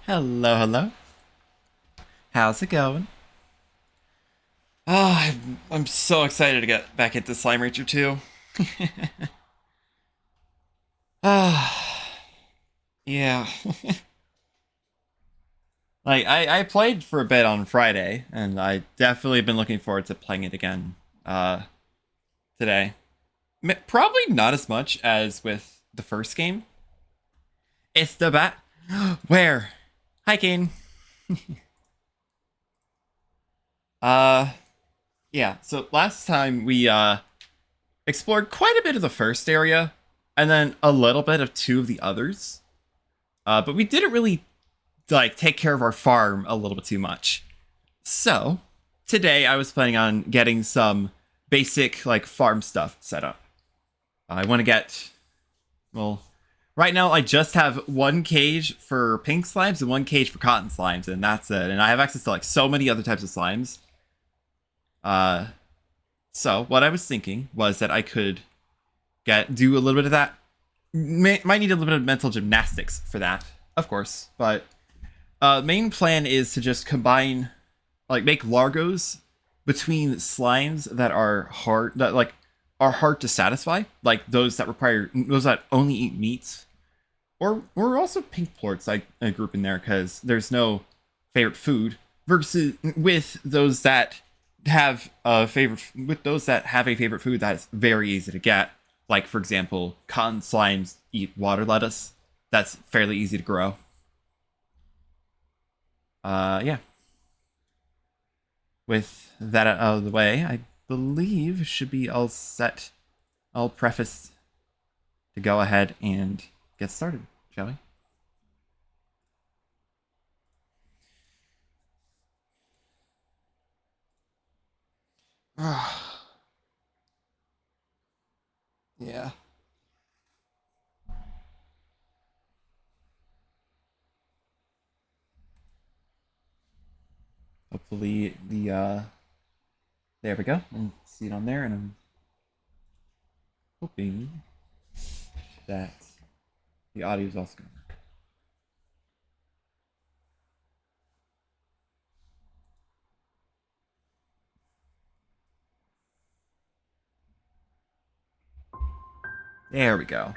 Hello, hello. How's it going? Oh, I'm so excited to get back into Slime Rancher 2. Ah, yeah. Like I played for a bit on Friday, and I definitely been looking forward to playing it again uh today. Probably not as much as with the first game. It's the bat. Where? Hiking. Uh, yeah. So last time we explored quite a bit of the first area, and then a little bit of two of the others. But we didn't really like take care of our farm a little bit too much. So today I was planning on getting some basic like farm stuff set up. I want to get well. Right now, I just have one cage for pink slimes and one cage for cotton slimes, and that's it. And I have access to like so many other types of slimes. Uh, so what I was thinking was that I could do a little bit of that. Might need a little bit of mental gymnastics for that, of course. But main plan is to just combine, like, make largos between slimes that are hard to satisfy, like those that only eat meat, or also pink plorts. I group in there because there's no favorite food versus with those that have a favorite food that is very easy to get, like for example cotton slimes eat water lettuce. That's fairly easy to grow. Yeah, with that out of the way, I believe should be all set, all prefaced, to go ahead and get started, shall we? Yeah. Hopefully there we go. And see it on there, and I'm hoping that the audio is also gonna work. There we go.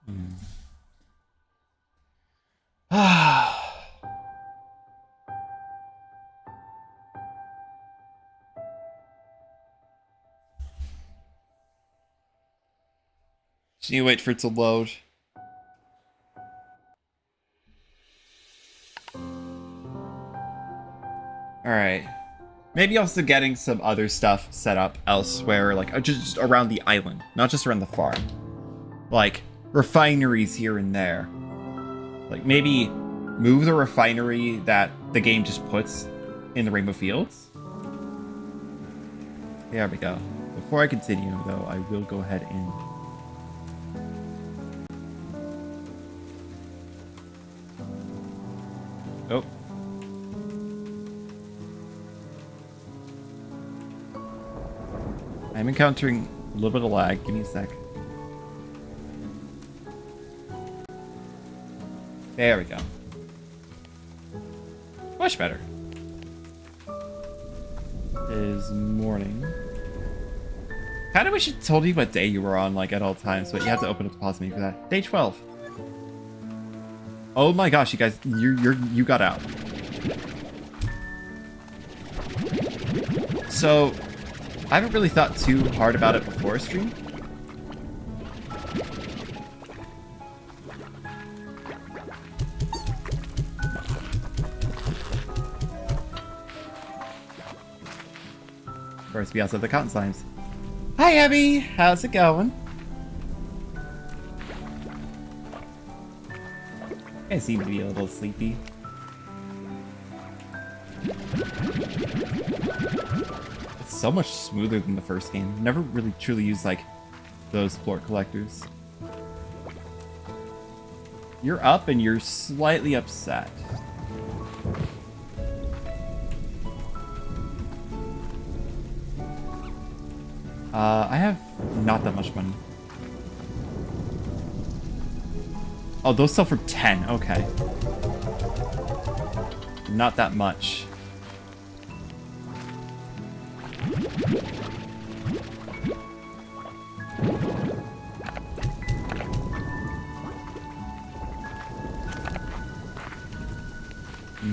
Mm. Just need to wait for it to load. Alright. Maybe also getting some other stuff set up elsewhere, like just around the island, not just around the farm. Like refineries here and there. Like maybe move the refinery that the game just puts in the Rainbow Fields. There we go. Before I continue, though, I will go ahead and oh. I'm encountering a little bit of lag. Give me a sec. There we go. Much better. It is morning. Kind of wish it told you what day you were on, like, at all times, but you have to open up the pause menu for that. Day 12. Oh my gosh, you guys, you got out. So, I haven't really thought too hard about it before stream. Of course, we also have the cotton slimes. Hi, Abby. How's it going? I seem to be a little sleepy. It's so much smoother than the first game. Never really truly used like those plort collectors. You're up and you're slightly upset. I have not that much money. Oh, those sell for 10. Okay. Not that much.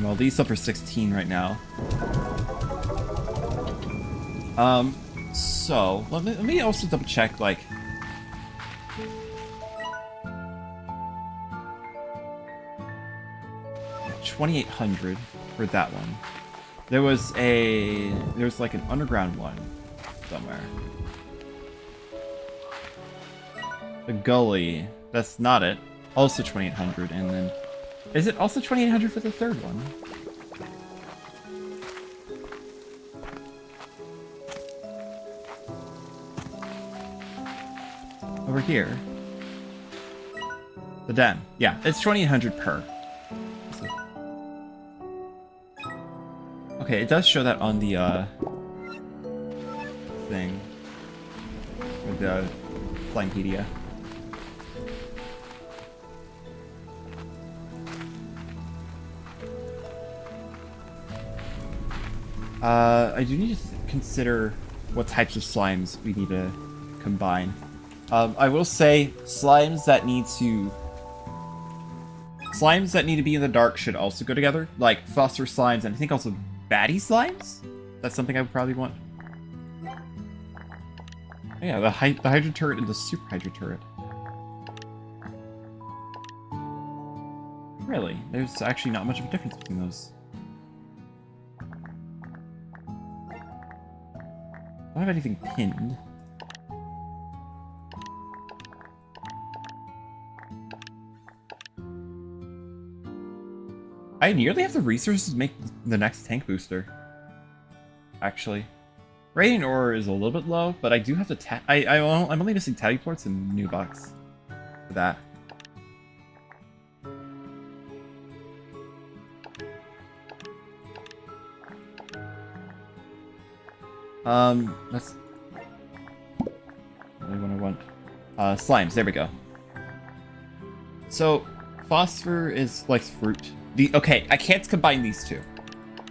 Well, these sell for 16 right now. So let me also double check, like, $2,800 for that one. There's like an underground one somewhere. The gully, that's not it. Also 2,800, and then is it also 2,800 for the third one? Over here. The den. Yeah, it's 2,800 per. Okay, it does show that on the thing. With the Slimepedia. I do need to consider what types of slimes we need to combine. I will say slimes that need to be in the dark should also go together, like phosphor slimes, and I think also baddie slimes. That's something I would probably want. Oh, yeah, the Hydra turret and the Super Hydra turret. Really, there's actually not much of a difference between those. I don't have anything pinned. I nearly have the resources to make the next tank booster. Actually. Radiant Ore is a little bit low, but I do have the I'm only missing Teddy Ports and New Box for that. That's really what I want. Slimes, there we go. So, phosphor is like fruit. Okay, I can't combine these two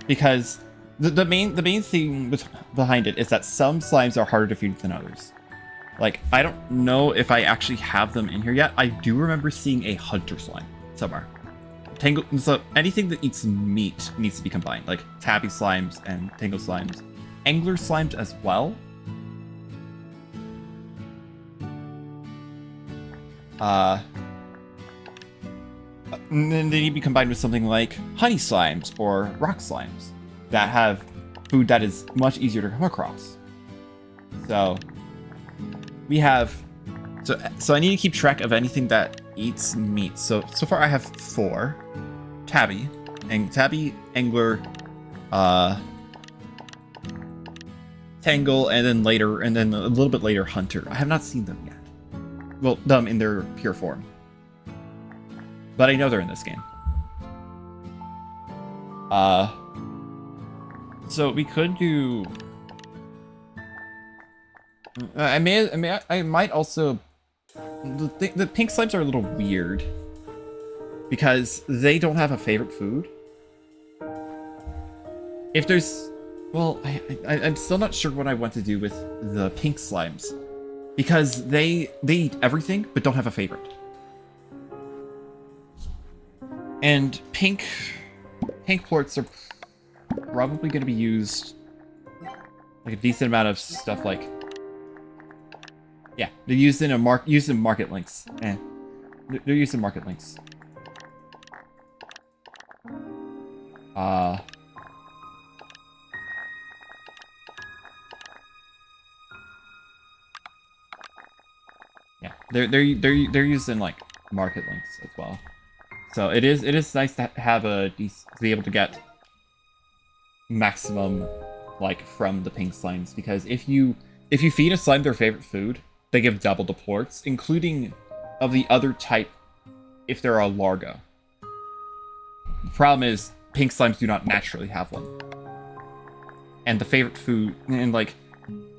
because the main thing behind it is that some slimes are harder to feed than others. Like, I don't know if I actually have them in here yet. I do remember seeing a hunter slime somewhere. So anything that eats meat needs to be combined, like tabby slimes and tangle slimes, angler slimes as well. And then they need to be combined with something like honey slimes or rock slimes that have food that is much easier to come across. So we have, so I need to keep track of anything that eats meat. So far I have 4: tabby, angler, tangle, and then a little bit later hunter. I have not seen them yet. Well, them in their pure form. But I know they're in this game. So we could do. I might also. The pink slimes are a little weird because they don't have a favorite food. If there's, well, I'm still not sure what I want to do with the pink slimes because they eat everything but don't have a favorite. And pink plorts are probably going to be used like a decent amount of stuff. Like, yeah, they're used in market links. They're used in market links. Yeah, they're used in like market links as well. So it is nice to have to be able to get maximum like from the pink slimes, because if you feed a slime their favorite food, they give double the plorts, including of the other type if they're a Largo. The problem is pink slimes do not naturally have one. And the favorite food, and like,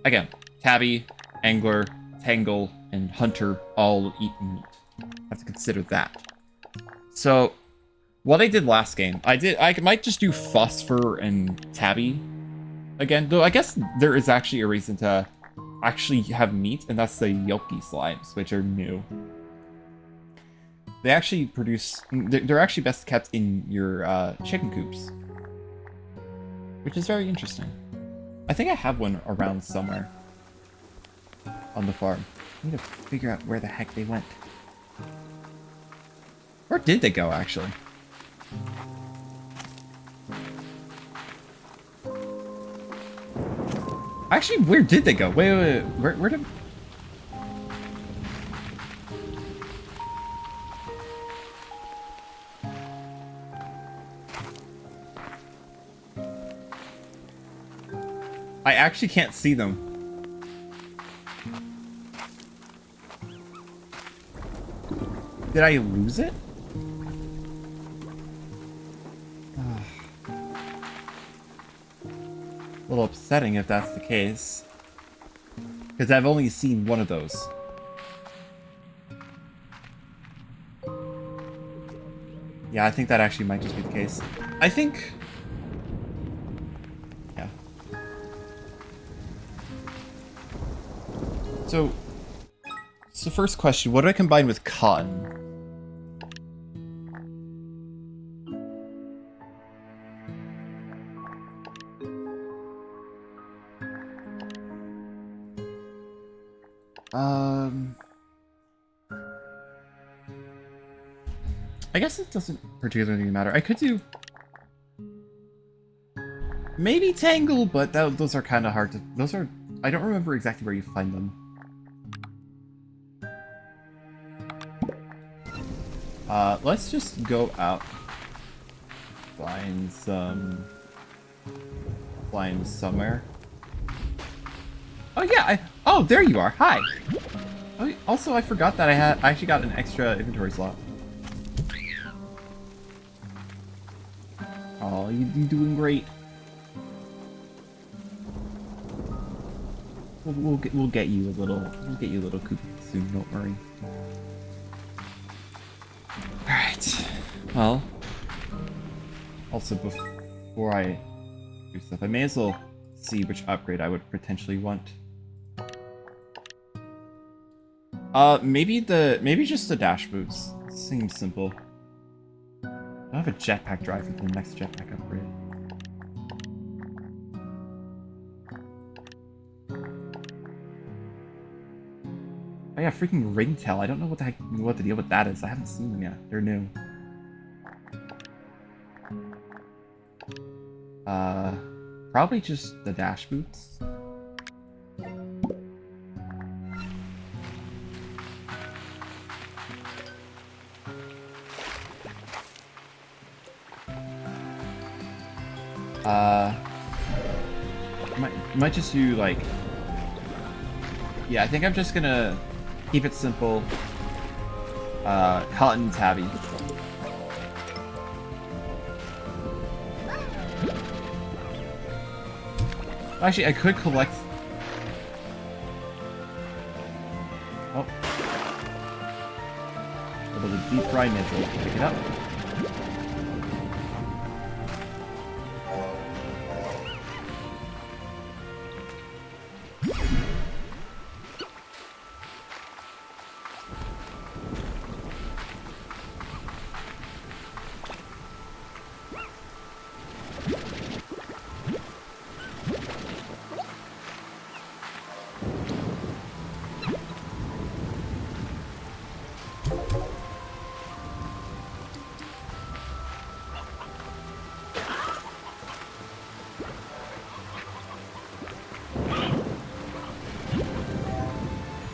again, tabby, Angler, Tangle, and Hunter all eat meat. Have to consider that. So, what I did last game, I might just do Phosphor and Tabby again, though I guess there is actually a reason to actually have meat, and that's the Yoki slimes, which are new. They actually produce, they're actually best kept in your chicken coops, which is very interesting. I think I have one around somewhere on the farm. I need to figure out where the heck they went. Where did they go, actually? Actually, where did they go? Wait. Where did... I actually can't see them. Did I lose it? A little upsetting if that's the case. Because I've only seen one of those. Yeah, I think that actually might just be the case. I think... Yeah. So first question, what do I combine with cotton? I guess it doesn't particularly matter. I could do... maybe Tangle, but those are kind of hard to... Those are... I don't remember exactly where you find them. Let's just go out. Find some... Find somewhere. Oh yeah, oh, there you are. Hi. Oh, also, I forgot that I actually got an extra inventory slot. Oh, you're doing great. We'll get you a little coop soon. Don't worry. All right. Well. Also, before I do stuff, I may as well see which upgrade I would potentially want. Maybe just the dash boots. Seems simple. I have a jetpack drive for the next jetpack upgrade. Oh yeah, freaking ringtail. I don't know what the deal with that is. I haven't seen them yet. They're new. Probably just the dash boots. Might just do like... Yeah, I think I'm just gonna keep it simple. Cotton Tabby. Actually, I could collect... Oh. A little deep fry nibble. Pick it up.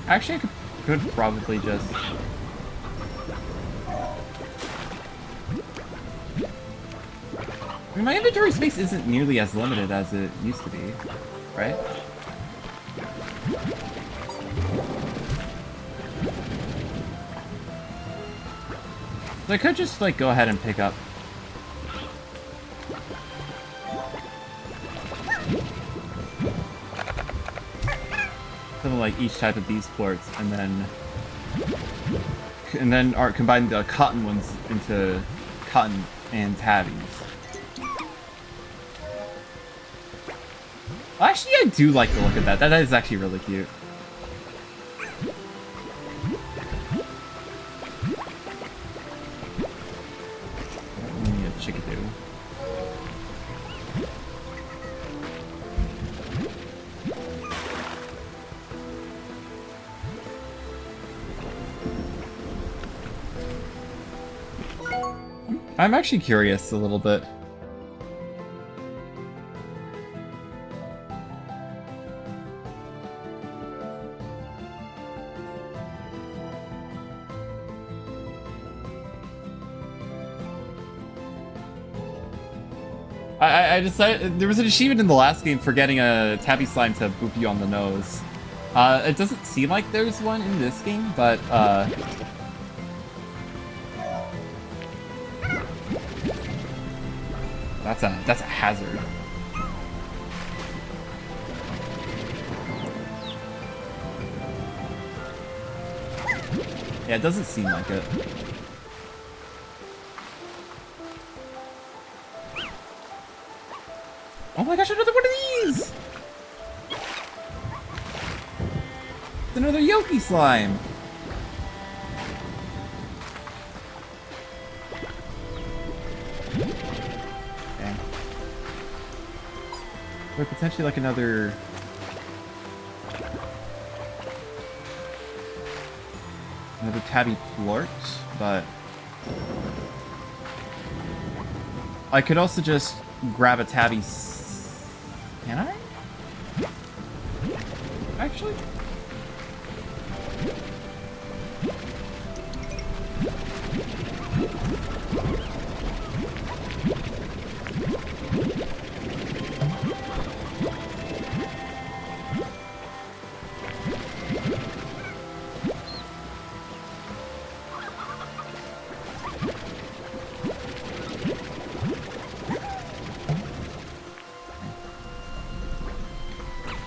Actually, I could probably just... I mean, my inventory space isn't nearly as limited as it used to be, right? So I could just, like, go ahead and pick up. something like each type of these plorts, and then are combine the cotton ones into cotton and tabbies. Actually, I do like the look of that. That is actually really cute. I need a chickadee. I'm actually curious a little bit. I decided there was an achievement in the last game for getting a tabby slime to boop you on the nose. It doesn't seem like there's one in this game, but that's a hazard. Yeah, it doesn't seem like it. Oh my gosh, another one of these! It's another Yoki slime! Okay. Or potentially like another... Another tabby plort, but... I could also just grab a tabby... Can I? Actually?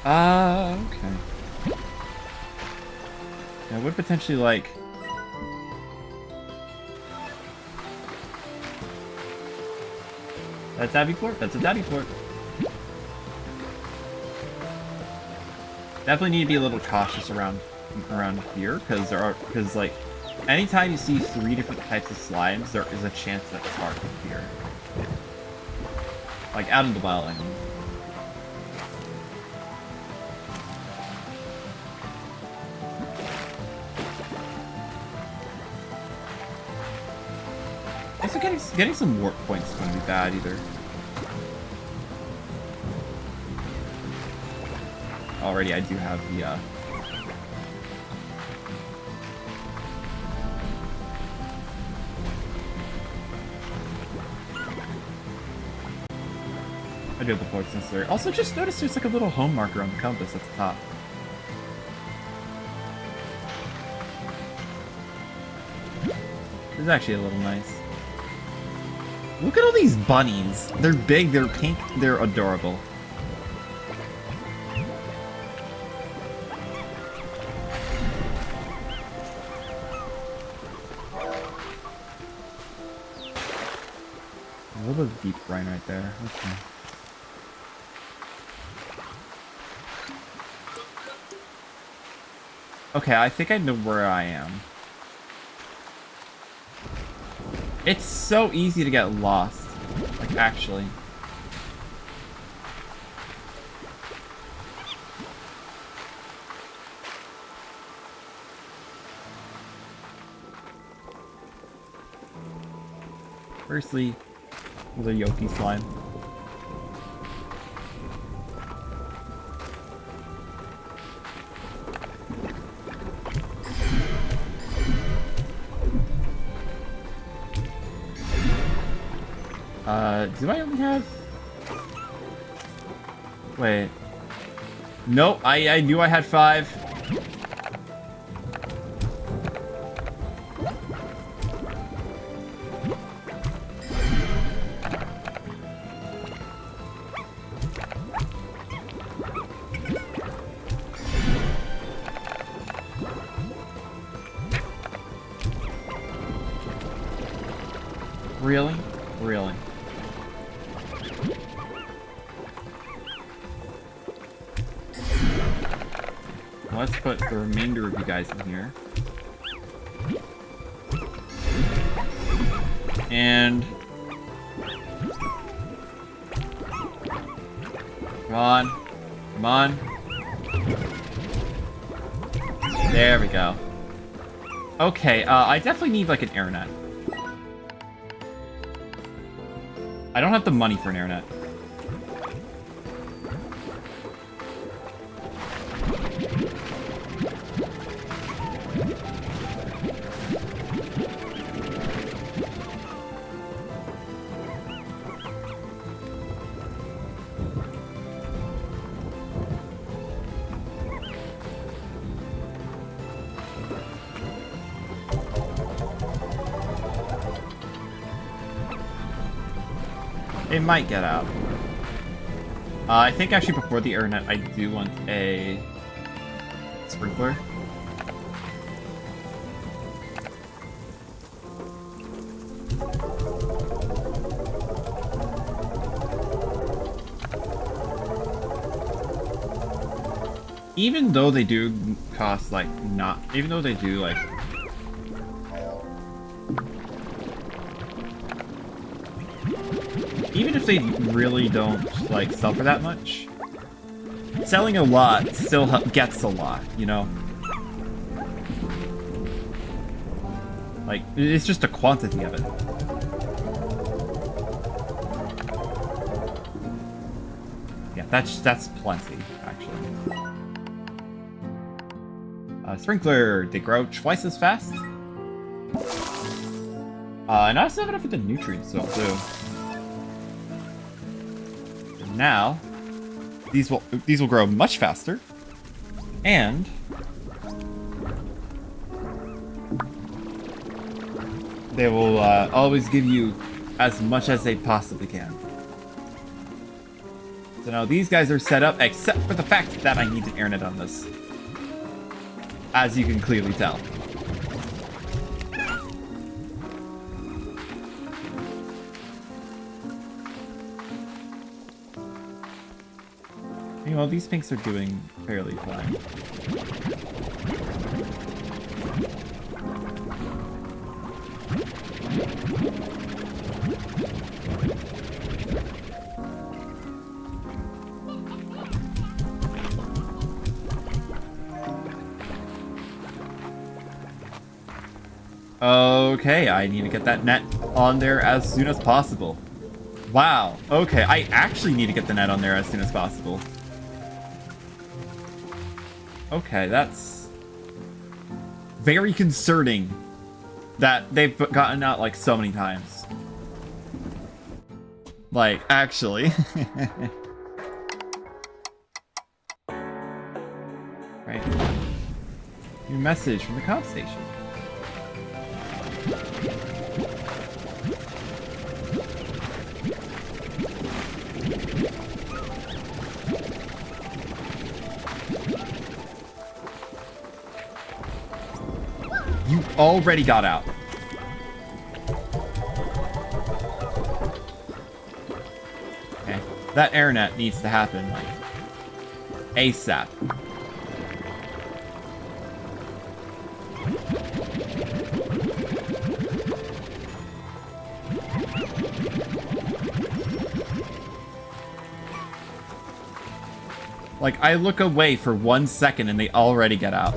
Okay. I would potentially like... That's tabby plort? That's a tabby plort. Definitely need to be a little cautious around here, because like anytime you see 3 different types of slimes, there is a chance that Spark will appear. Like out in the wild, I mean. Also, getting some warp points is going to be bad either. Already, I do have the, I do have the ports necessary. Also, just notice there's like a little home marker on the compass at the top. It's actually a little nice. Look at all these bunnies. They're big, they're pink, they're adorable. A little bit of deep brine right there. Okay. Okay, I think I know where I am. It's so easy to get lost. Like, actually. Firstly, the Yoki slime. Do I only have... Wait. Nope, I knew I had 5. Really? Really? Let's put the remainder of you guys in here. And... Come on. Come on. There we go. Okay, I definitely need, like, an airnet. I don't have the money for an airnet. It might get out. I think actually before the airnet, I do want a sprinkler. Even though they do cost, like, not... Even though they do, like... Even if they really don't, like, sell for that much, selling a lot still gets a lot, you know? Like, it's just a quantity of it. Yeah, that's plenty, actually. Sprinkler, they grow twice as fast. And I also have enough of the nutrients, so too. Now, these will grow much faster, and they will always give you as much as they possibly can. So now these guys are set up, except for the fact that I need an airnet on this, as you can clearly tell. You know, these pinks are doing fairly fine. Okay, I need to get that net on there as soon as possible. Wow, okay, I actually need to get the net on there as soon as possible. Okay, that's very concerning that they've gotten out, like, so many times. Like, actually. Right. New message from the comm station. You already got out. Okay. That airnet needs to happen, like, ASAP. Like, I look away for 1 second and they already get out.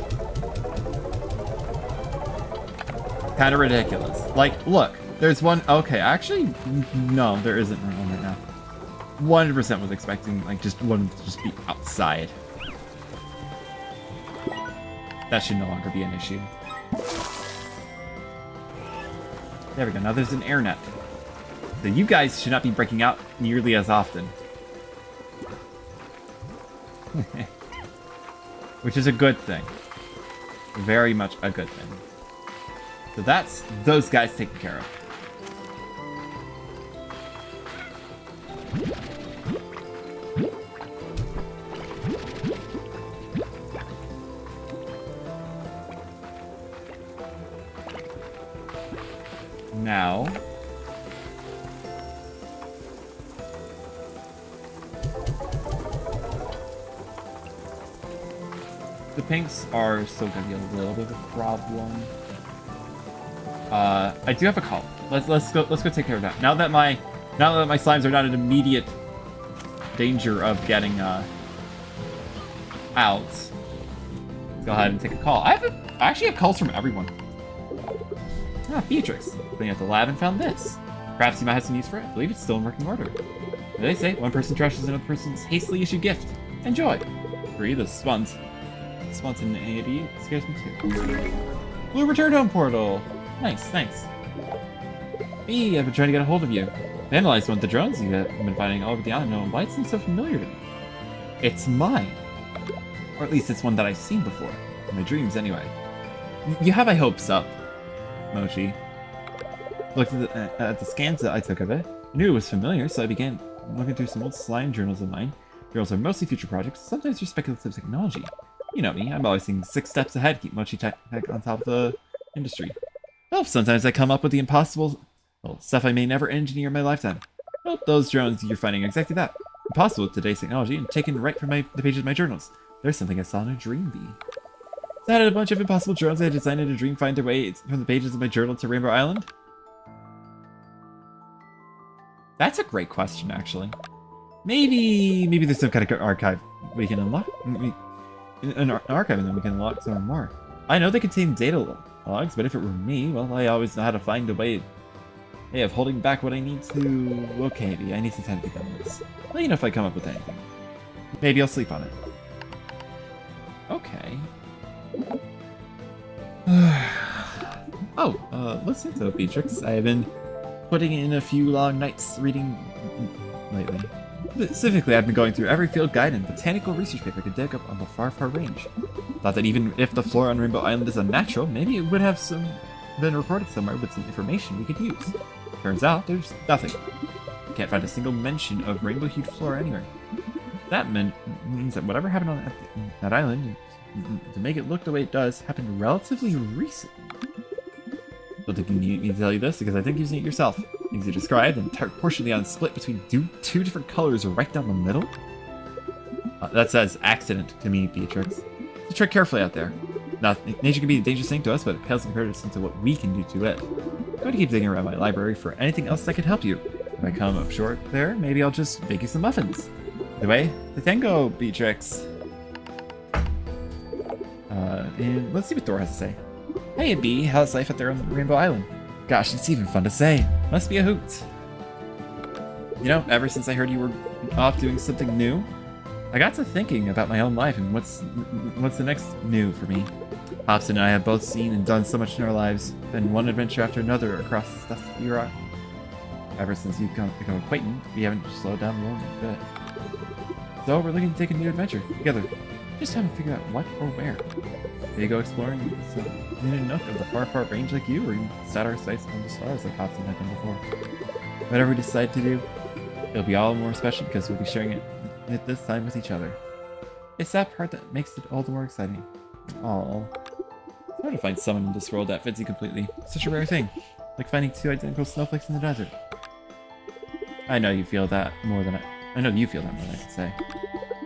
Kind of ridiculous. Like, look, there's one... Okay, actually, no, there isn't one right now. 100% was expecting, like, just one to just be outside. That should no longer be an issue. There we go, now there's an airnet. So you guys should not be breaking out nearly as often. Which is a good thing. Very much a good thing. So that's those guys taken care of. Now, pinks are still gonna be a little bit of a problem. I do have a call. Let's go take care of that. Now that my slimes are not in immediate danger of getting out, let's go ahead and take a call. I actually have calls from everyone. Ah, Beatrix. Cleaning out the lab and found this. Perhaps you might have some use for it. I believe it's still in working order. They say one person trashes another person's hastily issued gift. Enjoy. Free the spontaneity scares me too. Blue return home portal. Nice, thanks. Hey, I've been trying to get a hold of you. I analyzed one of the drones you have been finding all over the island. No, why it seems so familiar to me? It's mine. Or at least it's one that I've seen before. In my dreams, anyway. You have my hopes up, Mochi. Looked at the scans that I took of it. I knew it was familiar, so I began looking through some old slime journals of mine. Journals are mostly future projects, sometimes they're speculative technology. You know me, I'm always thinking 6 steps ahead, keep Mochi Tech on top of the industry. Well, sometimes I come up with the impossible stuff I may never engineer in my lifetime. Well, those drones you're finding are exactly that. Impossible with today's technology and taken right from the pages of my journals. There's something I saw in a dream bee. So I had a bunch of impossible drones I had designed in a dream find their way from the pages of my journal to Rainbow Island? That's a great question, actually. Maybe there's some kind of archive we can unlock. An archive, and then we can unlock some more. I know they contain data logs, but if it were me, well, I always know how to find a way of holding back what I need to. Okay, maybe I need some time to get on this. Let you know if I come up with anything. Maybe I'll sleep on it. Okay. Listen to it, Beatrix. I have been putting in a few long nights reading lately. Specifically, I've been going through every field guide and botanical research paper I could dig up on the far, far range. Thought that even if the flora on Rainbow Island is unnatural, maybe it would have been reported somewhere with some information we could use. Turns out, there's nothing. Can't find a single mention of rainbow-hued flora anywhere. That means that whatever happened on that island, to make it look the way it does, happened relatively recently. Don't think you need me to tell you this, because I think you've seen it yourself. Things you described, the entire portion of the island split between two different colors right down the middle. That says accident to me, Beatrix. So tread carefully out there. Now, nature can be a dangerous thing to us, but it pales in comparison to what we can do to it. I'm going to keep digging around my library for anything else that could help you. If I come up short there, maybe I'll just bake you some muffins. The way the tango, Beatrix. And let's see what Thor has to say. Hey, Bee, how's life out there on Rainbow Island? Gosh, it's even fun to say. Must be a hoot. You know, ever since I heard you were off doing something new, I got to thinking about my own life and what's the next new for me. Hobson and I have both seen and done so much in our lives, been one adventure after another across the stuff we rock. Ever since you've become acquainted, we haven't slowed down a bit. So we're looking to take a new adventure together. Just haven't figured out what or where. Maybe go exploring in a nook of the far, far range like you, or even set our sights on the stars like Hobson had done before. Whatever we decide to do, it'll be all more special because we'll be sharing it this time with each other. It's that part that makes it all the more exciting. Aww. It's hard to find someone in this world that fits you completely. Such a rare thing. Like finding 2 identical snowflakes in the desert. I know you feel that more than I know you feel that more than I can say.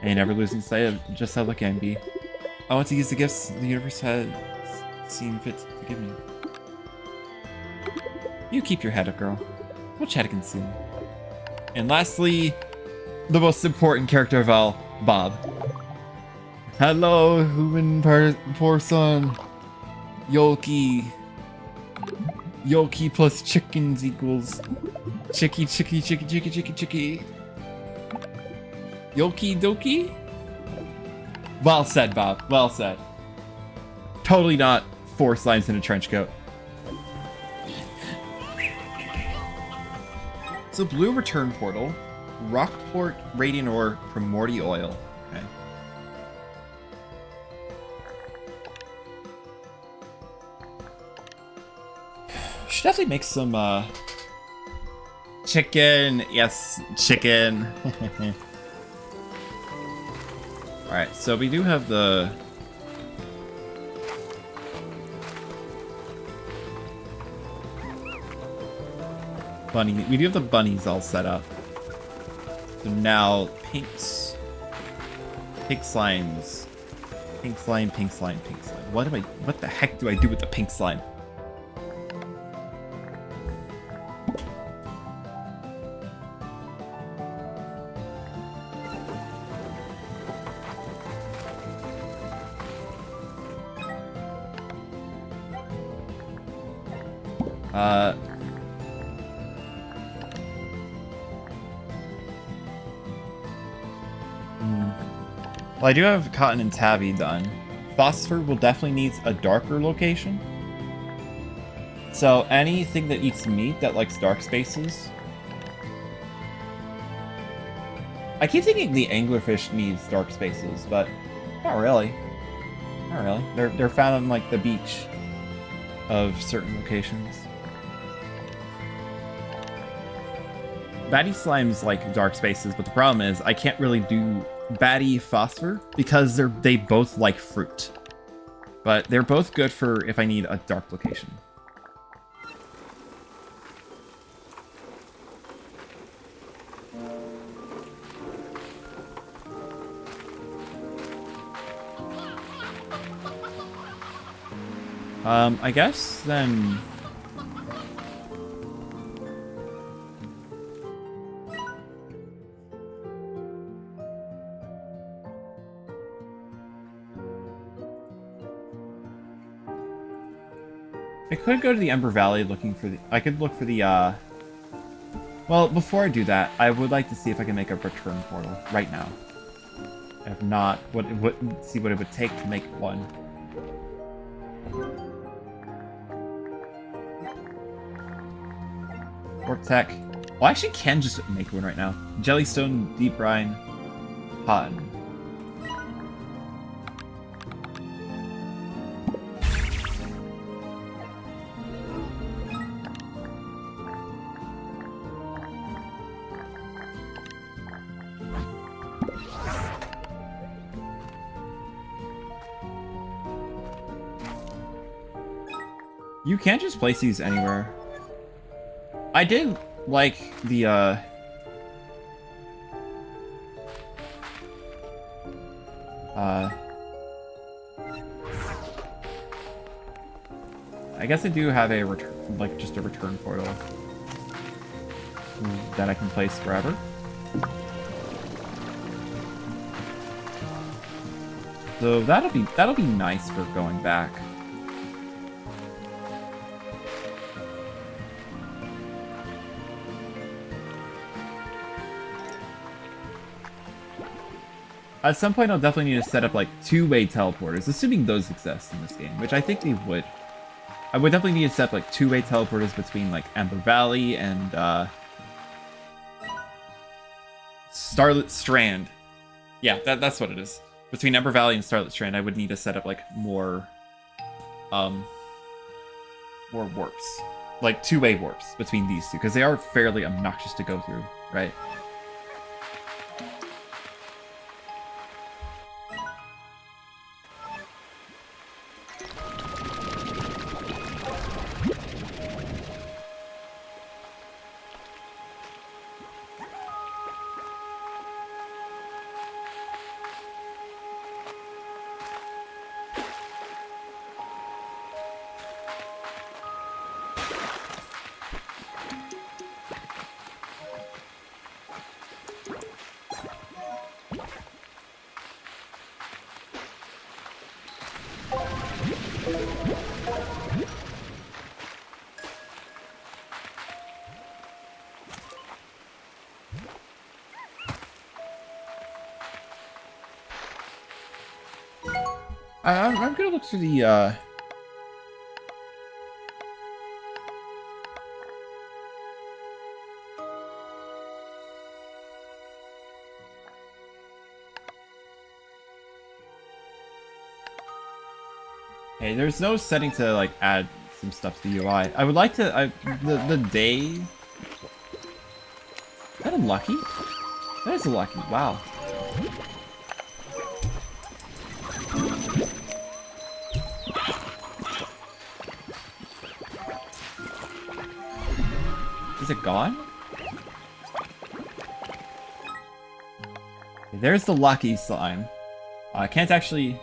I ain't never losing sight of just how lucky I can be. I want to use the gifts the universe has seen fit to give me. You keep your head up, girl. We'll chat again soon. And lastly, the most important character of all, Bob. Hello, human person. Yoki. Yoki plus chickens equals chicky. Yoki doki? Well said, Bob. Well said. Totally not 4 slimes in a trench coat. So blue return portal, Rockport Radiant Ore, Primordi Oil. Okay. Should definitely make some chicken. Yes, chicken. Alright, so we do have the bunny. We do have the bunnies all set up. So now pink slimes, Pink slime, pink slime, pink slime. What the heck do I do with the pink slime? Well, I do have Cotton and Tabby done. Phosphor will definitely need a darker location. So anything that eats meat that likes dark spaces. I keep thinking the anglerfish needs dark spaces, but not really. Not really. They're found on like the beach of certain locations. Batty slimes like dark spaces, but the problem is I can't really do Batty Phosphor because they both like fruit. But they're both good for if I need a dark location. I guess then... I could go to the Ember Valley looking for the... I could look for the, Well, before I do that, I would like to see if I can make a return portal right now. If not, see what it would take to make one. Vortec. Well, I actually can just make one right now. Jellystone, Deep Brine, Cotton. You can't just place these anywhere. I did like the, I guess I do have a return, like just a return portal that I can place wherever. So that'll be nice for going back. At some point, I'll definitely need to set up, like, two-way teleporters, assuming those exist in this game, which I think they would. I would definitely need to set up, like, two-way teleporters between, like, Ember Valley and, Starlit Strand. Yeah, that's what it is. Between Ember Valley and Starlit Strand, I would need to set up, like, more warps. Like, two-way warps between these two, because they are fairly obnoxious to go through, right? I'm gonna look through the, Hey, there's no setting to, like, add some stuff to the UI. I would like to, the day... Is that a lucky? That is a lucky, wow. Is it gone? Okay, there's the lucky slime. I can't actually...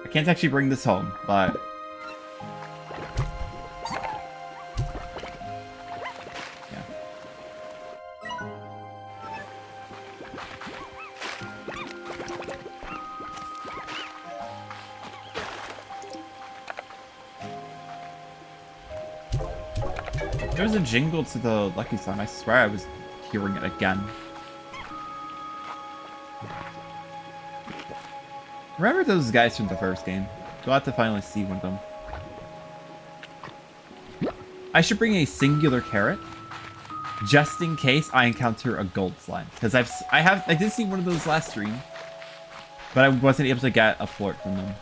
I can't actually bring this home, but... yeah. There was a jingle to the Lucky song. I swear I was hearing it again. Remember those guys from the first game? Glad to finally see one of them. I should bring a singular carrot, just in case I encounter a gold slime. Because I did see one of those last stream, but I wasn't able to get a plort from them.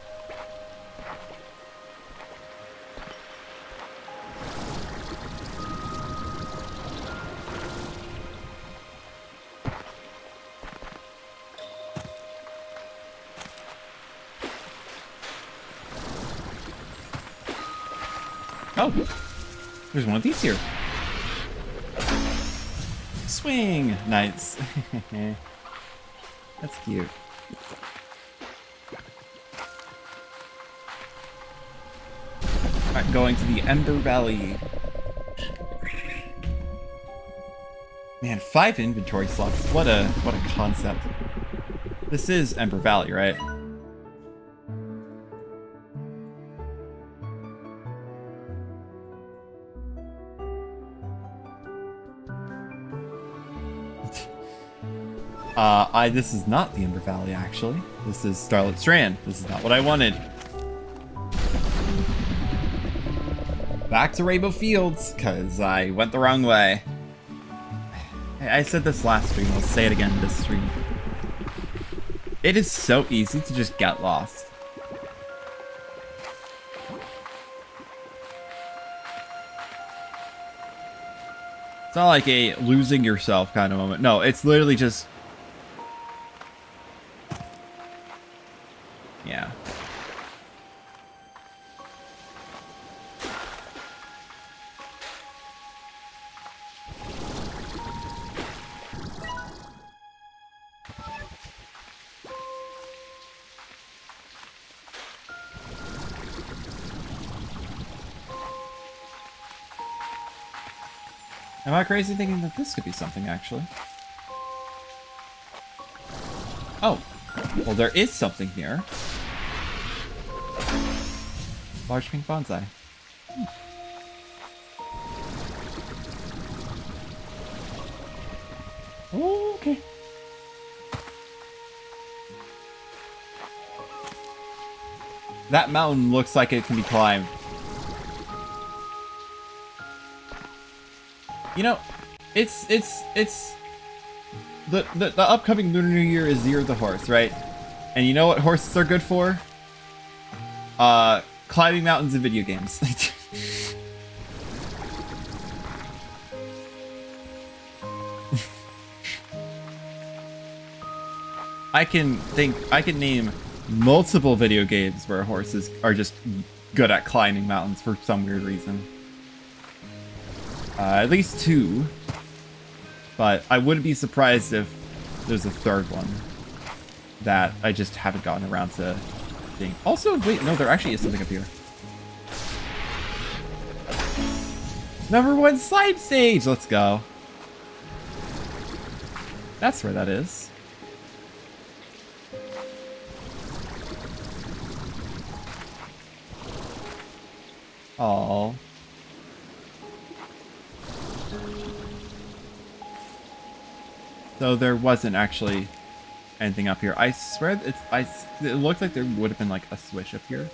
Oh, there's one of these here. Swing! Nice. That's cute. Alright, going to the Ember Valley. Man, 5 inventory slots. What a concept. This is Ember Valley, right? This is not the Ember Valley, actually. This is Starlit Strand. This is not what I wanted. Back to Rainbow Fields, because I went the wrong way. I said this last stream, I'll say it again this stream. It is so easy to just get lost. It's not like a losing yourself kind of moment. No, it's literally just... yeah. Am I crazy thinking that this could be something, actually? Oh. Well, there is something here. Large pink bonsai. Oh, okay. That mountain looks like it can be climbed. You know, it's the upcoming Lunar New Year is Year of the Horse, right? And you know what horses are good for? Climbing mountains in video games. I can name multiple video games where horses are just good at climbing mountains for some weird reason. At least 2. But I wouldn't be surprised if there's a third one that I just haven't gotten around to seeing. Also, wait, no, there actually is something up here. #1 slime stage! Let's go. That's where that is. Aww. So there wasn't actually anything up here. I swear it looked like there would have been like a switch up here.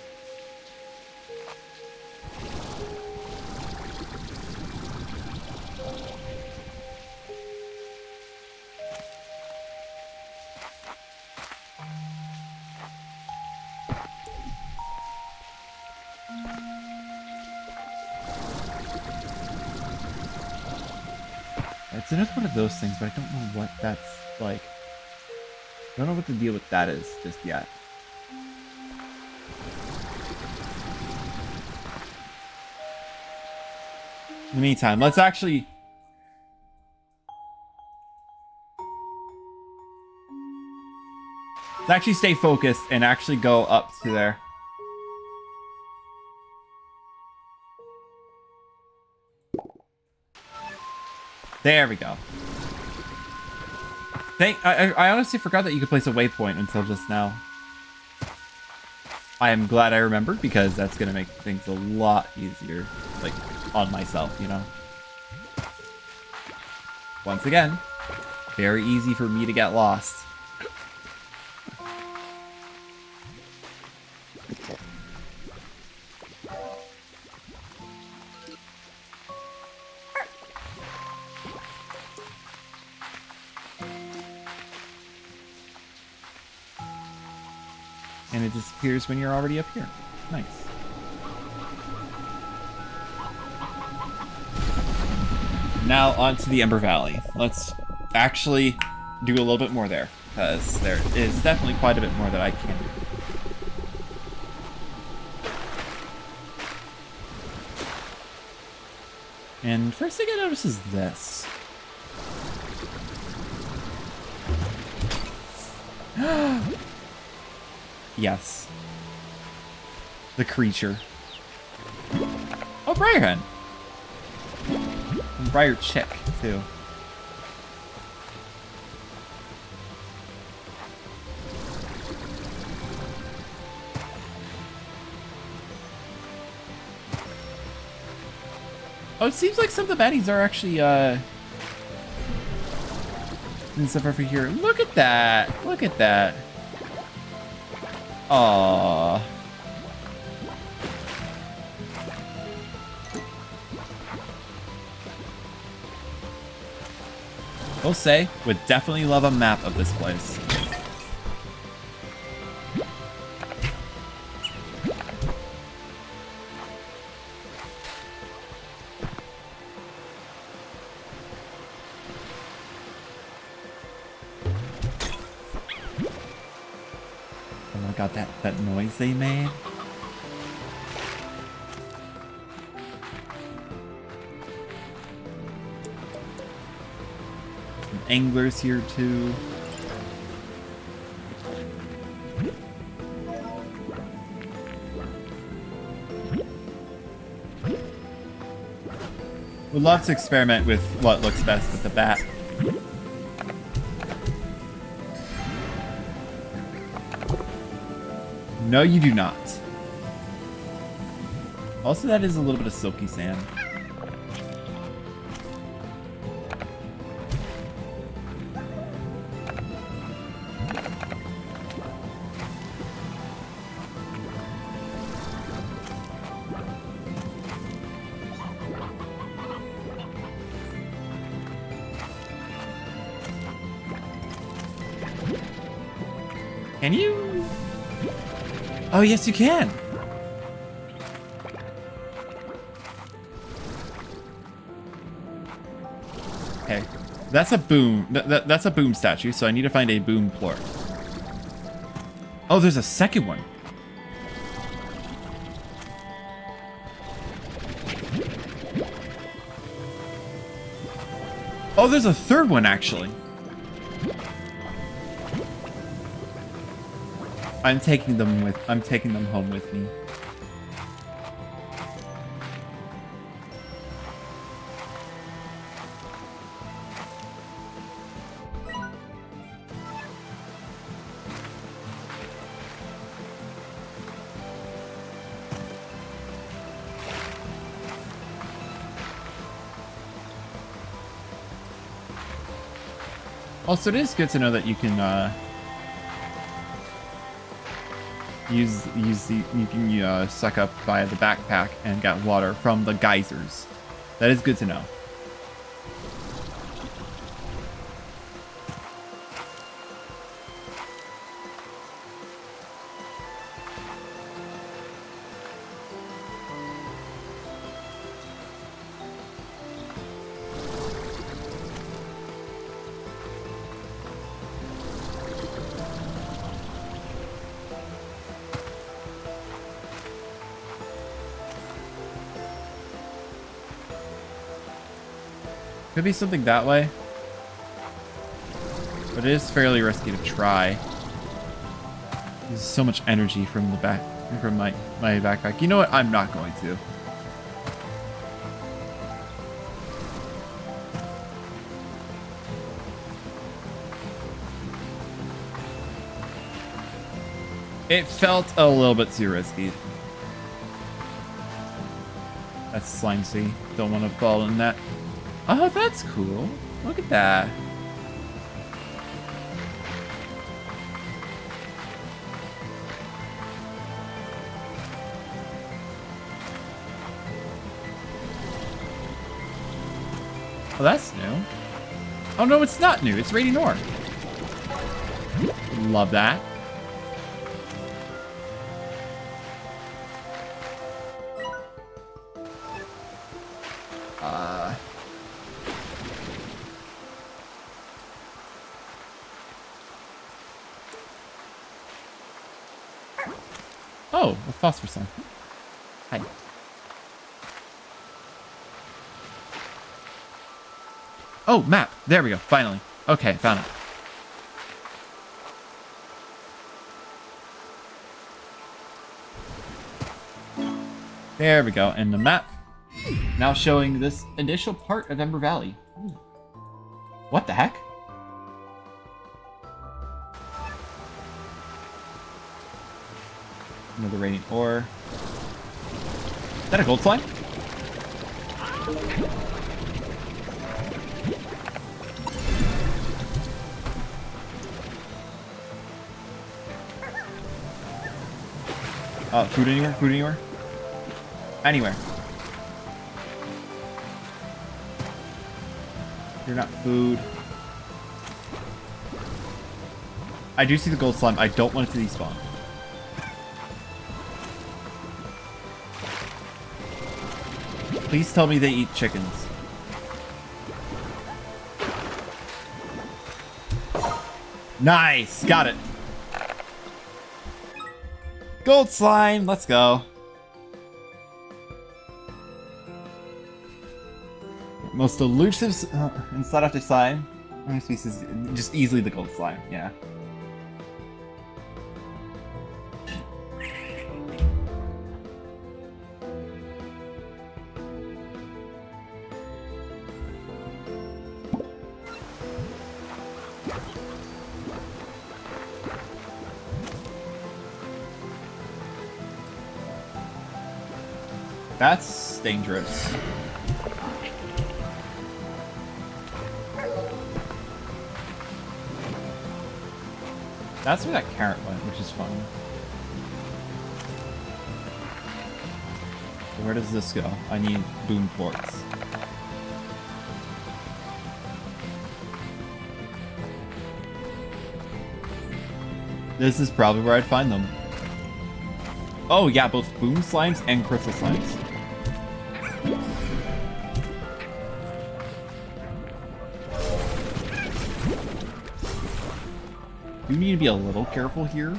It's another one of those things, but I don't know what that's like. I don't know what the deal with that is just yet. In the meantime, let's actually... stay focused and actually go up to there. There we go. I honestly forgot that you could place a waypoint until just now. I am glad I remembered because that's going to make things a lot easier, like, on myself, you know? Once again, very easy for me to get lost. And it disappears when you're already up here. Nice. Now on to the Ember Valley. Let's actually do a little bit more there, because there is definitely quite a bit more that I can do. And first thing I notice is this. Yes. The creature. Oh, Briarhen. And Briar Chick, too. Oh, it seems like some of the baddies are actually, and stuff over here. Look at that. Look at that. Aww. We'll say, would definitely love a map of this place. Oh my god, that noise they made. Some anglers here too. Would love to experiment with what looks best with the bat. No, you do not. Also, that is a little bit of silky sand. Can you? Oh, yes, you can. Okay, that's a boom. That's a boom statue, so I need to find a boom plort. Oh, there's a second one. Oh, there's a third one, actually. I'm taking them home with me. Also, it is good to know that you can suck up via the backpack and get water from the geysers. That is good to know. Could be something that way. But it is fairly risky to try. There's so much energy from the back, from my backpack. You know what? I'm not going to. It felt a little bit too risky. That's Slime Sea. Don't want to fall in that. Oh, that's cool. Look at that. Oh, that's new. Oh, no, it's not new. It's Radiant Ore. Love that. Oh, a phosphor sign. Hi. Oh, map. There we go. Finally. Okay, found it. There we go. And the map now showing this initial part of Ember Valley. Ooh. What the heck? Another Radiant Ore. Is that a gold slime? Food anywhere? Food anywhere? Anywhere. You're not food. I do see the gold slime. I don't want it to despawn. Please tell me they eat chickens. Nice! Got it. Gold slime! Let's go. Most elusive and sought after slime. Species, just easily the gold slime, yeah. That's dangerous. That's where that carrot went, which is fun. So where does this go? I need boom ports. This is probably where I'd find them. Oh yeah, both boom slimes and crystal slimes. You need to be a little careful here.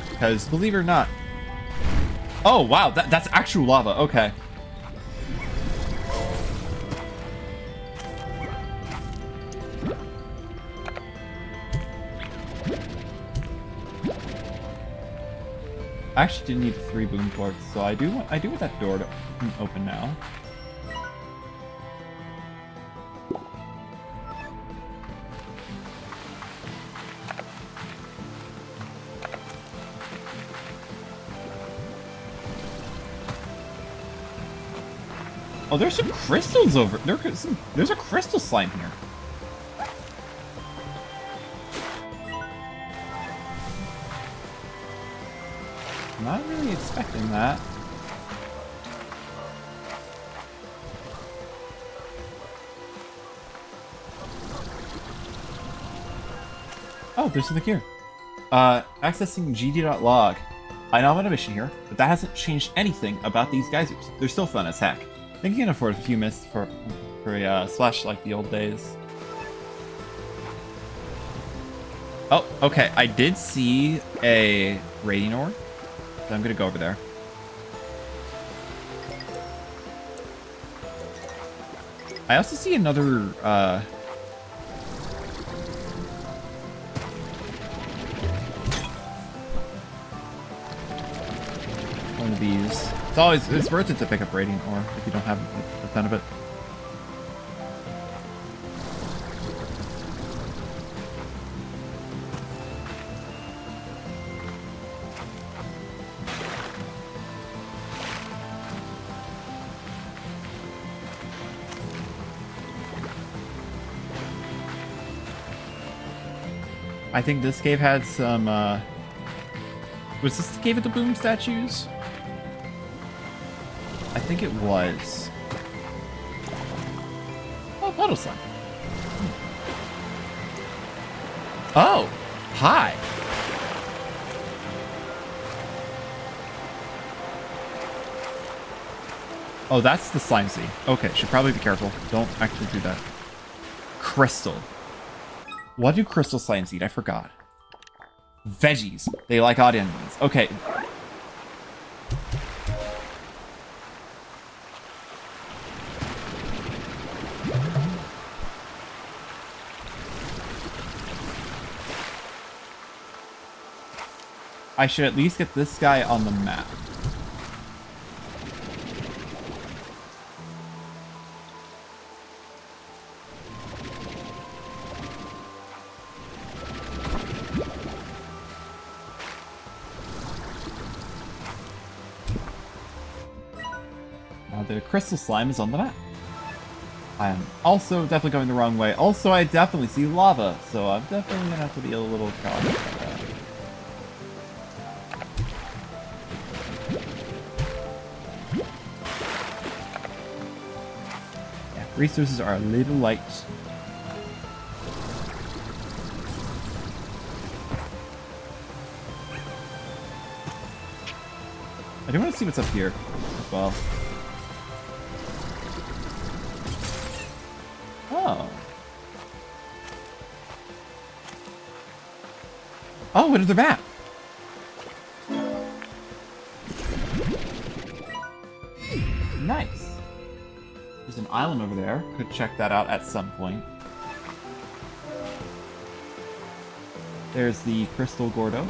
Because, believe it or not... Oh, wow, that's actual lava. Okay. I actually didn't need 3 boom ports, so I do want that door to open now. Oh, there's some crystals over. There's a crystal slime here. Not really expecting that. Oh, there's something here. Accessing gd.log. I know I'm on a mission here, but that hasn't changed anything about these geysers. They're still fun as heck. I think you can afford a few mists for a splash like the old days. Oh, okay. I did see a Radiant Ore, so I'm gonna go over there. I also see another one of these. It's worth it to pick up Radiant Ore if you don't have a ton of it. I think this cave had some, was this the cave of the boom statues? I think it was. Oh, puddle slime. Oh, hi. Oh, that's the slime sea. Okay, should probably be careful. Don't actually do that. Crystal. What do crystal slimes eat? I forgot. Veggies. They like odd enemies. Okay. I should at least get this guy on the map. Now the crystal slime is on the map. I am also definitely going the wrong way. Also, I definitely see lava, so I'm definitely gonna have to be a little cautious about that. Yeah, resources are a little light. I do want to see what's up here as well. Oh. Oh, another map. Nice. There's an island over there. Could check that out at some point. There's the Crystal Gordo.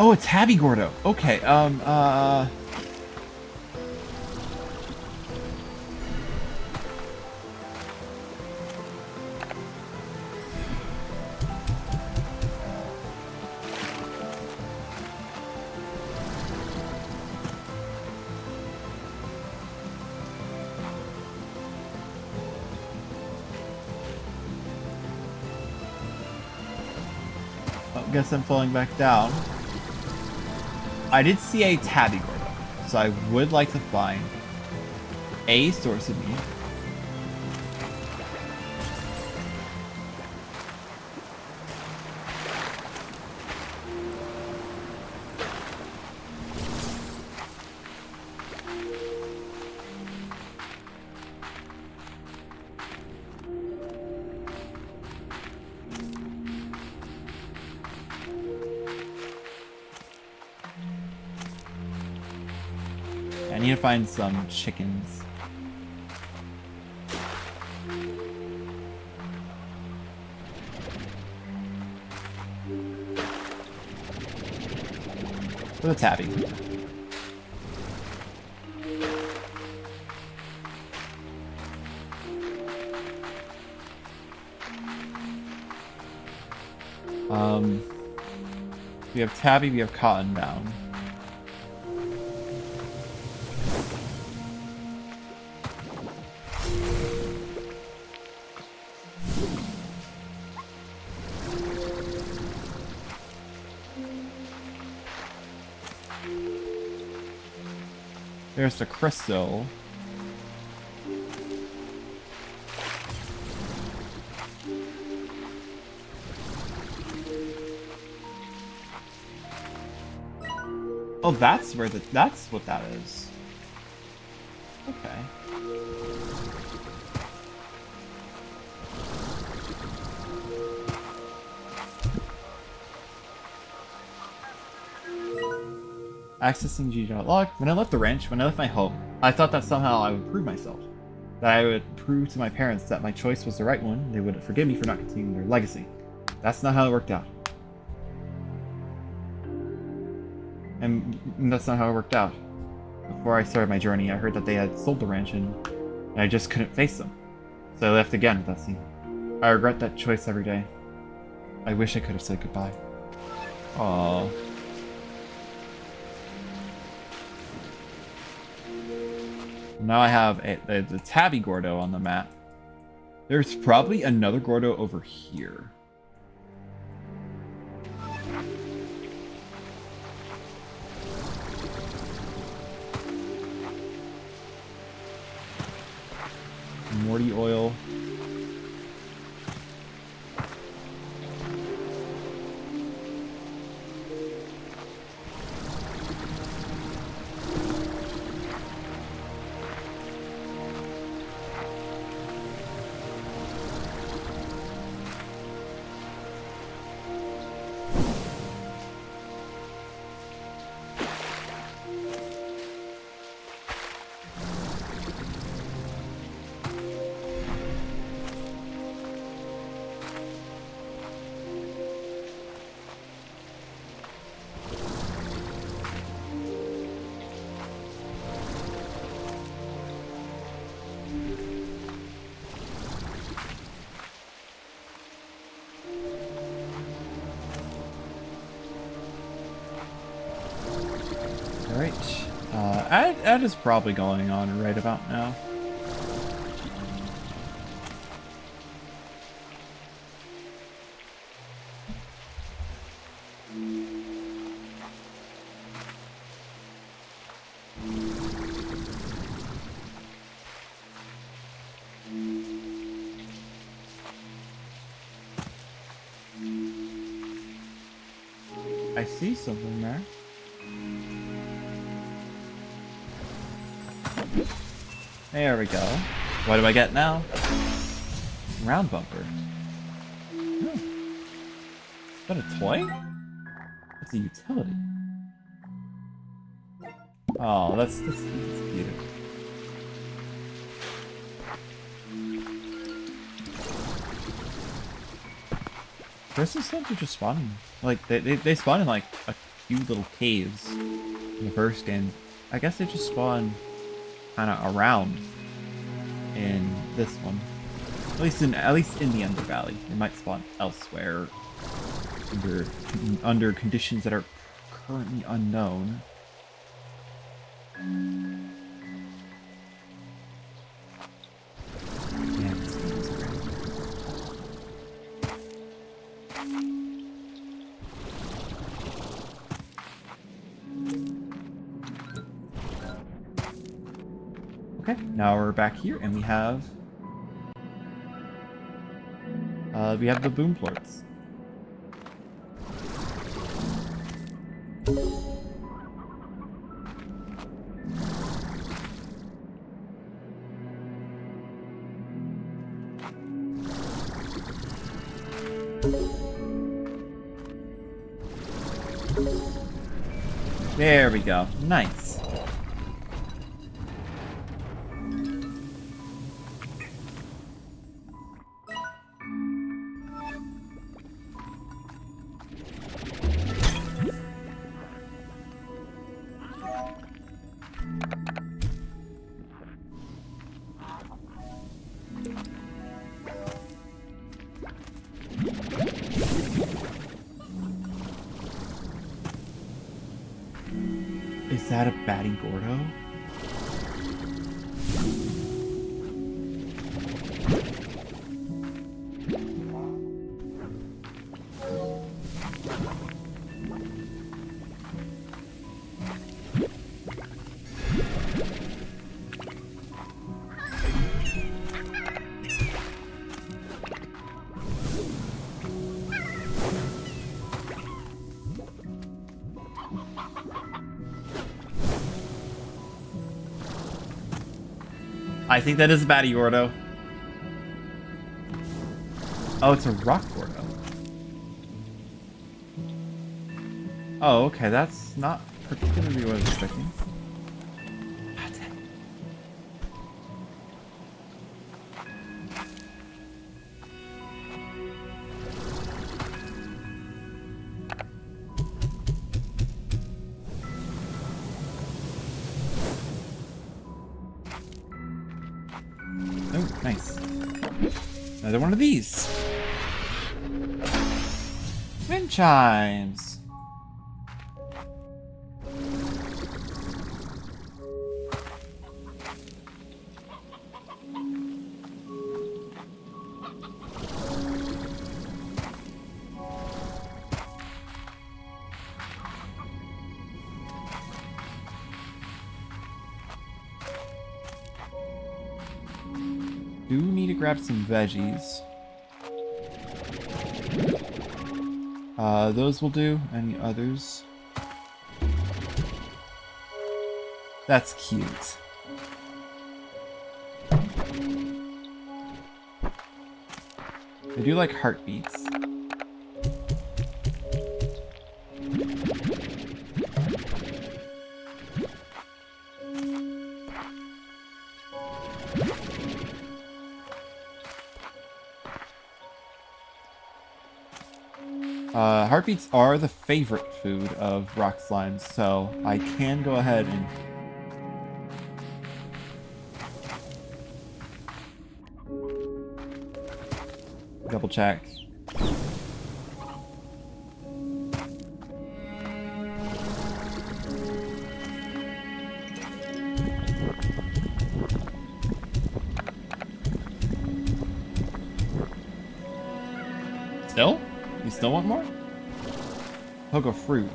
Oh, it's Tabby Gordo. Okay, I guess I'm falling back down. I did see a Tabby Gordo, so I would like to find a source of meat. I need to find some chickens. With a Tabby. We have Tabby, we have Cotton down. There's the crystal. Oh, that's where that's what that is. Okay. Accessing G.log. When I left the ranch, when I left my home, I thought that somehow I would prove myself. That I would prove to my parents that my choice was the right one, they would forgive me for not continuing their legacy. That's not how it worked out. And that's not how it worked out. Before I started my journey, I heard that they had sold the ranch and I just couldn't face them. So I left again with that scene. I regret that choice every day. I wish I could have said goodbye. Aww. Now I have the Tabby Gordo on the map. There's probably another Gordo over here. Morty oil. Alright. Ad is probably going on right about now. I see something there. There we go. What do I get now? Round bumper. Oh. Is that a toy? It's a utility. Oh, that's beautiful. Crystal stones are just spawning. Like, they spawn in, like, a few little caves in the first game. I guess they just spawn kind of around in this one. At least in the Undervalley. They might spawn elsewhere under conditions that are currently unknown. Man, this thing is great. Okay, now we're back here, and we have the boom plorts. There we go. Nice. Is that a Batty Gordo? I think that is a Batty Gordo. Oh, it's a Rock Gordo. Oh, okay, that's not particularly what I was expecting. Oh, nice. Another one of these. Wind chimes. do need to grab some veggies. Those will do. Any others? That's cute. I do like heartbeats. Heartbeats are the favorite food of rock slimes, so I can go ahead and double check. Still? You still want more? Hug a fruit.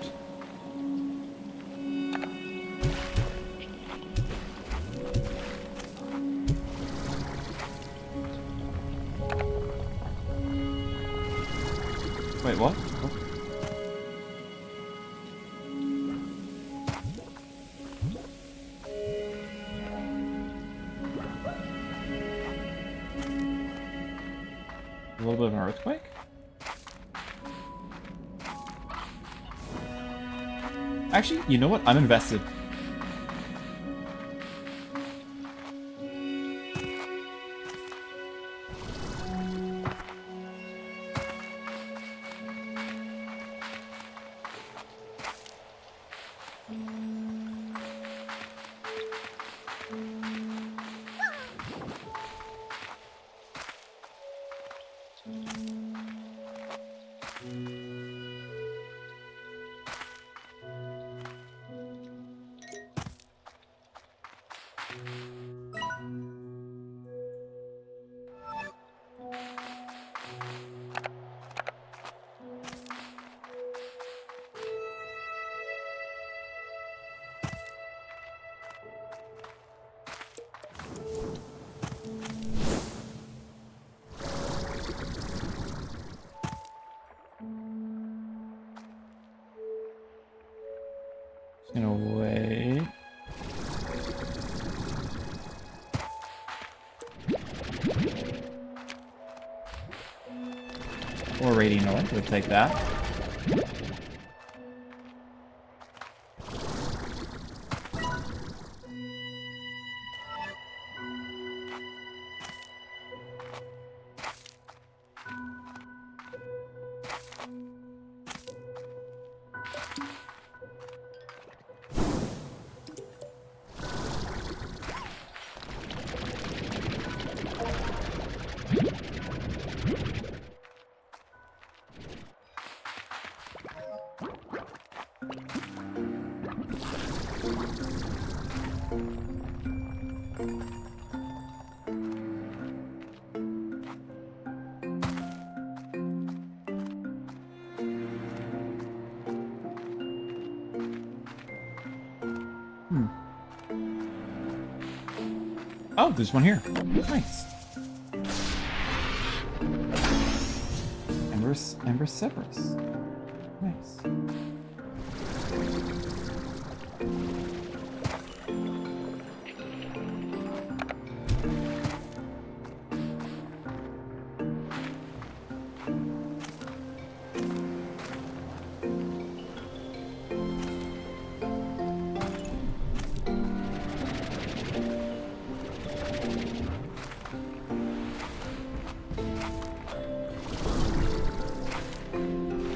Wait, what? A little bit of an earthquake? Actually, you know what? I'm invested. Just gonna wait. Or Radiant Orb, we'll take that. Oh, there's one here. Nice. Embersiferous. Nice.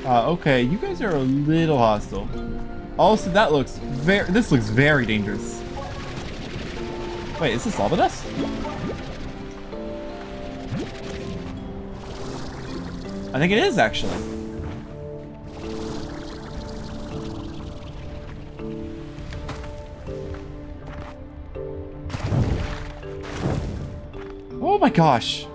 Okay, you guys are a little hostile. Also, this looks very dangerous. Wait, is this all of us? I think it is, actually. Oh my gosh.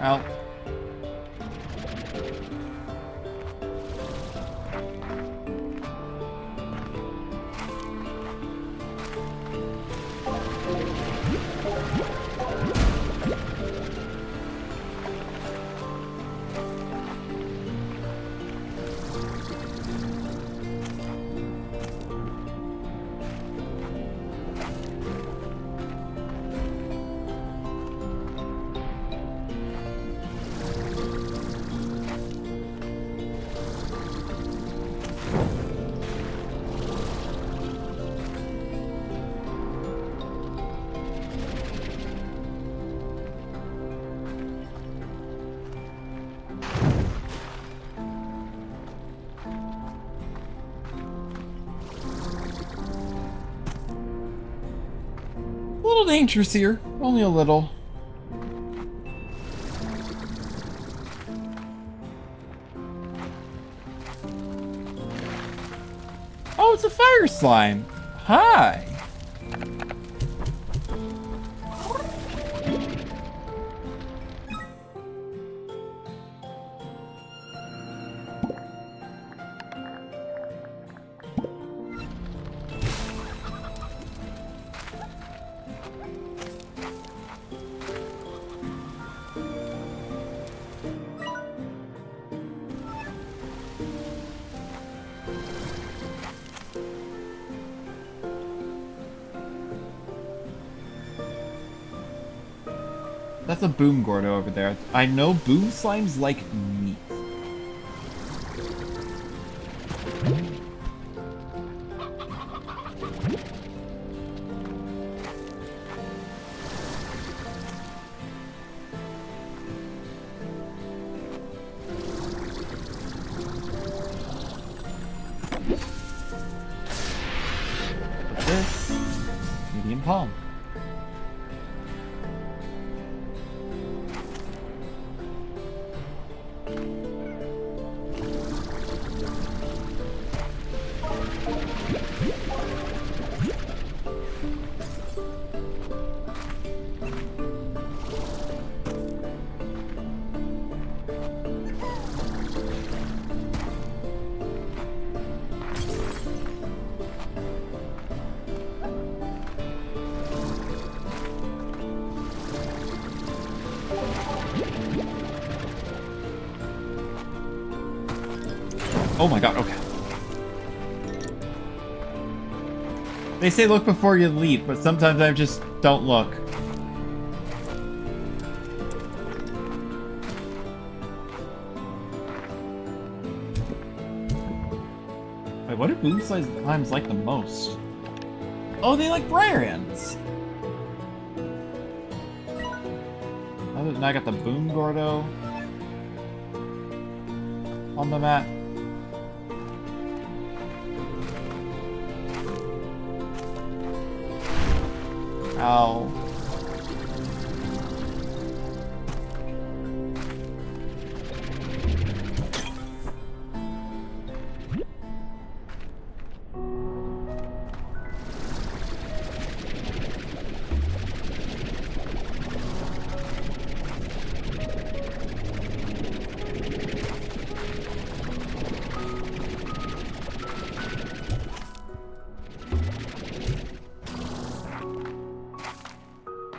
Ow. A little dangerous here. Only a little. Oh, it's a fire slime. Hi. That's a Boom Gordo over there. I know Boom Slimes like meat. This medium palm. Oh my god, okay. They say look before you leap, but sometimes I just don't look. Wait, what do Boom Slimes like the most? Oh, they like Briar Ants! Other than I got the Boom Gordo on the map. Ow.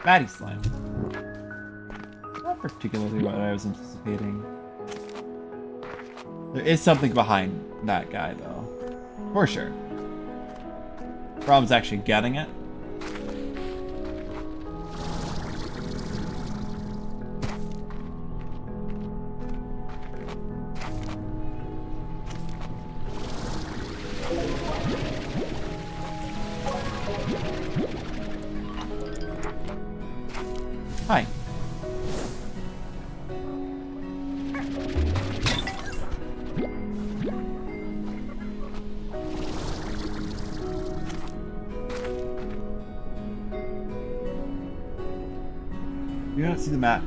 Batty Slime. Not particularly what I was anticipating. There is something behind that guy, though. For sure. Problem's actually getting it. Hi. You don't see the map.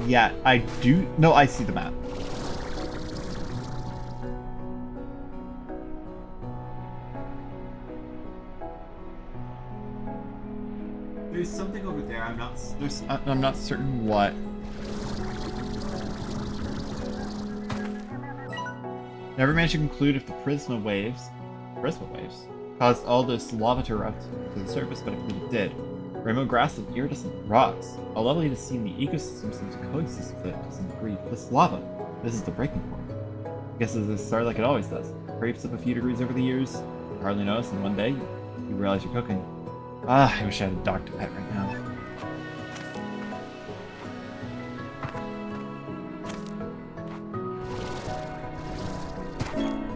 Yeah, I do. No, I see the map. There's something over there. I'm not certain what. Never managed to conclude if the Prisma waves, caused all this lava to erupt to the surface, but I believe it did. Rainbow grass and iridescent rocks. A lovely to see in the ecosystem seems to coexist with it to some degree. This lava. This is the breaking point. I guess it started like it always does. It creeps up a few degrees over the years. You hardly notice, and one day you realize you're cooking. Ah, I wish I had a dog to pet right now.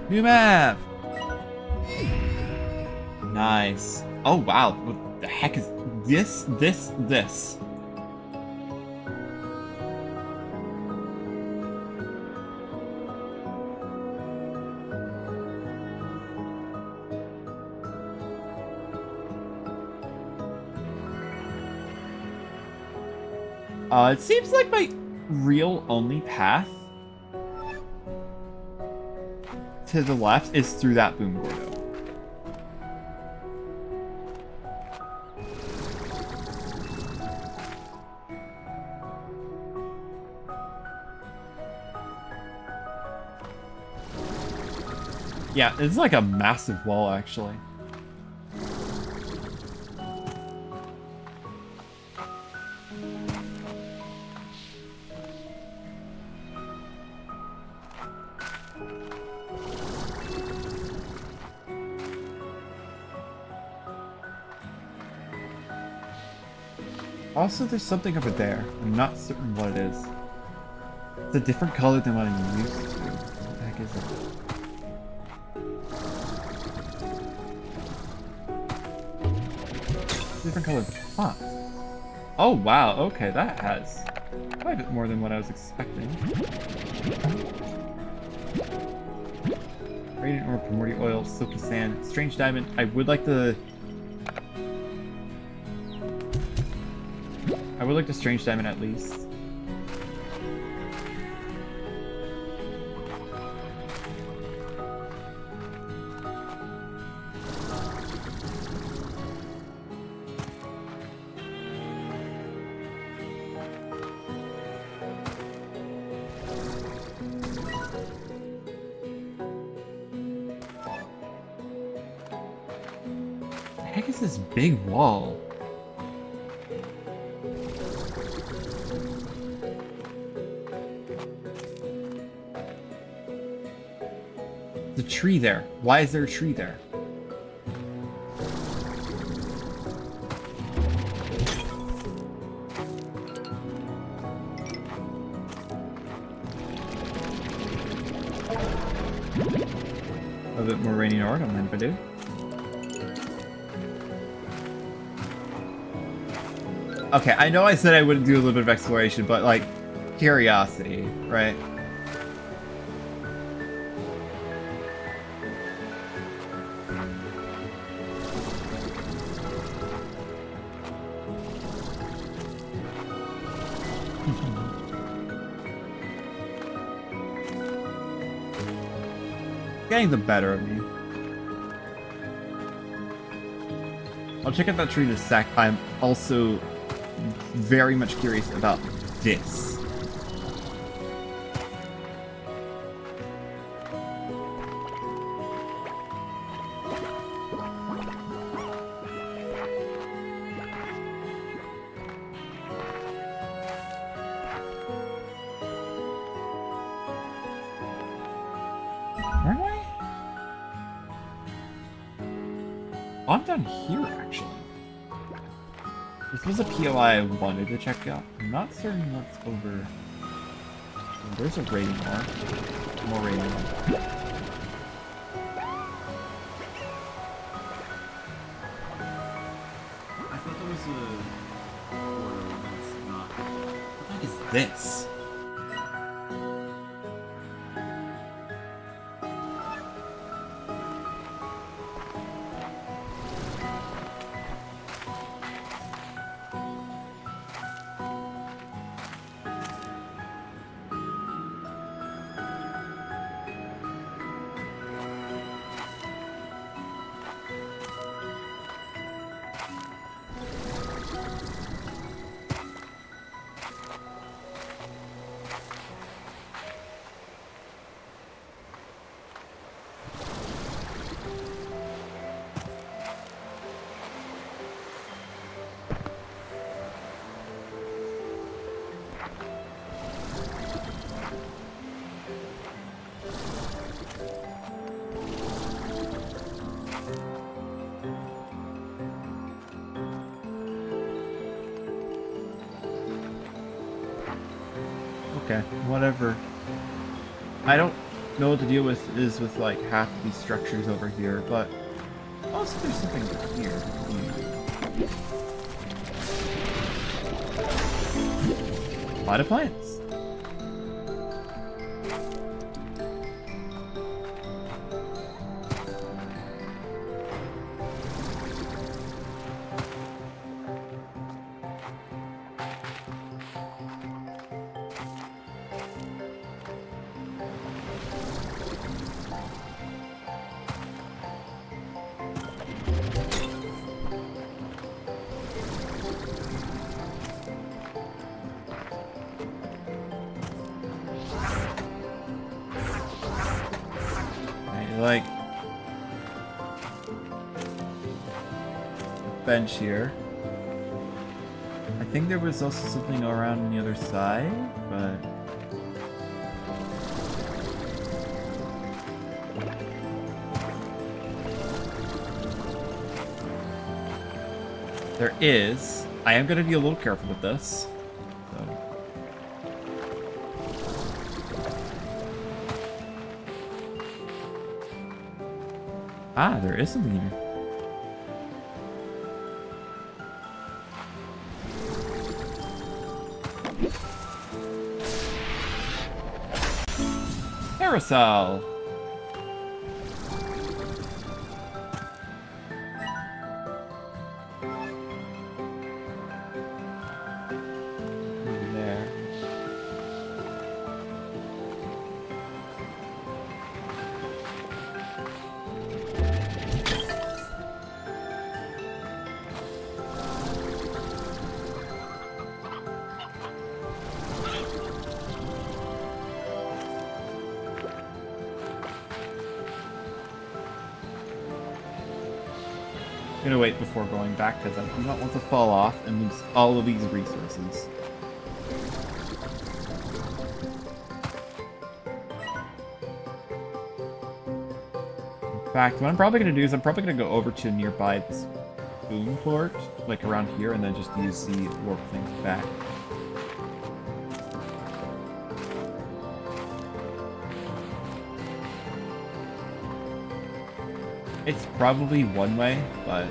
New map! Nice. Oh wow, what the heck is this? It seems like my real only path to the left is through that Boom Gordo. Yeah, it's like a massive wall, actually. Also, there's something over there. I'm not certain what it is. It's a different color than what I'm used to. What the heck is it? Different color font. Oh wow, okay, that has quite a bit more than what I was expecting. Radiant ore, primordial oil, silky sand, strange diamond. I would like the strange diamond at least. What the heck is this big wall? The tree there. Why is there a tree there? A bit more raining ore, don't mind if I do. Okay, I know I said I wouldn't do a little bit of exploration, but like, curiosity, right? Getting the better of me. I'll check out that tree in a sec. I'm also very much curious about this. Where am I? Oh, I'm down here, actually. This was a POI I wanted to check out. I'm not certain what's over... Oh, there's a rating mark. More rating mark. I thought there was a portal that's not. What the heck is this? Okay, whatever. I don't know what the deal is with like half of these structures over here, but also there's something here. A lot of plants. Like bench here. I think there was also something around on the other side, but there is. I am going to be a little careful with this. So. Ah, there is something here. Carousel. There. I'm gonna wait before going back because I do not want to fall off and lose all of these resources. In fact, what I'm probably gonna do is I'm probably gonna go over to nearby this boom port, like around here, and then just use the warp things back. It's probably one way, but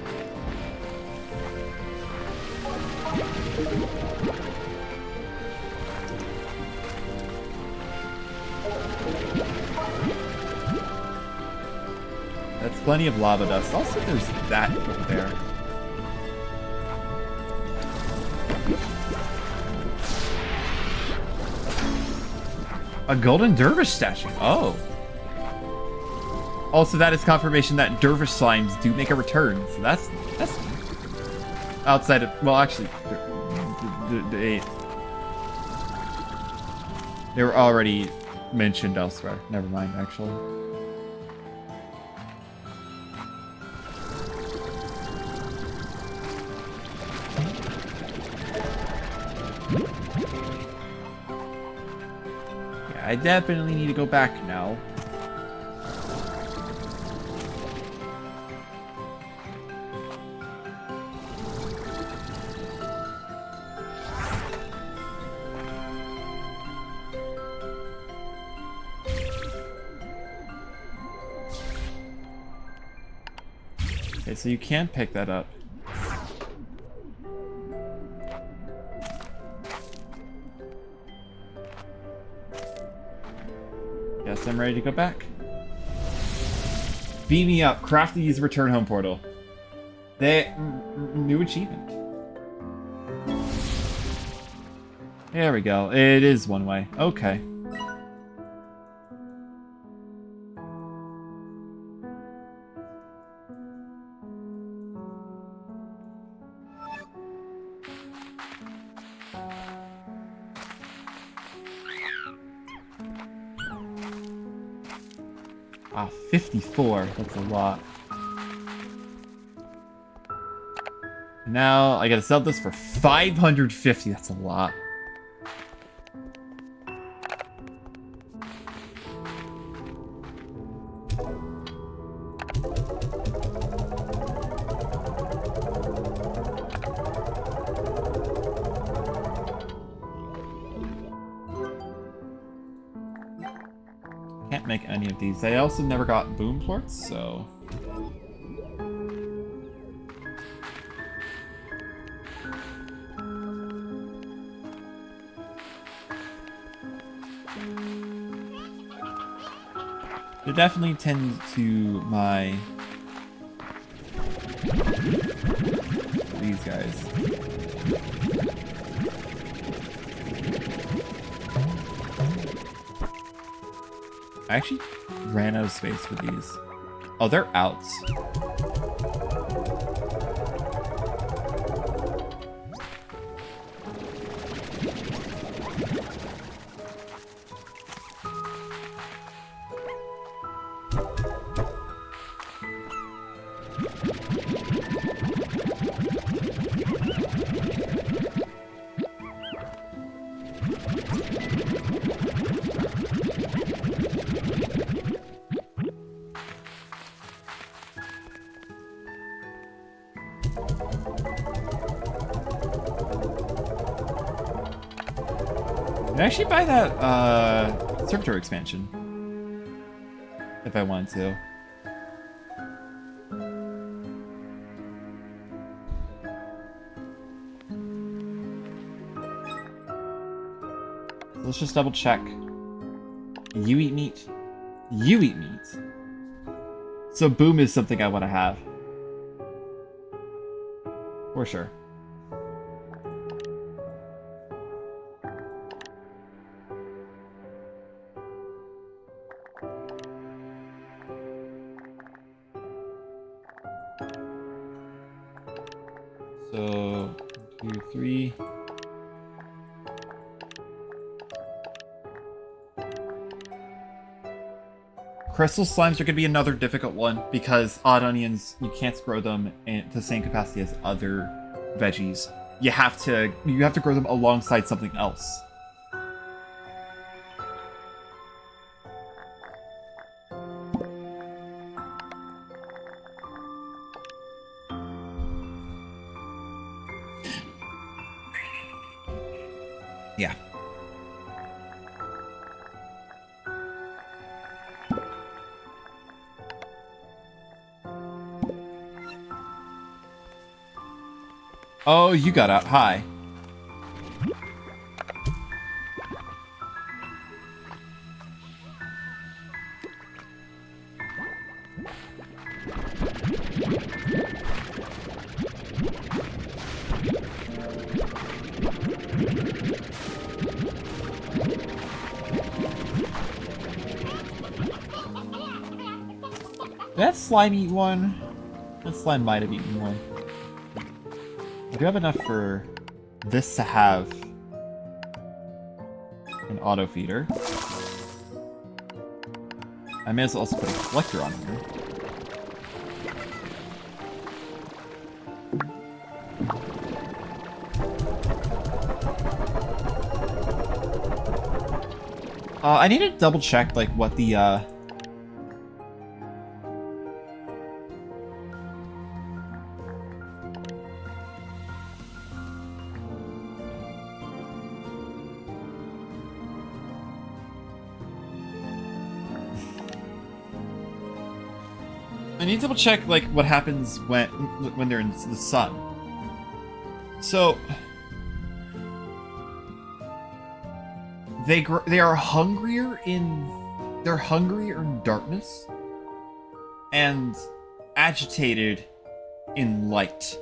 that's plenty of lava dust. Also, there's that over there. A golden dervish statue. Oh. Also, that is confirmation that dervish slimes do make a return. So that's outside of, well, actually, they were already mentioned elsewhere. Never mind, actually. Yeah, I definitely need to go back now. Okay, so you can pick that up. Guess I'm ready to go back. Beam me up. Craft these return home portal. New achievement. There we go. It is one way. Okay. Ah, 54. That's a lot. Now, I gotta sell this for 550. That's a lot. didn't make any of these. I also never got boom ports, so... They definitely tend to my... these guys. I actually ran out of space for these. Oh, they're outs. I'd actually buy that servitor expansion if I wanted to. Let's just double check. You eat meat. You eat meat. So boom is something I want to have. For sure. So, 1, 2, 3. Crystal slimes are going to be another difficult one because odd onions, you can't grow them in the same capacity as other veggies. You have to grow them alongside something else. Yeah. Oh, you got out high. That slime eat one? That slime might have eaten one. I do have enough for this to have an auto feeder. I may as well also put a collector on here. I need to double check like what the I need to double check like what happens when they're in the sun. So they're hungrier in darkness and agitated in light.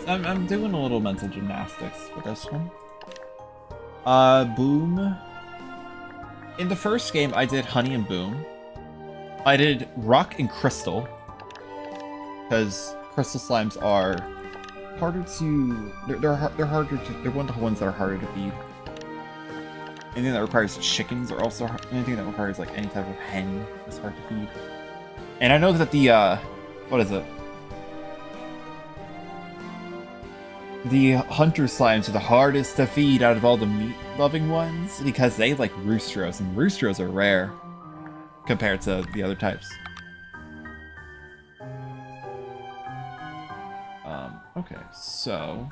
I'm doing a little mental gymnastics for this one. Boom. In the first game, I did honey and boom. I did rock and crystal, because crystal slimes are harder to. They're harder to. They're one of the ones that are harder to feed. Anything that requires chickens are also anything that requires like any type of hen is hard to feed. And I know that the what is it? The hunter slimes are the hardest to feed out of all the meat-loving ones because they like roostros, and roostros are rare compared to the other types. Okay, so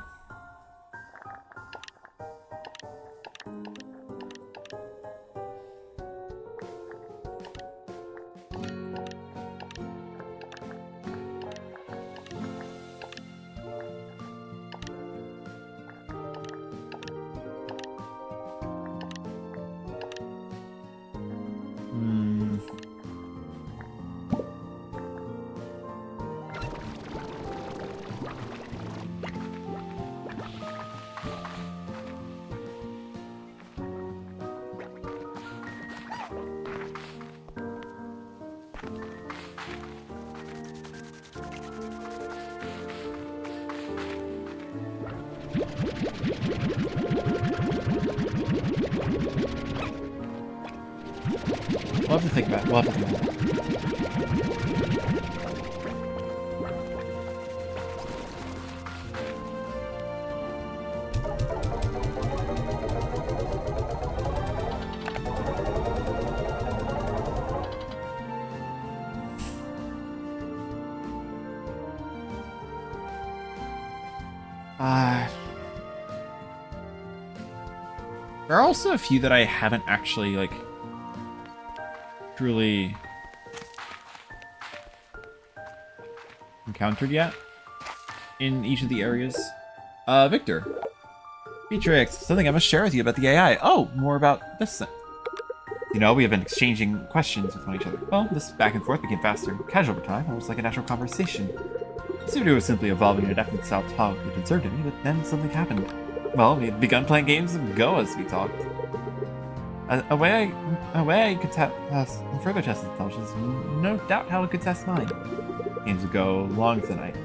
we'll have to think about it. We'll have to think about it. There are also a few that I haven't actually, like, truly encountered yet in each of the areas. Victor. Beatrix, something I must share with you about the AI. Oh, more about this thing. You know, we have been exchanging questions with one each other. Well, this back and forth became faster and casual over time, almost like a natural conversation. Sudo was simply evolving in a definite style of talk that conserved me, but then something happened. Well, we had begun playing games of Go as we talked. A way I could further test its intelligence, no doubt how it could test mine. Games would go long tonight.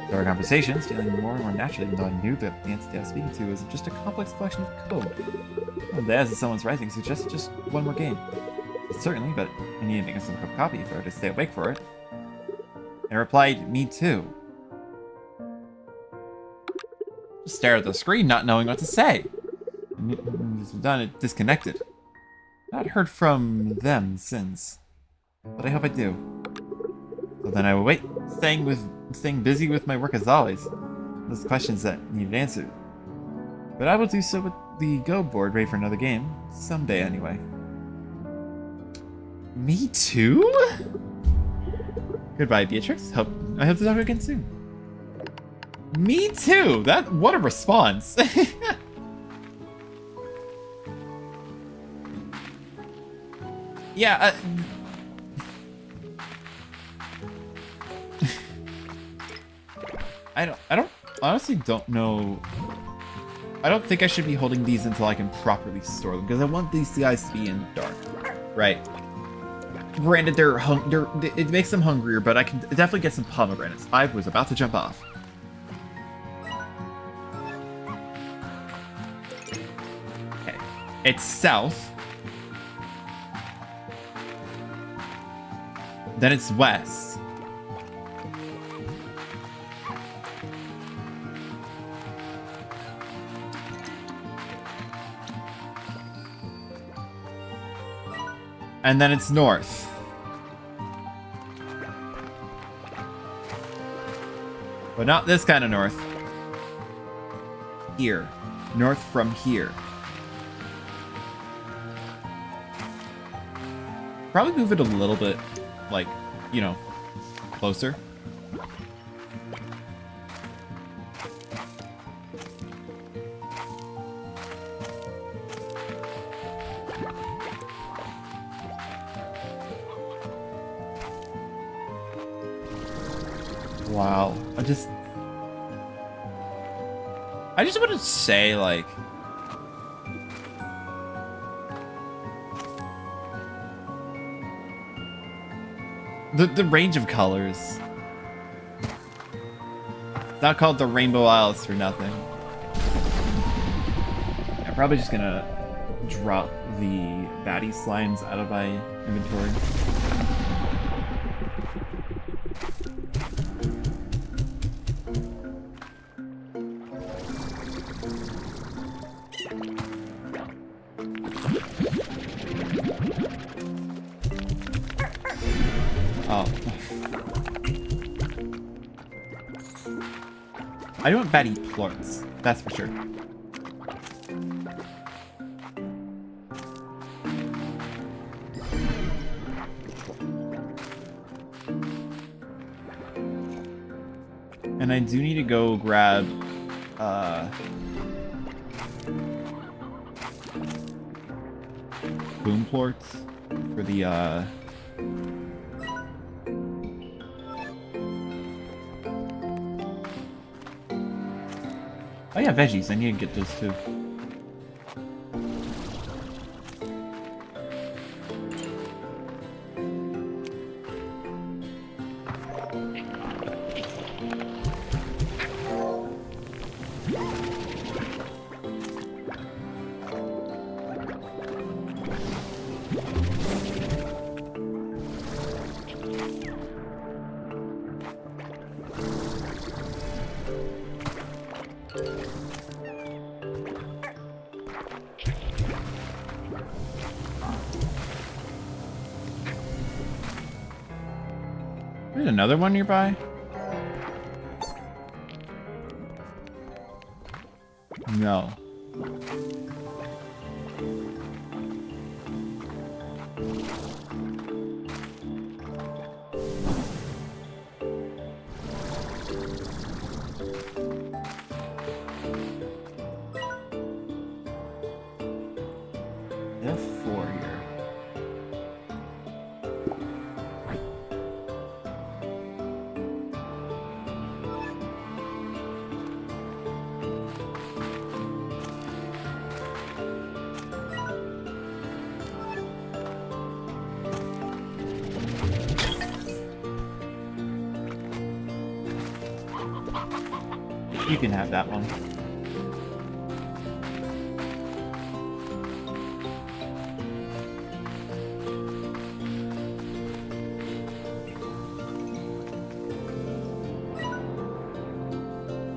There were conversations, feeling more and more naturally, even though I knew that the entity I was speaking to was just a complex collection of code. Well, there's someone's writing suggests just one more game. Certainly, but I need to make some copy if I were to stay awake for it. And replied, me too. Just stare at the screen, not knowing what to say. And done it disconnected. Not heard from them since, but I hope I do. So then I will wait, staying busy with my work as always. Those questions that needed answered. But I will do so with the Go board ready for another game, someday anyway. Me too? Goodbye, Beatrix. I hope to talk again soon. Me too! What a response! Yeah, I honestly don't know. I don't think I should be holding these until I can properly store them, because I want these guys to be in the dark, right? Granted, it makes them hungrier, but I can definitely get some pomegranates. I was about to jump off. Okay, it's south. Then it's west. And then it's north. But not this kind of north. Here. North from here. Probably move it a little bit, like, you know, closer. Wow. I just want to say, like, the range of colors Not called the Rainbow Isles for nothing. I'm probably just gonna drop the baddie slimes out of my inventory. Oh. I don't want baddie plorts, that's for sure. And I do need to go grab boom plorts for the oh yeah, veggies. I need to get those too. There's another one nearby? No. There are 4 here. You can have that one.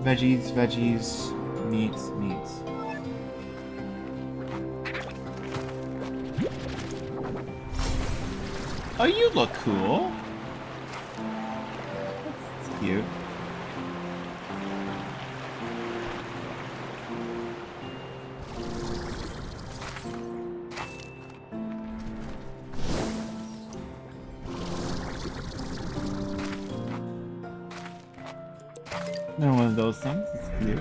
Veggies, veggies, meats, meats. Oh, you look cool. That's cute. Another one of those things. It's cute.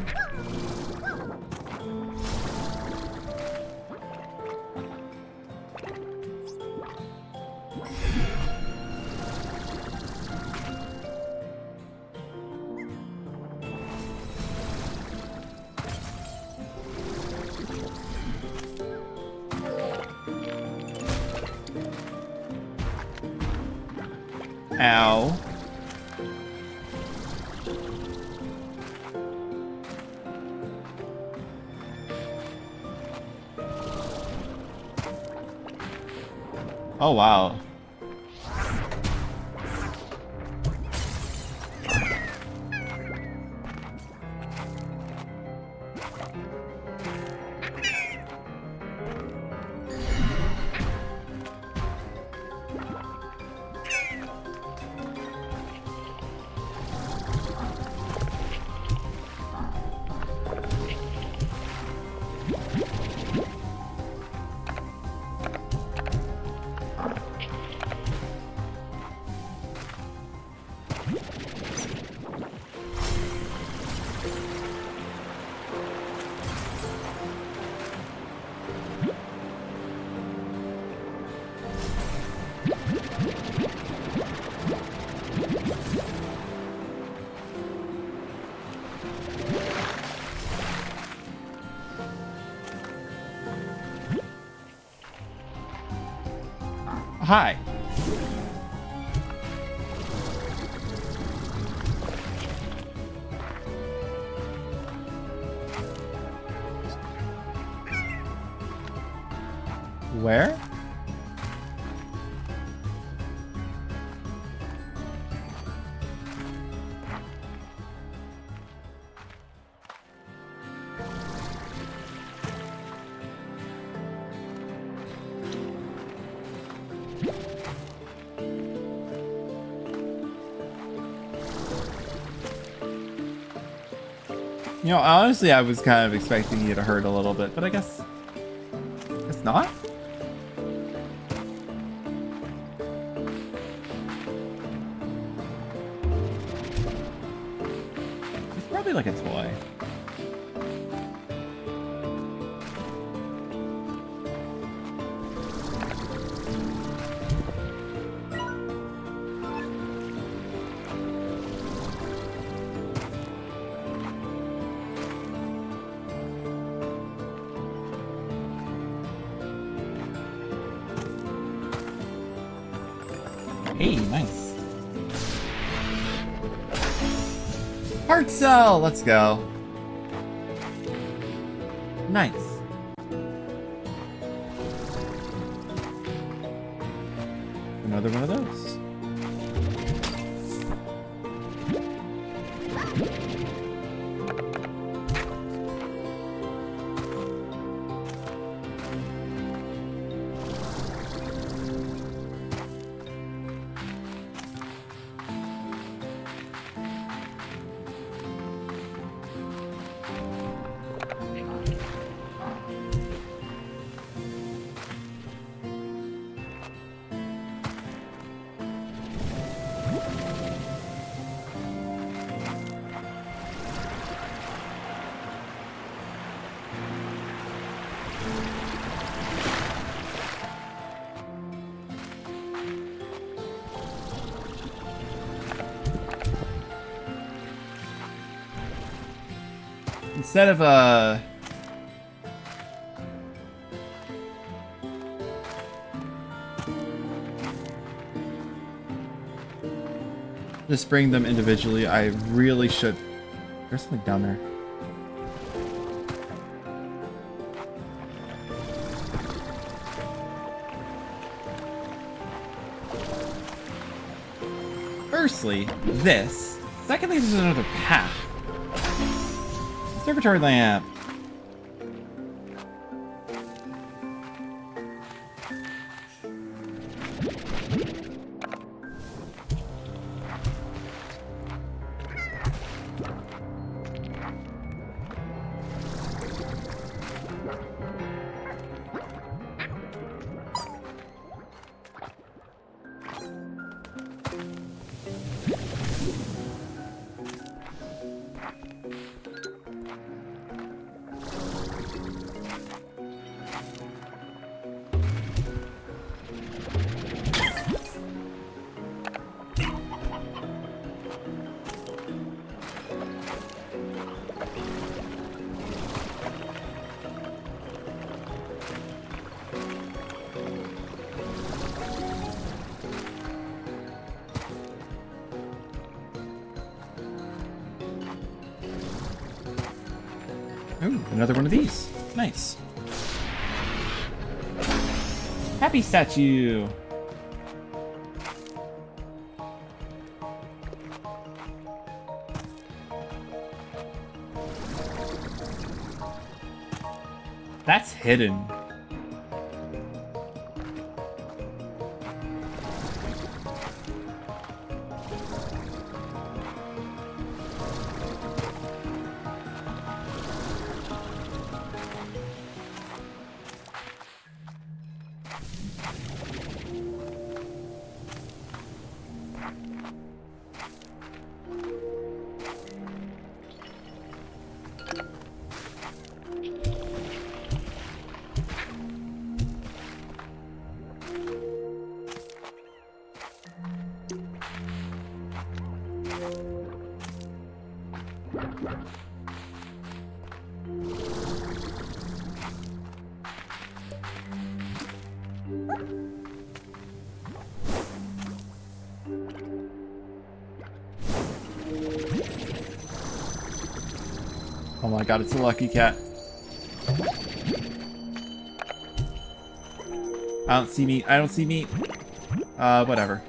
Ow. Oh, wow. Hi. Where? You know, honestly, I was kind of expecting you to hurt a little bit, but I guess not. It's probably like a toy. Hey, nice. Heart cell, let's go. Nice. Another one of those. Instead of just bring them individually, I really should. There's something down there. Firstly, this. Secondly, there's another path. Observatory lamp. Ooh, another one of these. Nice. Happy statue. That's hidden. Oh my god, it's a lucky cat. I don't see meat. I don't see meat. Whatever.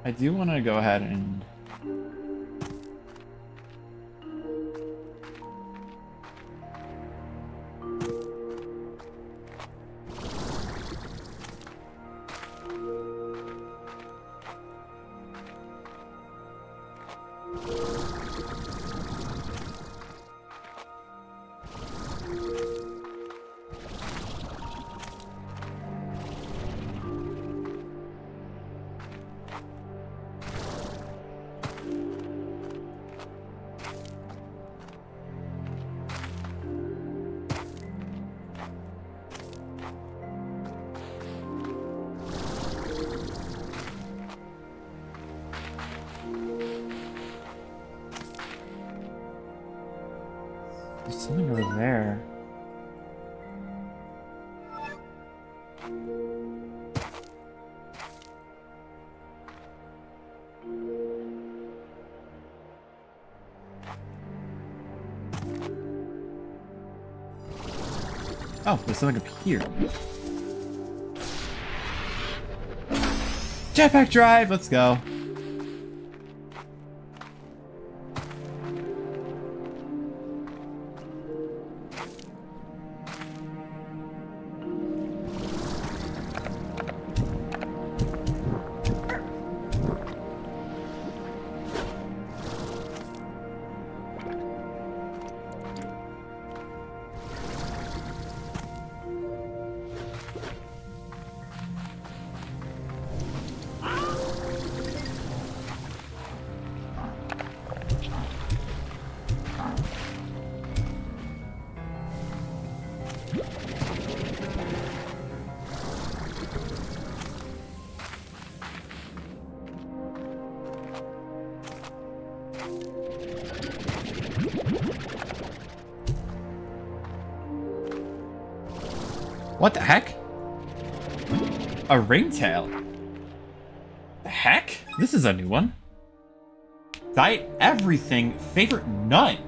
I do want to go ahead and... There's something over there. Oh, there's something up here. Jetpack drive, let's go. What the heck? A ringtail? The heck? This is a new one. Diet everything, favorite none.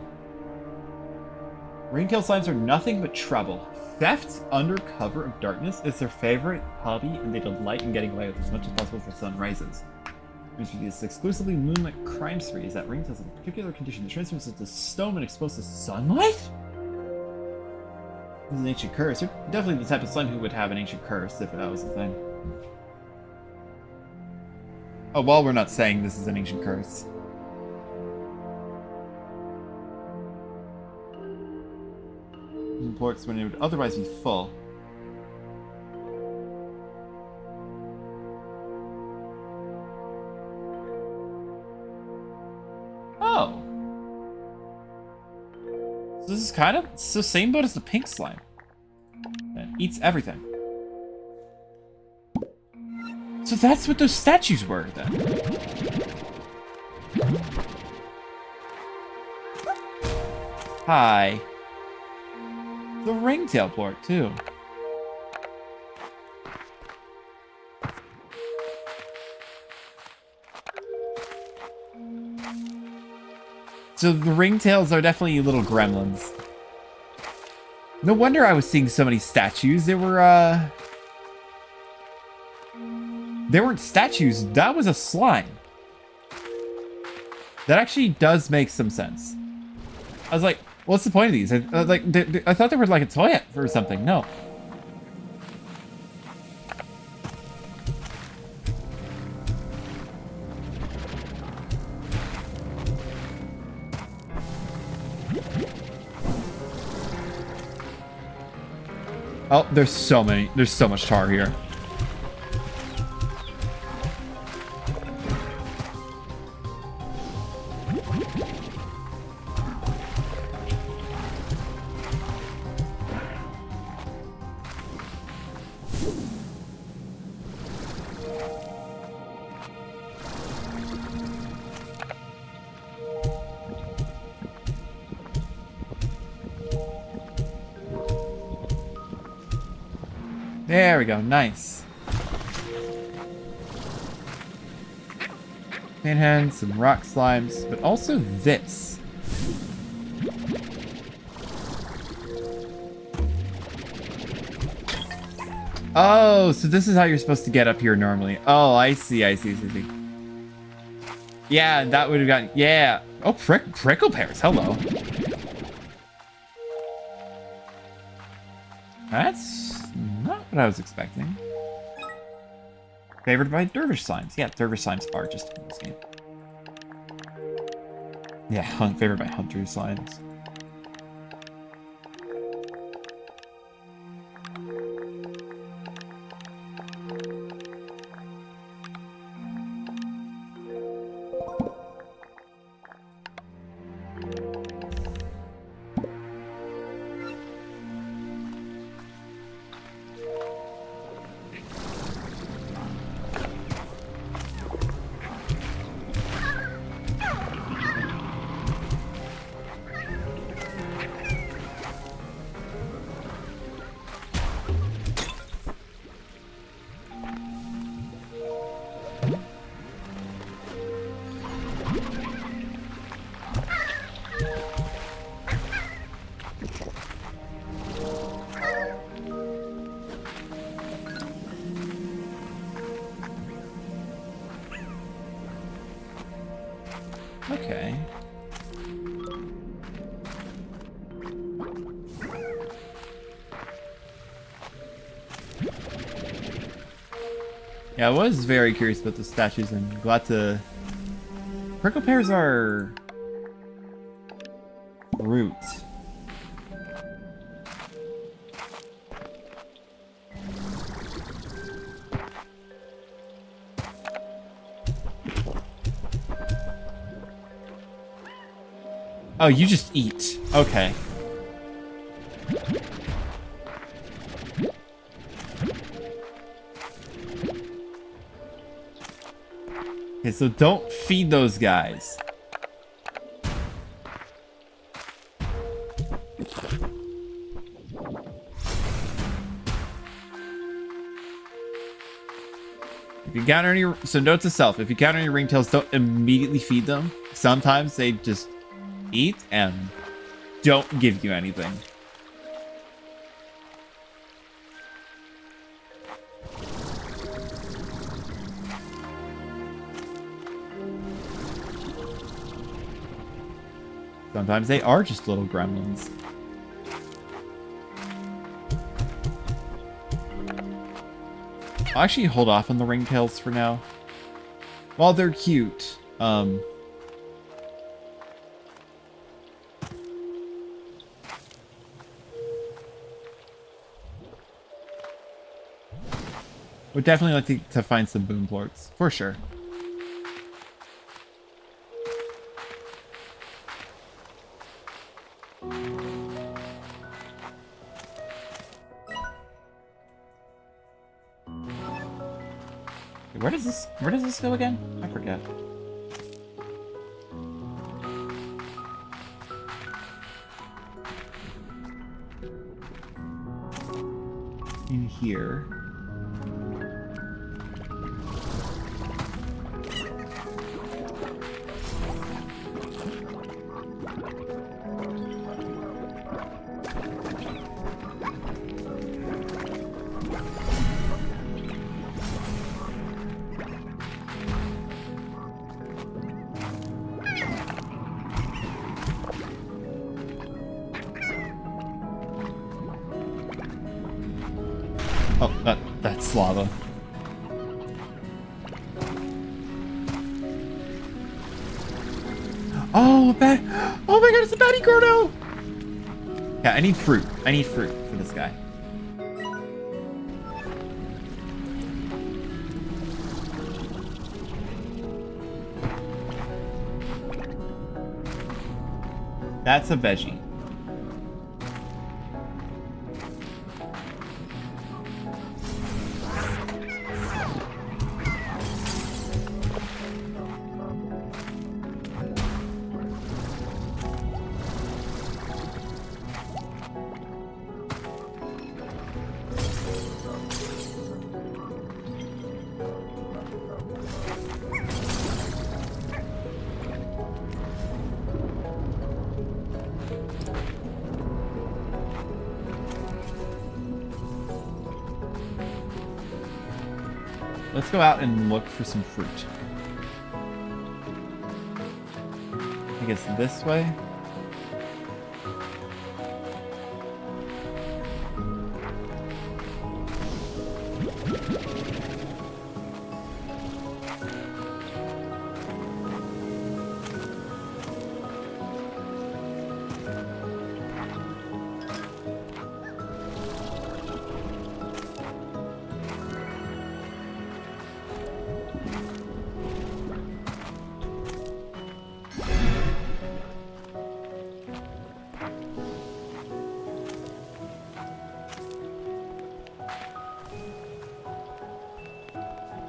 Ringtail slimes are nothing but trouble. Theft under cover of darkness is their favorite hobby, and they delight in getting away with as much as possible before the sun rises. This exclusively moonlit crime spree is that ringtails have a particular condition that transforms into stone when exposed to sunlight? This is an ancient curse. You're definitely the type of slime who would have an ancient curse if that was the thing. Oh, well, we're not saying this is an ancient curse. Imports when it would otherwise be full. Oh. So this is kind of the same boat as the pink slime. That eats everything. So that's what those statues were then. Hi. The ringtail port too. So the ringtails are definitely little gremlins. No wonder I was seeing so many statues. They weren't statues. That was a slime. That actually does make some sense. I was like, what's the point of these? I thought they were like a toy or something. No. Oh, there's so many. There's so much tar here. There we go. Nice. Pinhead, some rock slimes, but also this. Oh, so this is how you're supposed to get up here normally. Oh, I see. Yeah, that would have gotten... Yeah. Oh, prickle pears. Hello. That's not what I was expecting. Favored by Dervish Slimes. Yeah, Dervish Slimes are just in this game. Yeah, favored by Hunter Slimes. Okay. Yeah, I was very curious about the statues and glad to... Prickle pears are... fruit. Oh, you just eat. Okay. Okay, so don't feed those guys. If you counter any... So note to self, if you counter any ringtails, don't immediately feed them. Sometimes they just eat and don't give you anything. Sometimes they are just little gremlins. I'll actually hold off on the ringtails for now. While they're cute, would definitely like to find some boom plorts, for sure. Where does this go again? I forget. In here. Oh, that's lava. Oh, oh my god, it's a Batty Gordo! Yeah, I need fruit. I need fruit for this guy. That's a veggie. let's go out and look for some fruit. I guess this way.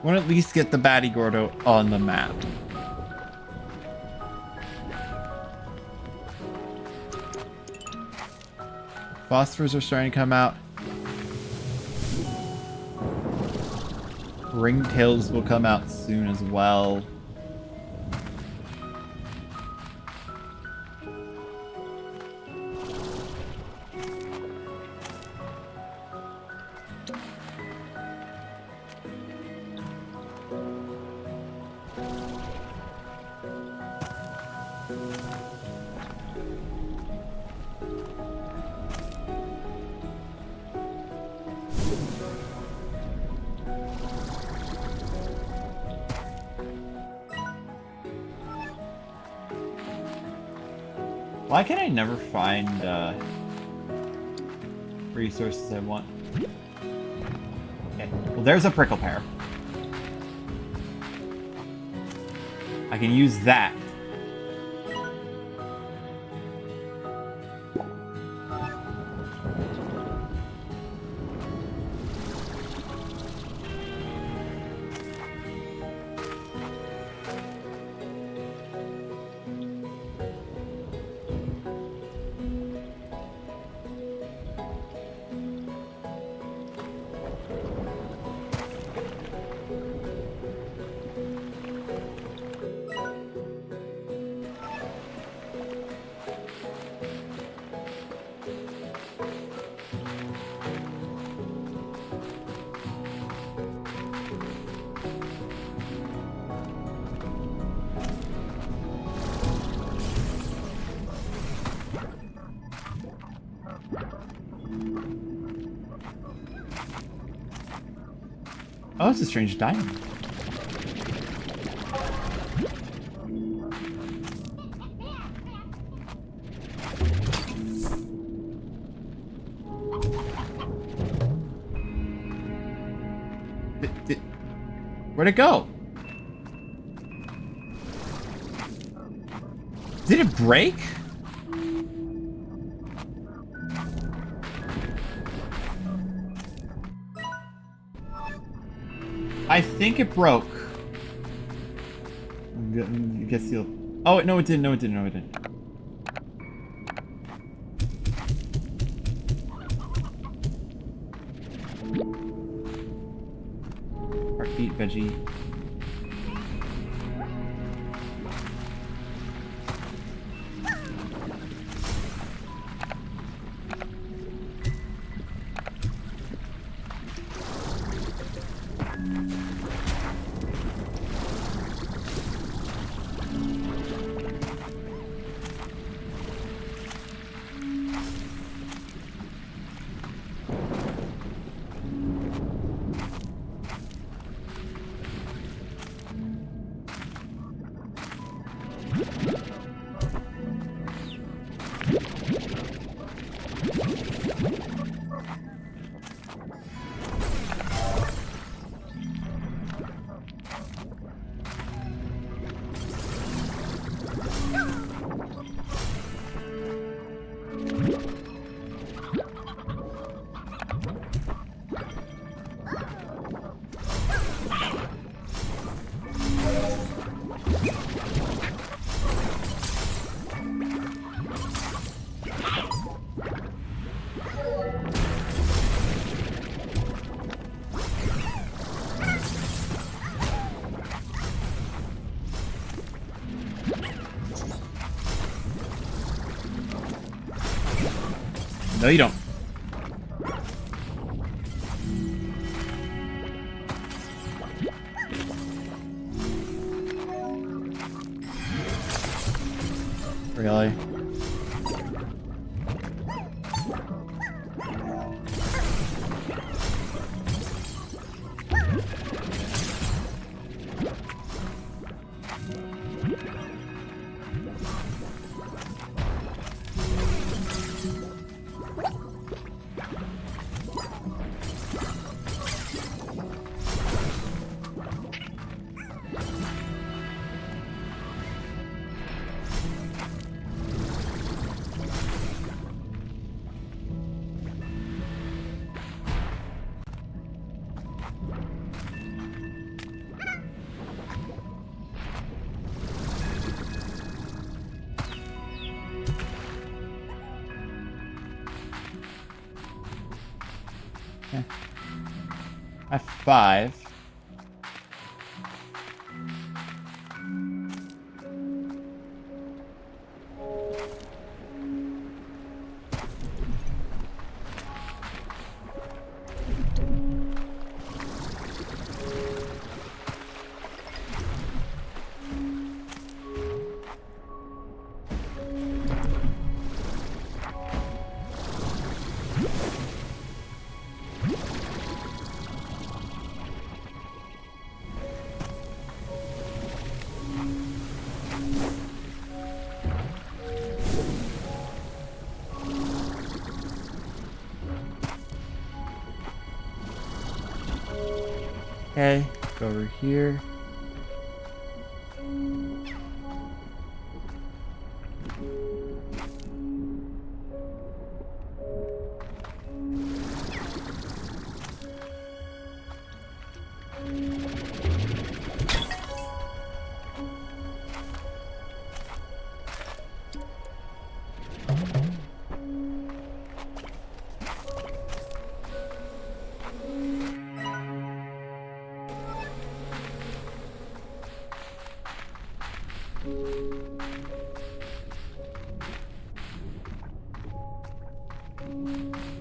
Want to at least get the Batty Gordo on the map. Phosphors are starting to come out. Ringtails will come out soon as well. Why can I never find resources I want? Okay, well there's a prickle pear. I can use that. Oh, it's a strange diamond. Where'd it go? Did it break? I think it broke. I guess you'll... Oh, no it didn't, no it didn't, no it didn't. Heartbeat, veggie. No, you don't. I have 5. Okay, go over here.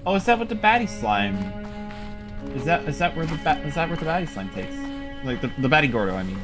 Oh, is that what the baddie slime? Is that where the baddie slime takes? Like the baddie Gordo, I mean.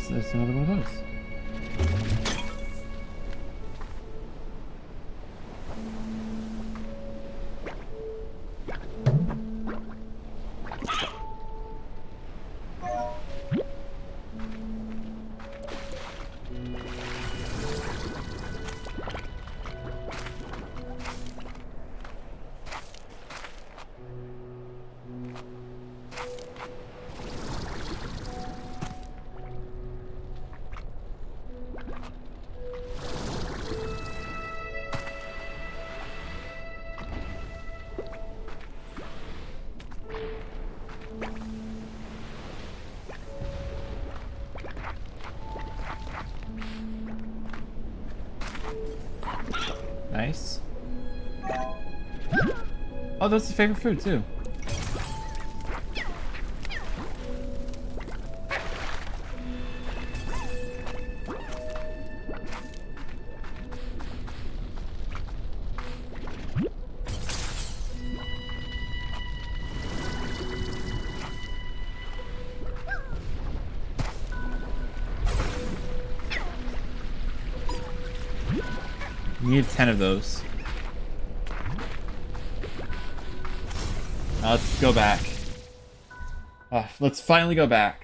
It's another one of those. Nice. Oh, that's the favorite food too. You need 10 of those. Now let's go back. Let's finally go back.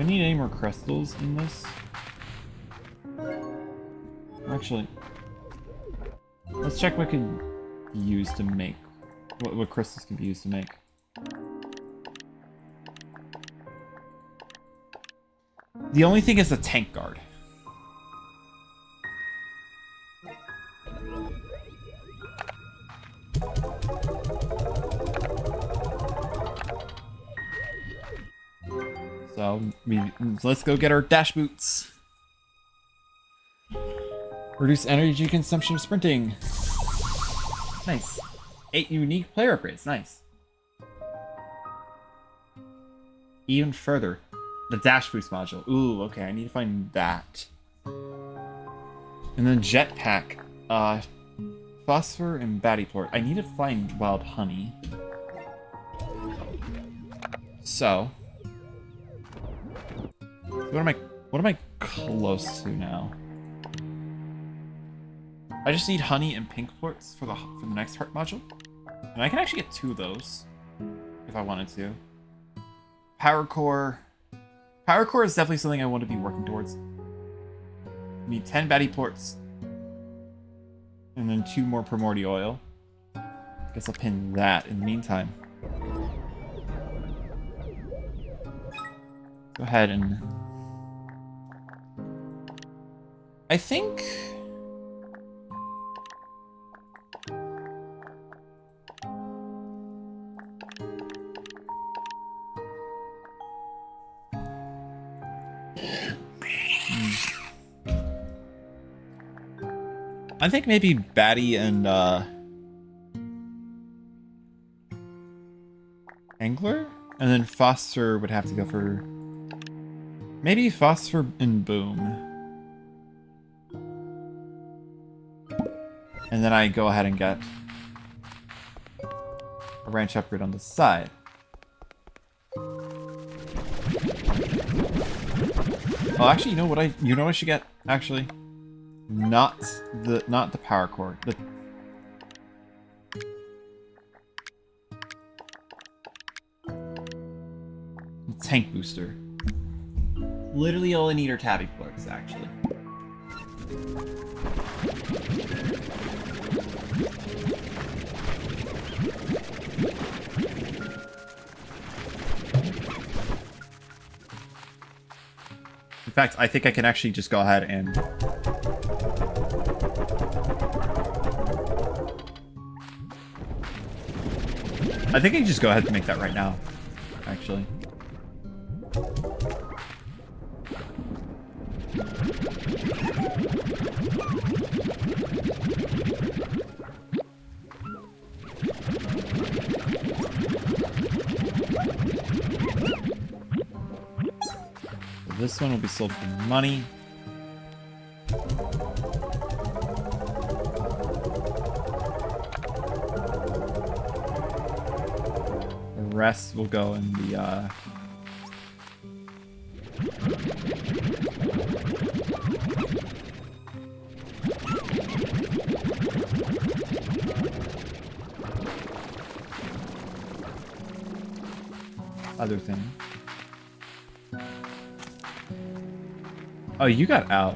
I need any more crystals in this? Actually, let's check what can be used to make. What crystals can be used to make. The only thing is the tank guard. So let's go get our dash boots. Reduce energy consumption of sprinting. Nice. 8 unique player upgrades. Nice. Even further. The dash boost module. Ooh, okay. I need to find that. And then jetpack. Phosphor and Battyport. I need to find wild honey. So. What am I close to now? I just need honey and pink ports for the next heart module. And I can actually get 2 of those if I wanted to. Power core. Power core is definitely something I want to be working towards. Need 10 batty ports. And then 2 more primordial oil. Guess I'll pin that in the meantime. Go ahead and... I think... I think maybe Batty and Angler? And then Phosphor would have to go for... Maybe Phosphor and Boom. And then I go ahead and get a ranch upgrade on the side. Oh, actually, you know what I should get? Actually, not the power core. The tank booster. Literally, all I need are tabby plugs, actually. In fact, I think I can actually just go ahead and... I think I can just go ahead and make that right now, actually. This one will be sold for money. The rest will go in the other thing. Oh, you got out.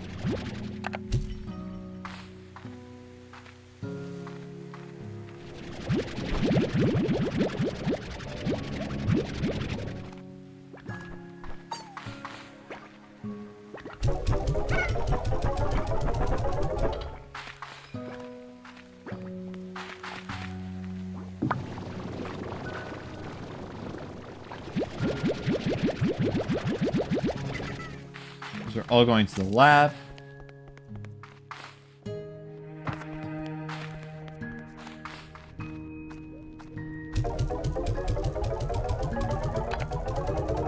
Those are all going to the lab.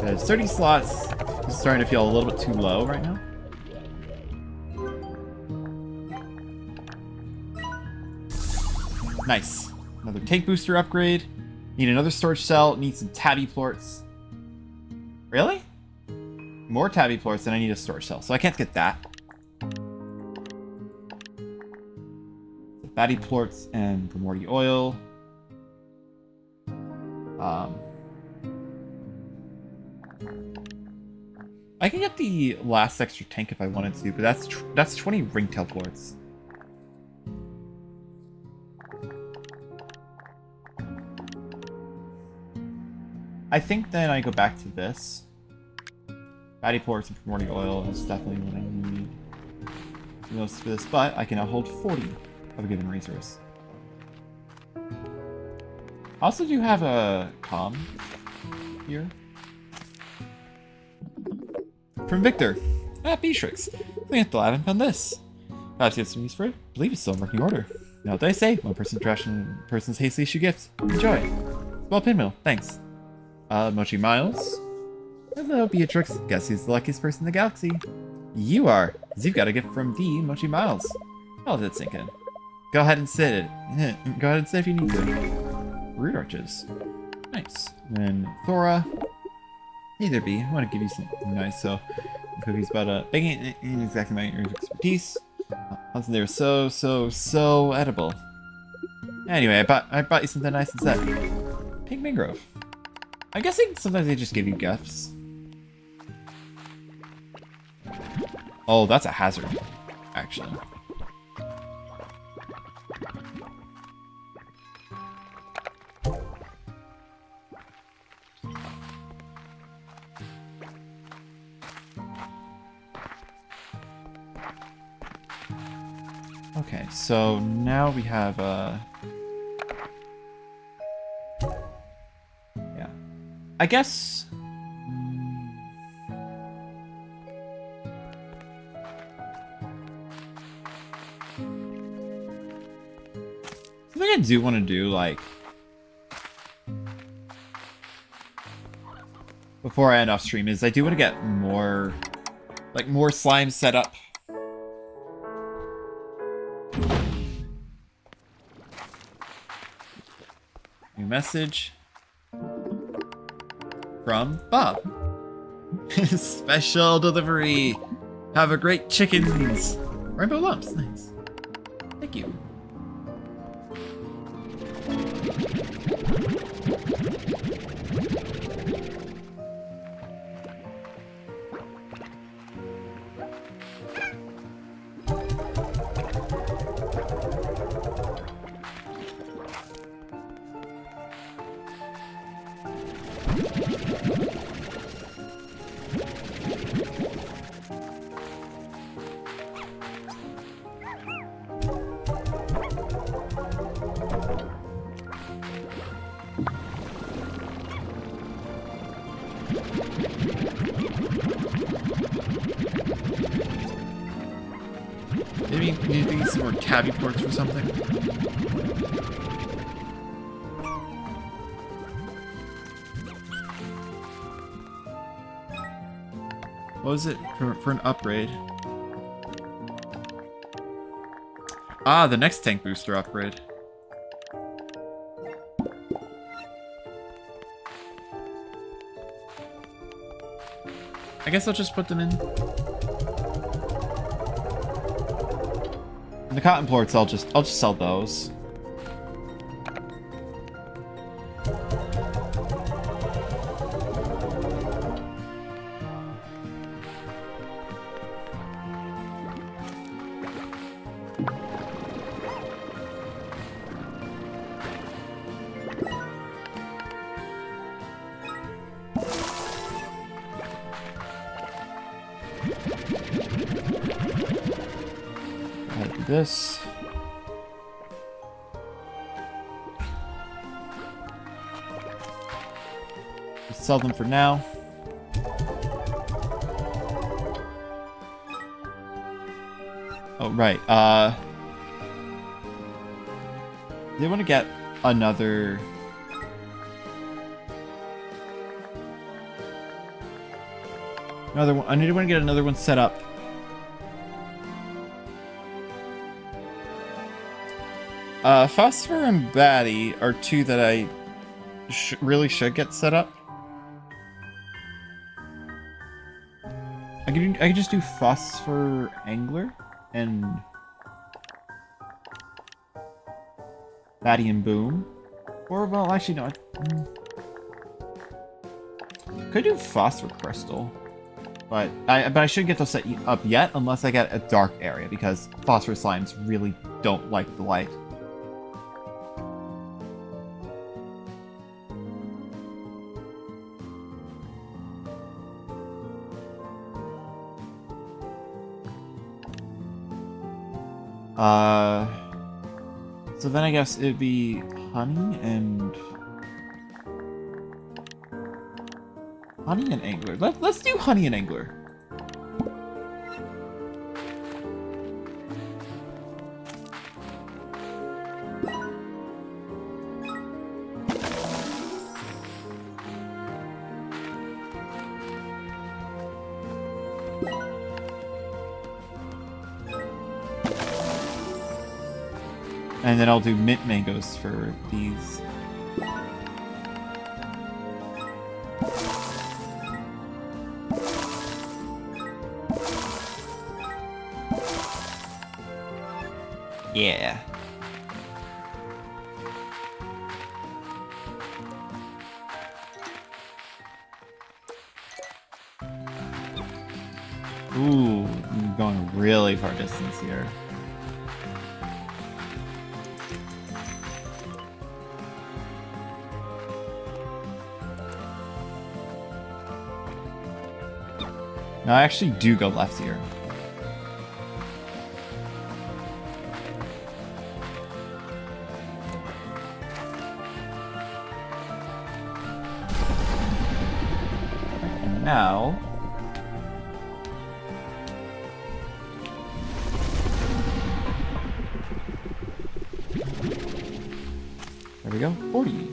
There's 30 slots. This is starting to feel a little bit too low right now. Nice. Another tank booster upgrade. Need another storage cell. Need some tabby ports. Really? More tabby ports, then I need a storage cell. So I can't get that. Batty ports and primordial oil. I can get the last extra tank if I wanted to, but that's 20 ringtail quartz. I think then I go back to this. Fatty ports and primordial oil is definitely what I need most for this, but I can now hold 40 of a given resource. I also do have a comm here. From Victor. Beatrix. Looking at the lab and found this. Perhaps you have some use for it? I believe it's still in working order. Now what do I say? One person's trash and person's hasty issue gift. Enjoy. Small pinwheel. Thanks. Mochi Miles. Hello, Beatrix. Guess who's the luckiest person in the galaxy? You are, because you've got a gift from the Mochi Miles. I'll let it sink in. Go ahead and sit. Go ahead and sit if you need to. Root arches. Nice. And Thora. Hey there, B. I want to give you something nice, so cookies, but baking ain't exactly my area of expertise. They're so edible. Anyway, I bought you something nice instead. Pink mangrove. I'm guessing sometimes they just give you gifts. Oh, that's a hazard, actually. Okay, so now we have yeah. I guess something I do want to do, like before I end off stream, is I do want to get more slime set up. New message from Bob. Special delivery. Have a great chickens. Rainbow lumps. Nice. Thank you. Maybe need to get some more cabbie ports or something. What was it for an upgrade? Ah, the next tank booster upgrade. I guess I'll just put them in. And the cotton plorts, I'll just sell those. This. Let's sell them for now. Oh, right. They want to get another... Another one. I need to get another one set up. Phosphor and Batty are two that I really should get set up. I could just do Phosphor Angler and Batty and Boom. Or, well, actually, no. Could I do Phosphor Crystal? but I shouldn't get those set up yet unless I get a dark area, because phosphorus slimes really don't like the light. So then I guess it'd be honey and angler. Let's do honey and angler. And then I'll do mint mangoes for these. Yeah. Ooh, I'm going really far distance here. No, I actually do go left here. And now... there we go, 40.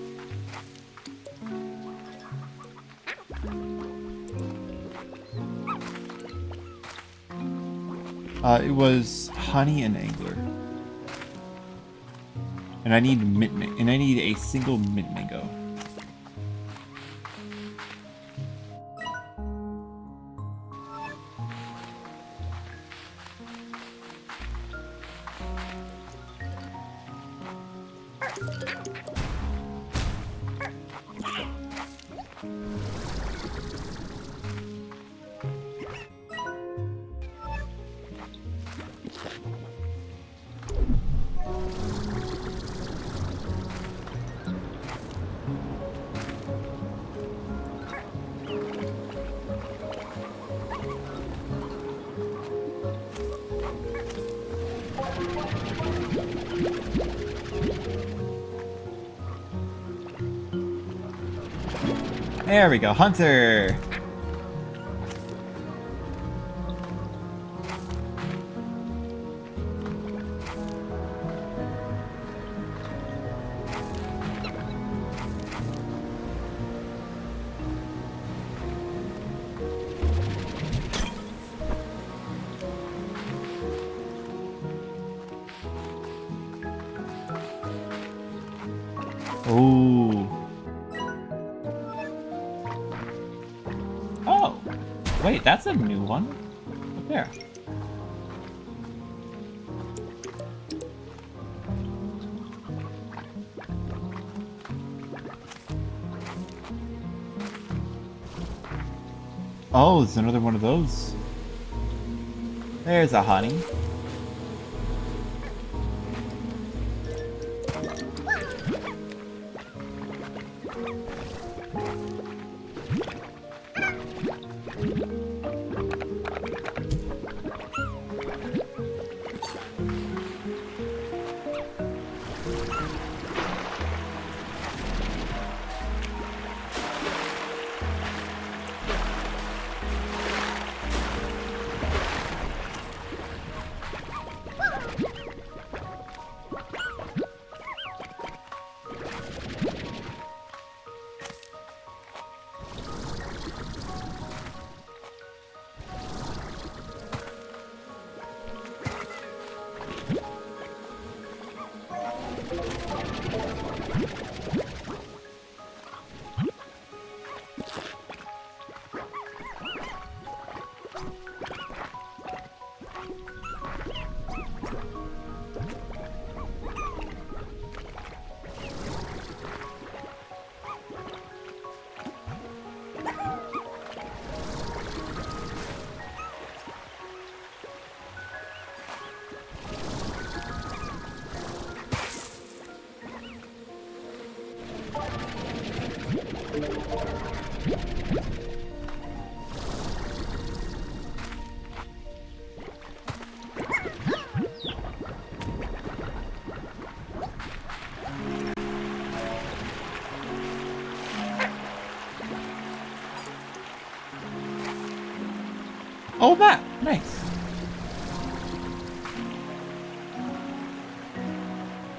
It was honey and angler. And I need and I need a single mint mango. There we go, Hunter! Ooh. Oh, wait, that's a new one. Look there. Oh, it's another one of those. There's a honey. Oh, that nice.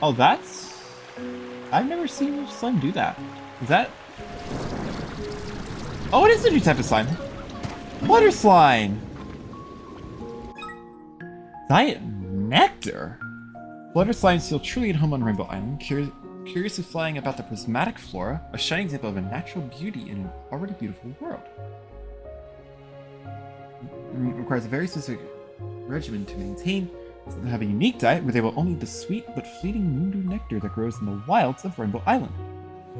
Oh, that's. I've never seen slime do that. Is that? Oh, it is a new type of slime. Water slime. Diet nectar. Water slimes feel truly at home on Rainbow Island, curiously flying about the prismatic flora, a shining example of a natural beauty in an already beautiful world. Requires a very specific regimen to maintain. They have a unique diet where they will only eat the sweet but fleeting Moondew nectar that grows in the wilds of Rainbow Island.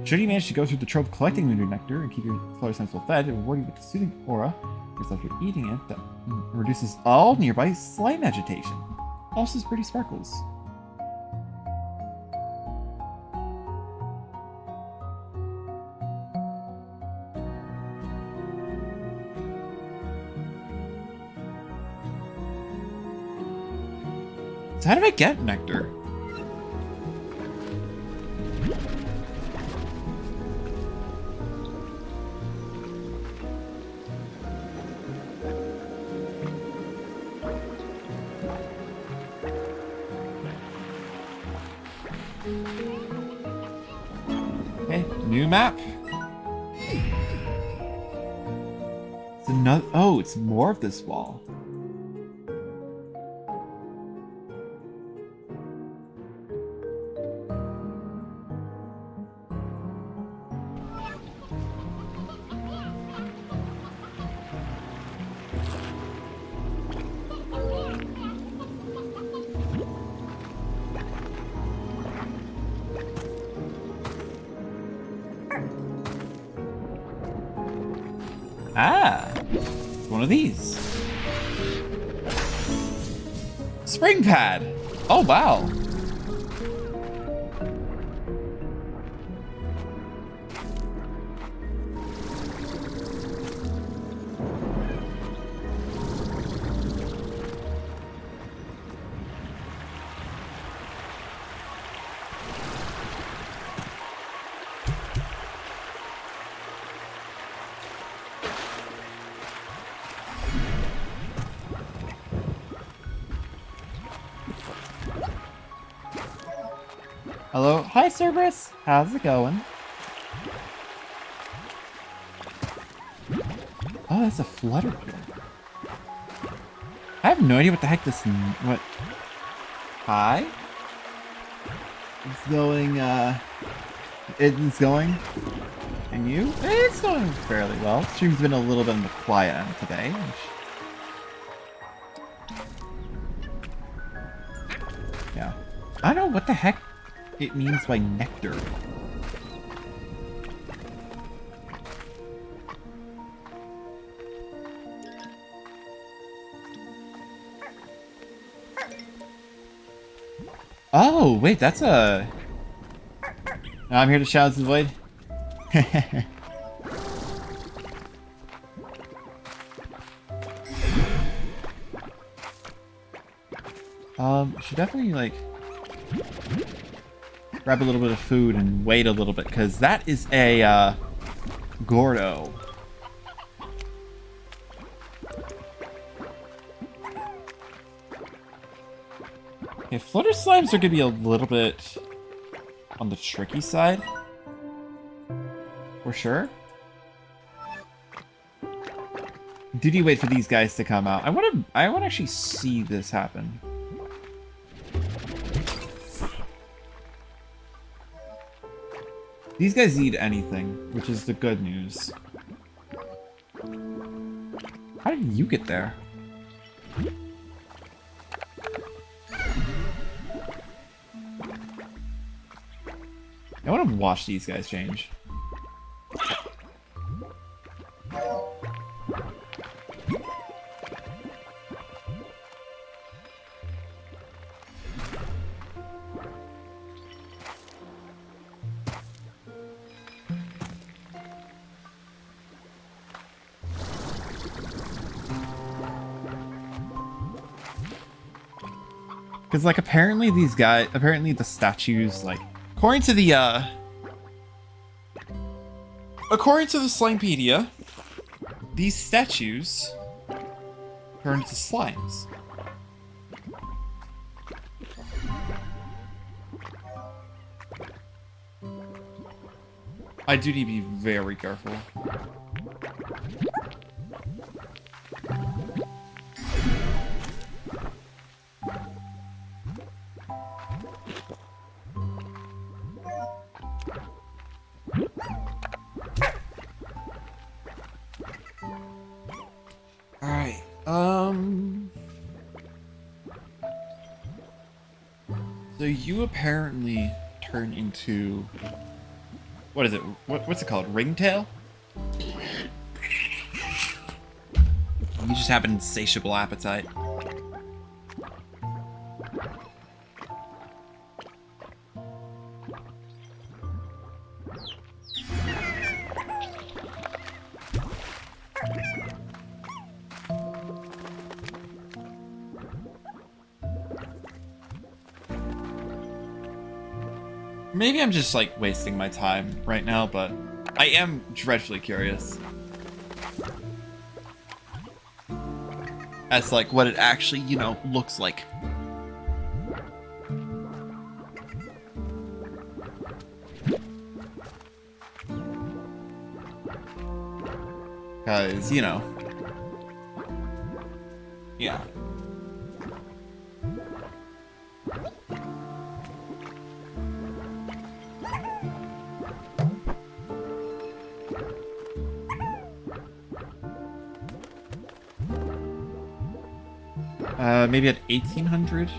Should you manage to go through the trouble of collecting Moondew nectar and keep your flower slimes well fed, it will reward you with a soothing aura just after eating it that reduces all nearby slime agitation. Also, pretty sparkles. So how do I get nectar? Okay, new map. It's another. Oh, it's more of this wall. Ah, it's one of these. Spring pad. Oh, wow. Hello. Hi, Cerberus. How's it going? Oh, that's a flutter. I have no idea what the heck this... What? Hi? It's going, It's going... And you? It's going fairly well. Stream's been a little bit on the quiet end today. Yeah. I don't know what the heck it means by nectar. Oh, wait, that's a... I'm here to shout the void. Should definitely, like... grab a little bit of food and wait a little bit, because that is a, Gordo. Okay, flutter slimes are gonna be a little bit on the tricky side. For sure. Did you wait for these guys to come out? I wanna actually see this happen. These guys eat anything, which is the good news. How did you get there? I want to watch these guys change. Because, like, apparently the statues, like, according to the Slimepedia, these statues turn into slimes. I do need to be very careful. Alright, so you apparently turn into, what is it? What's it called? Ringtail? You just have an insatiable appetite. Maybe I'm just, like, wasting my time right now, but I am dreadfully curious as, like, what it actually, you know, looks like. Because, you know. Yeah. Maybe at 1800?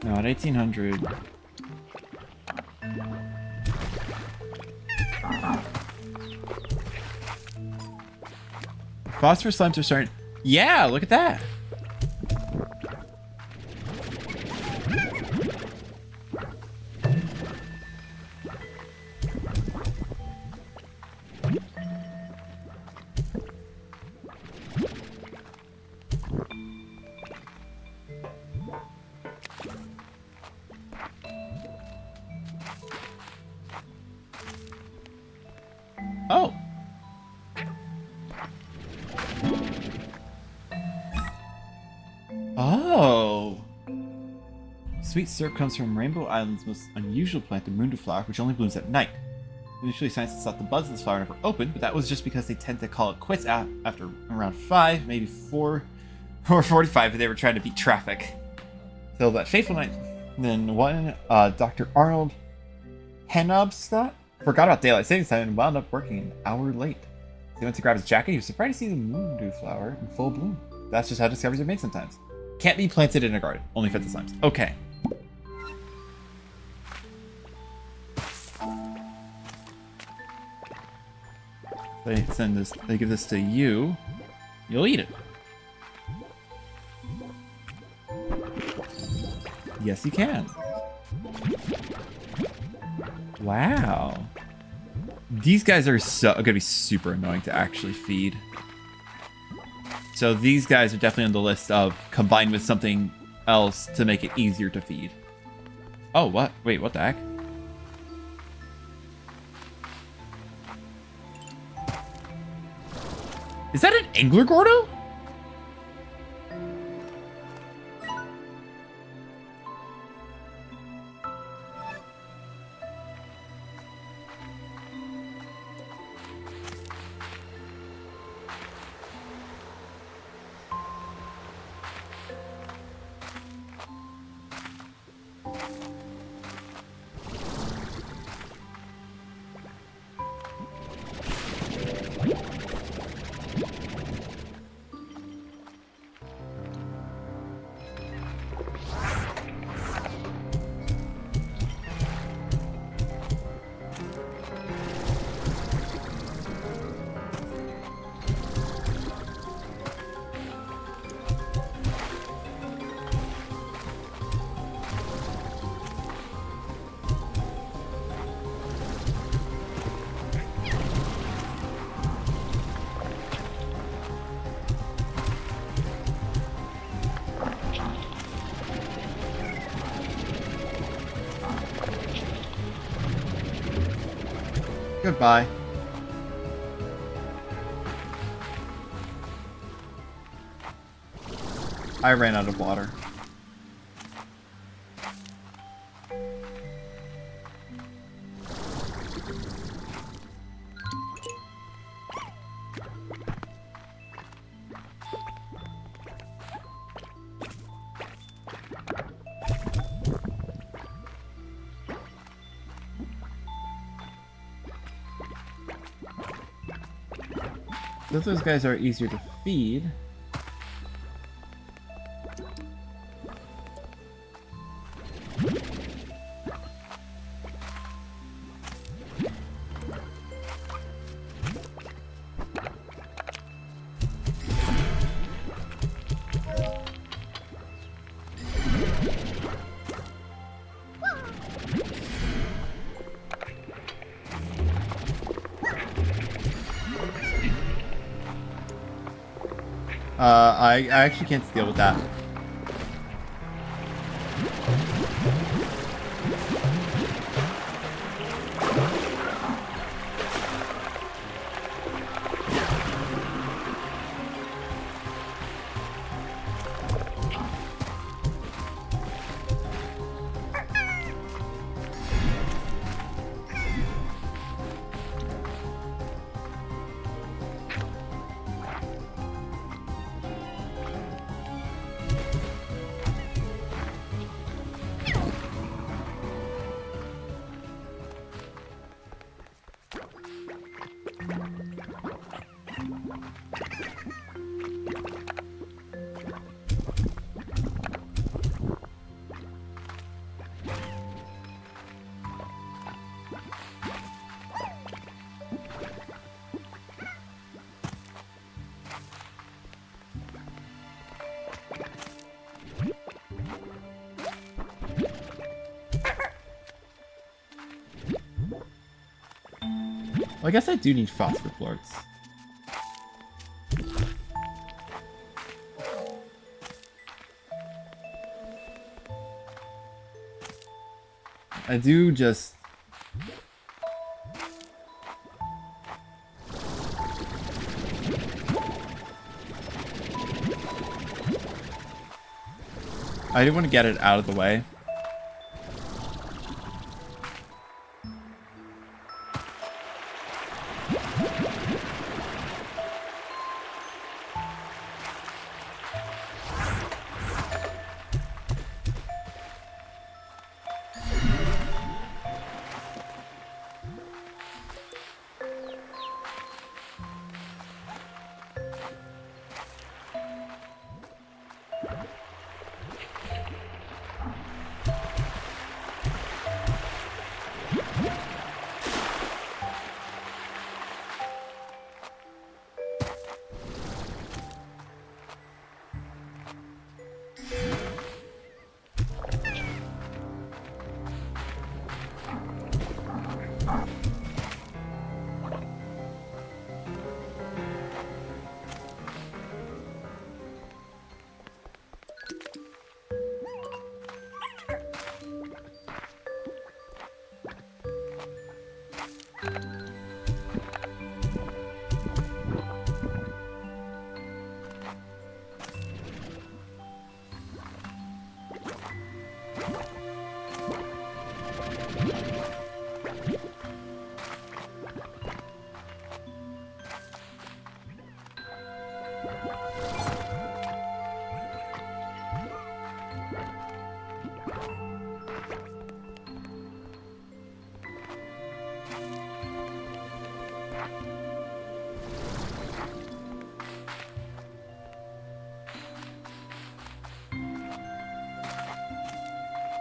No, at 1800. Phosphorus slimes are starting. Yeah, look at that. Oh. Oh. Sweet syrup comes from Rainbow Island's most unusual plant, the Mundu flower, which only blooms at night. Initially, scientists thought the buds of this flower never opened, but that was just because they tend to call it quits after around 5, maybe 4, or 45 if they were trying to beat traffic. So that fateful night, then Dr. Arnold Penobscot forgot about daylight savings time and wound up working an hour late. So he went to grab his jacket. He was surprised to see the Mundu flower in full bloom. That's just how discoveries are made sometimes. Can't be planted in a garden. Only fit the slimes. Okay. They give this to you. You'll eat it. Yes, you can. Wow. These guys are gonna be super annoying to actually feed. So these guys are definitely on the list of combined with something else to make it easier to feed. Oh, what? Wait, what the heck? Is that an Angler Gordo? Goodbye. I ran out of water. Those guys are easier to feed. I actually can't deal with that. Well, I guess I do need phosphor plorts. I do just... I do want to get it out of the way.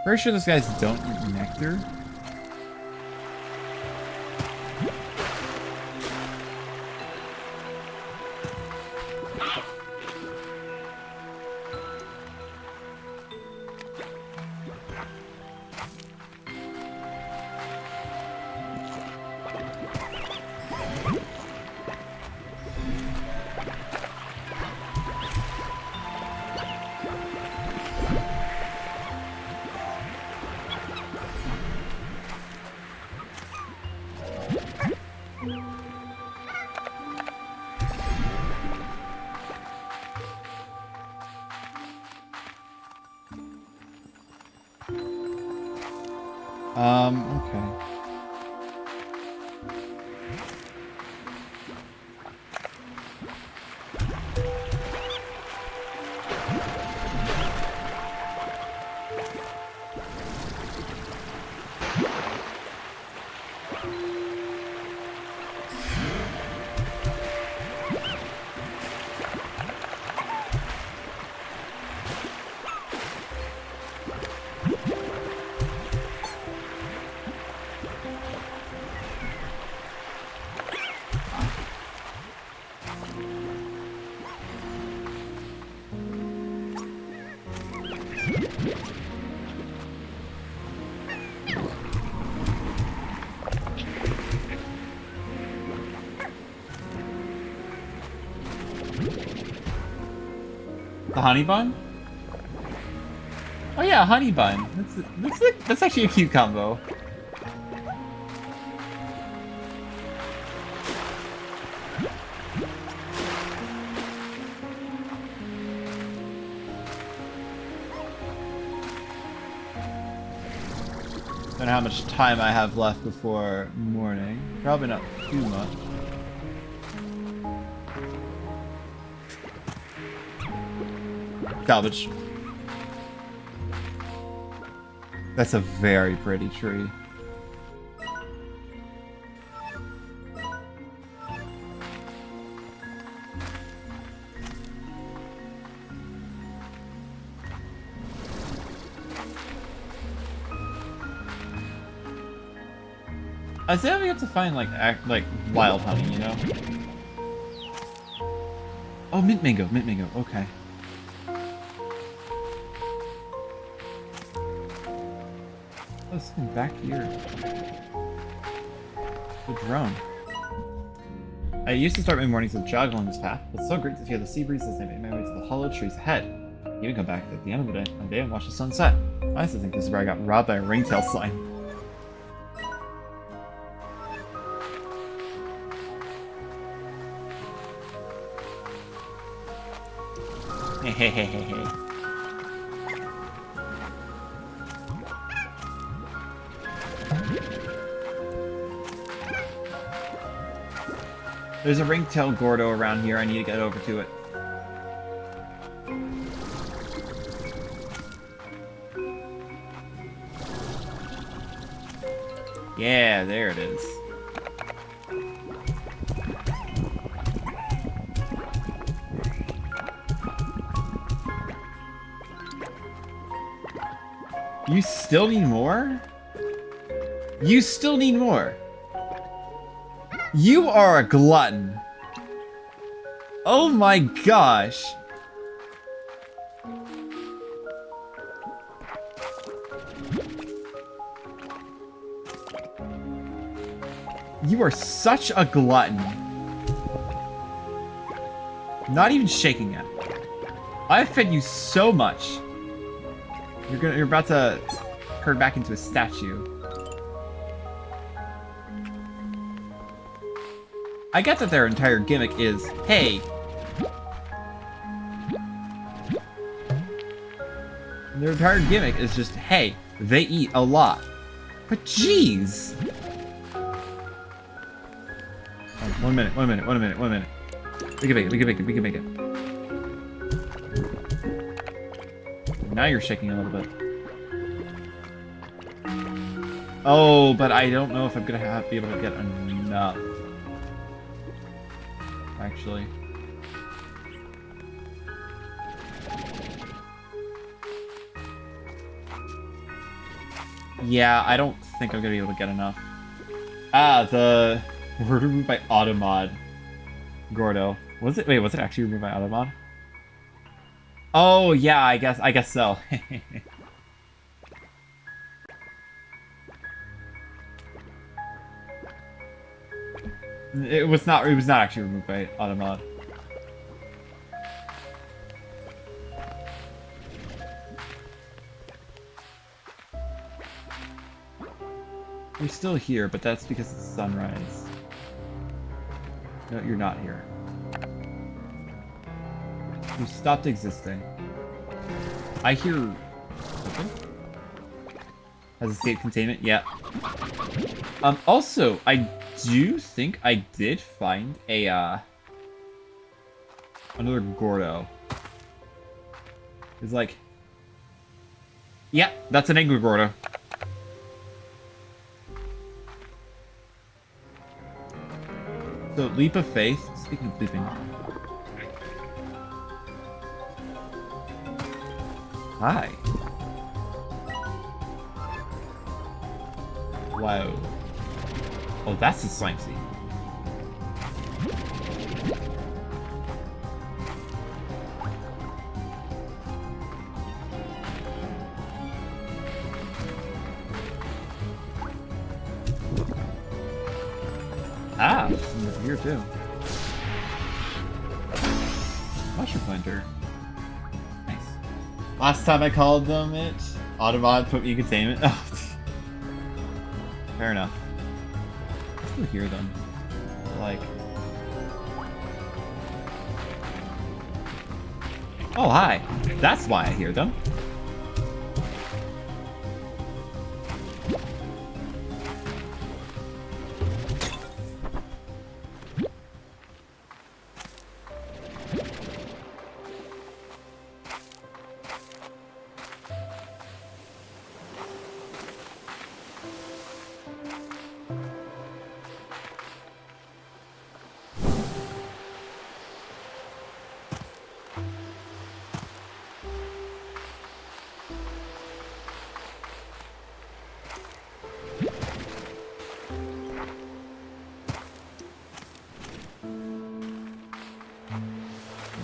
Pretty sure those guys don't eat nectar. Okay. The honey bun? Oh yeah, honey bun. That's actually a cute combo. Don't know how much time I have left before morning. Probably not too much. Salvage. That's a very pretty tree. I say we have to find like wild honey, you know? Oh, mint mango, okay. Oh, something back here. The drone. I used to start my mornings with jog along this path. It's so great to feel the sea breeze as I make my way to the hollow trees ahead. Even come back at the end of the day, one day and watch the sunset. I used to think this is where I got robbed by a ringtail slime. Hehehehe. There's a ringtail Gordo around here. I need to get over to it. Yeah, there it is. You still need more? You still need more? You are a glutton. Oh my gosh. You are such a glutton. Not even shaking it. I've fed you so much. You're about to turn back into a statue. I get that their entire gimmick is, hey. Their entire gimmick is just, hey, they eat a lot. But jeez. Oh, 1 minute. We can make it. Now you're shaking a little bit. Oh, but I don't know if I'm gonna be able to get enough. Actually. Yeah, I don't think I'm gonna be able to get enough. Ah, the word removed by Automod. Gordo. Was it? Wait, was it actually removed by Automod? Oh yeah, I guess so. It was not actually removed by Automod. You're still here, but that's because it's sunrise. No, you're not here. You stopped existing. I hear... Okay. Has escape containment? Yeah. Also, I do think I did find a, another Gordo. It's like... Yeah, that's an angry Gordo. So, Leap of Faith. Speaking of leaping. Hi. Wow. Oh, that's a slime seed. Ah, there's here too. Mushroom planter. Nice. Last time I called them it, Autobot put me containment. Oh. Fair enough. I still hear them. Like. Oh, hi. That's why I hear them.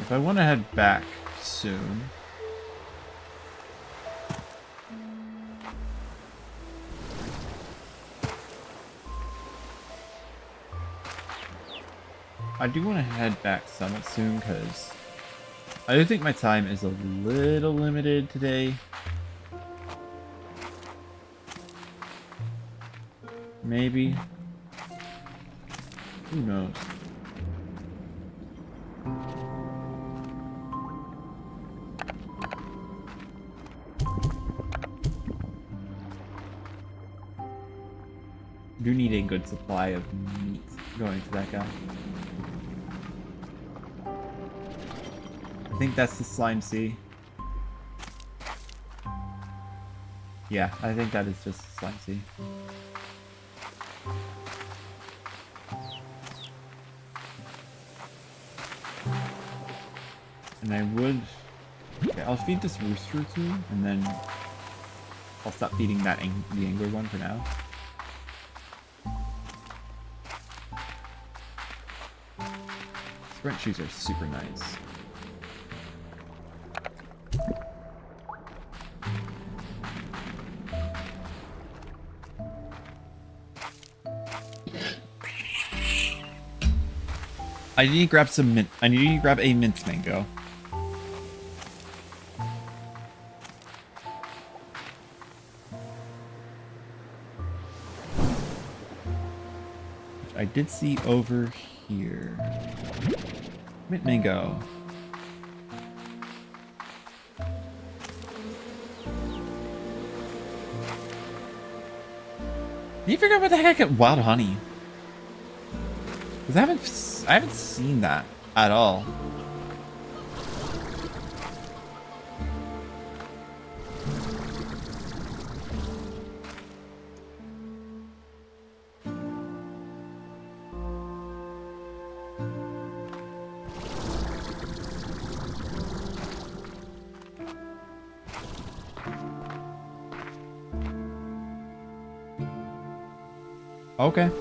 If I want to head back soon. I do want to head back somewhat soon because I do think my time is a little limited today. Maybe. Who knows? Do need a good supply of meat going to that guy. I think that's the Slime Sea. Yeah, I think that is just the Slime Sea. And I would... Okay, I'll feed this rooster too, and then I'll stop feeding that the angler one for now. Sprint shoes are super nice. I need to grab some mint. I need to grab a mint mango. Which I did see over here. Mint mango. Did you figure out where the heck I get wild honey? Because I haven't seen that at all. Okay.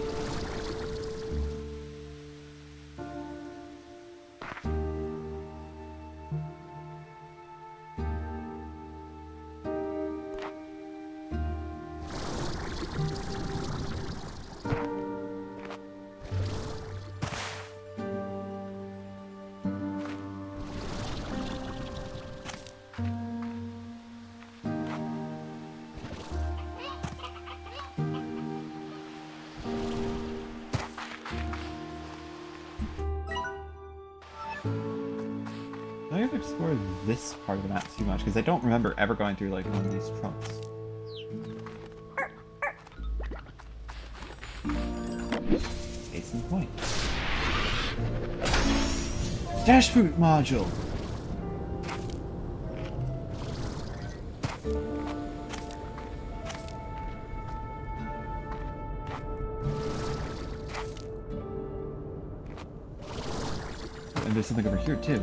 I have explored this part of the map too much because I don't remember ever going through like one of these trunks. Case in point. Dash boot module! And there's something over here too.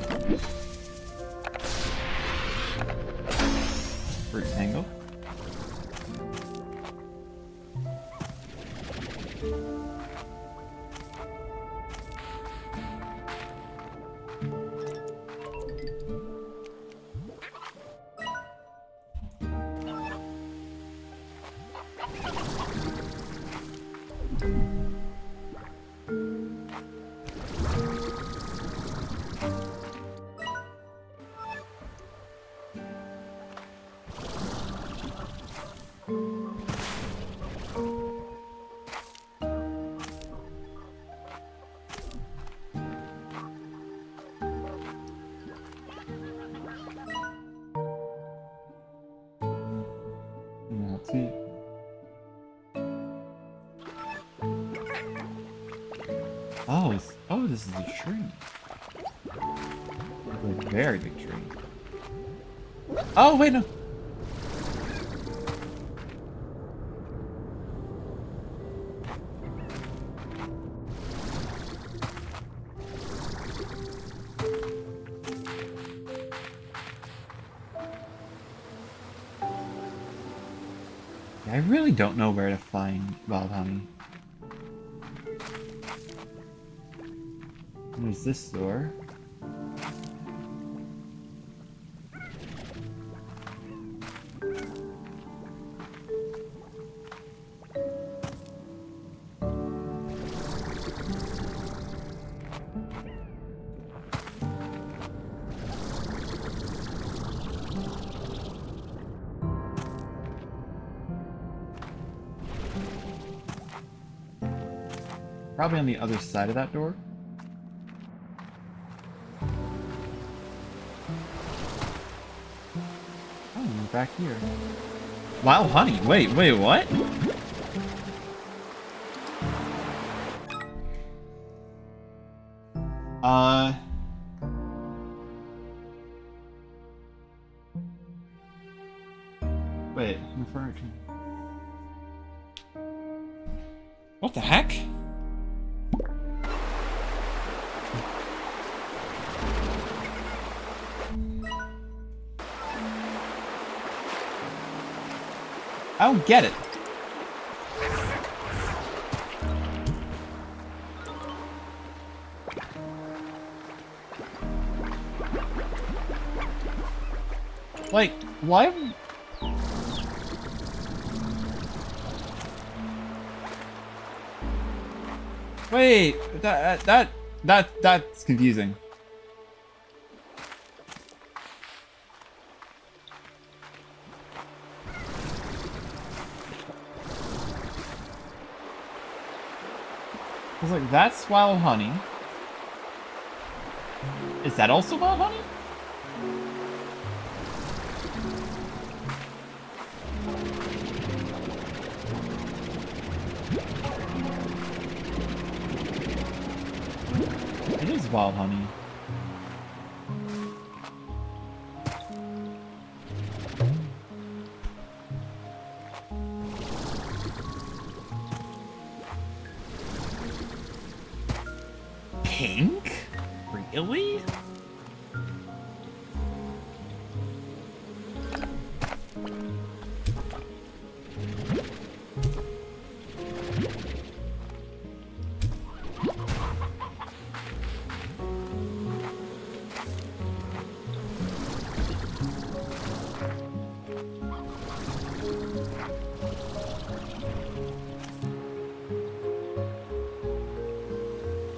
Fruit tangle. Let's see. Oh, this is a tree. Like a very big tree. Oh, wait, no. I really don't know where to find wild honey. There's this door. Probably on the other side of that door. Oh, we're back here. Wild honey. Wait, what? Wait, I'm referring to... What the heck? I don't get it. Like, why? Wait, that's confusing. I was like, that's wild honey. Is that also wild honey? It is wild honey. Pink? Really?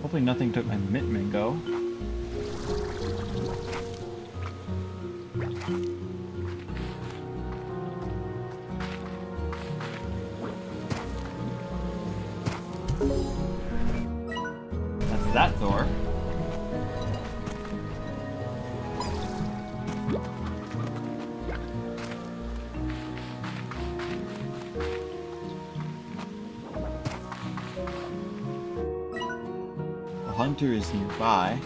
Hopefully nothing took my mint mango. That's that door. hunter is nearby.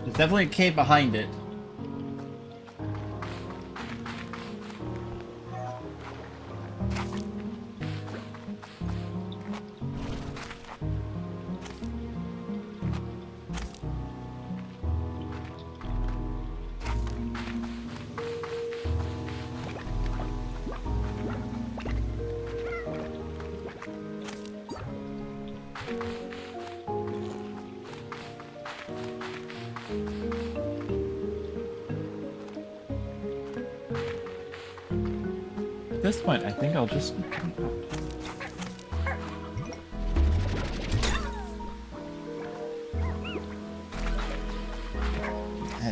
There's definitely a cave behind it. At this point, I think I'll just retreat out.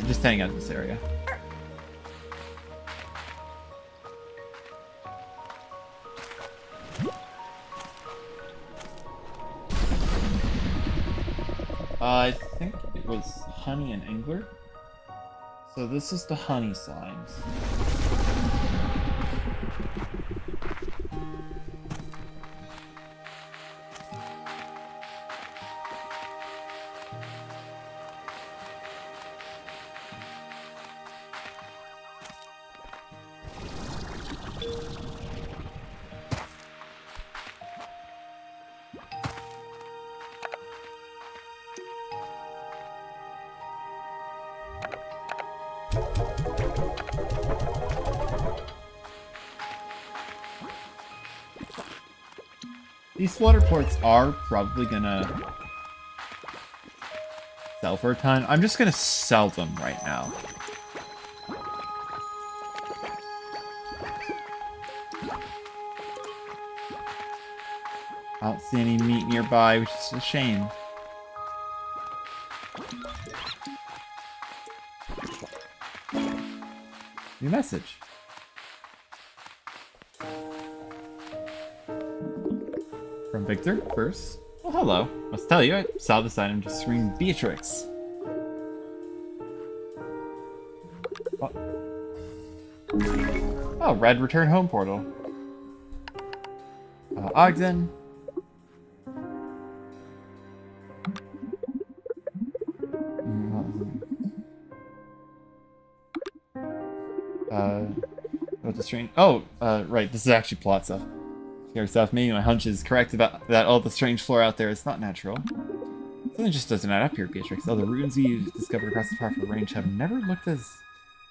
Just hang out in this area. I think it was honey and angler. So this is the honey slimes. These water ports are probably gonna sell for a ton. I'm just gonna sell them right now. I don't see any meat nearby, which is a shame. New message. From Victor, first. Oh, hello. Must tell you, I saw this item just scream Beatrix. Oh, red return home portal. Ogden. What's the strange? Oh, right. This is actually plot stuff. Scary stuff. Maybe my hunch is correct about that. All the strange flora out there is not natural. Something just doesn't add up here, Beatrix. All the ruins you've discovered across the powerful range have never looked as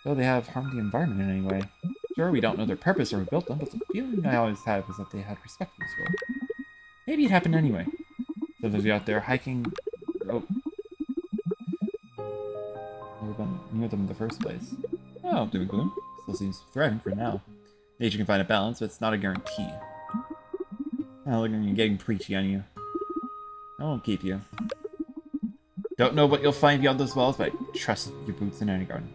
though they have harmed the environment in any way. Sure, we don't know their purpose or who built them, but the feeling I always had was that they had respect for this world. Maybe it happened anyway. So those of you out there hiking... Oh. Never been near them in the first place. Oh, doom and gloom. Still seems thriving for now. Nature can find a balance, but it's not a guarantee. Oh, look at me getting preachy on you. I won't keep you. Don't know what you'll find beyond those walls, but I trust your boots in any garden.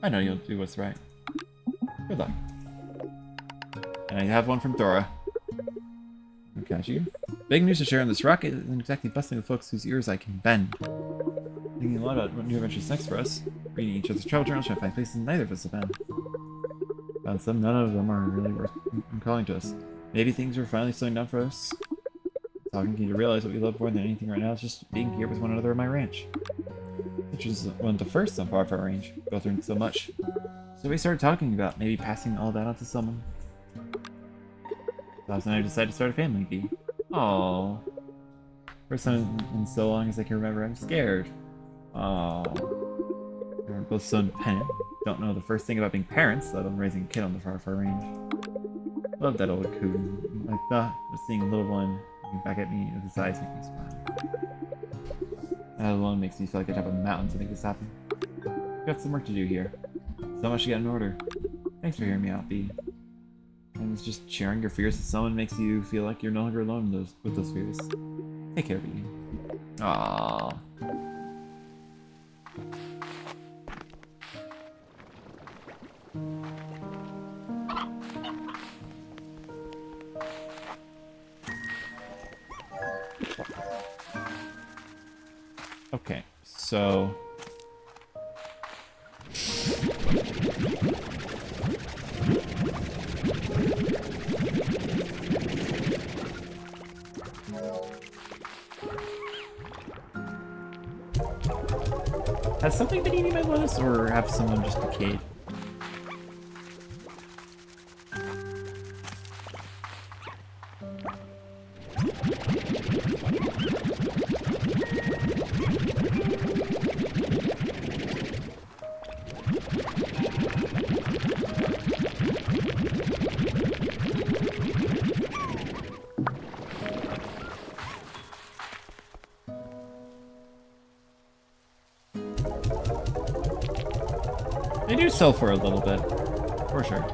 I know you'll do what's right. Good luck. And I have one from Dora. I'll catch you. Big news to share on this rocket isn't exactly bustling with folks whose ears I can bend. Thinking a lot about what new adventures next for us. Reading each other's travel journals, trying to find places neither of us have been. Found some, none of them are really worth calling to us. Maybe things are finally slowing down for us. Talking to you to realize what we love more than anything right now is just being here with one another on my ranch. Which was one of the first on Far Far Range. Both learned so much. So we started talking about maybe passing all that on to someone. Last night I decided to start a family bee. Aww. First time in so long as I can remember, I'm scared. Aww. We're both so independent. Don't know the first thing about being parents, let alone raising a kid on the Far Far Range. Love that old coon. Like that, but seeing a little one looking back at me with his eyes make me smile. That alone makes me feel like I'd have a mountain to make this happen. We've got some work to do here. So much to get in order. Thanks for hearing me out, Bee. And it's just sharing your fears with someone makes you feel like you're no longer alone with those fears. Take care, Bee. Aww. Okay, so... something been eating my lettuce, or have some of them just decayed? They do sell for a little bit, for sure.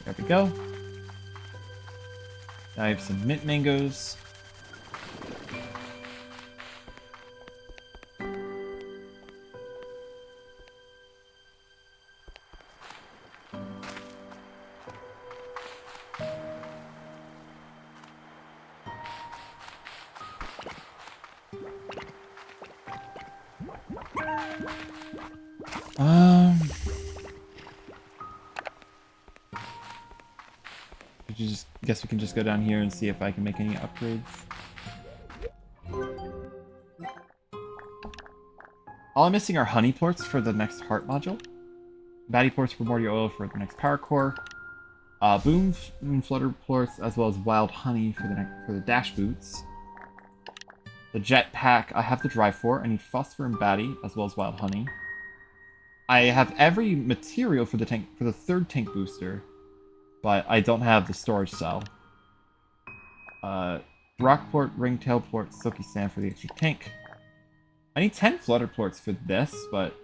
There we go. Now I have some mint mangoes. Guess we can just go down here and see if I can make any upgrades. All I'm missing are honey ports for the next heart module. Batty ports for primordial oil for the next power core. Boom flutter ports as well as wild honey for the dash boots. The jet pack I have the drive for. I need phosphor and batty as well as wild honey. I have every material for the tank for the third tank booster, but I don't have the storage cell. Rockport, ringtail port, silky sand for the extra tank. I need 10 flutter ports for this, but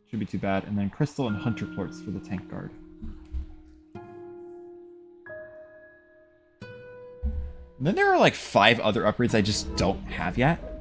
should be too bad. And then crystal and hunter ports for the tank guard. And then there are like 5 other upgrades I just don't have yet.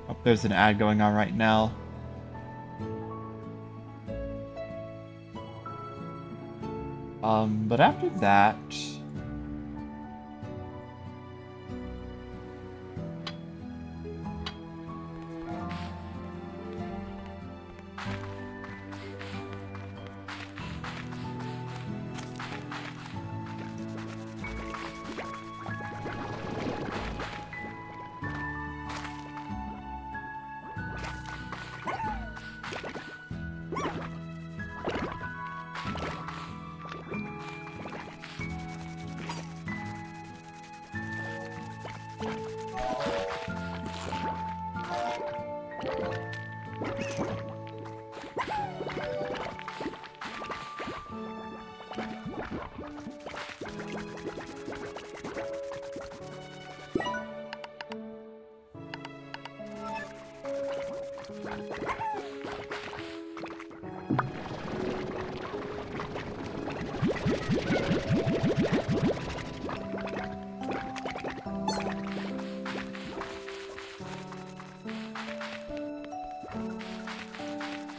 Oh, there's an ad going on right now. But after that...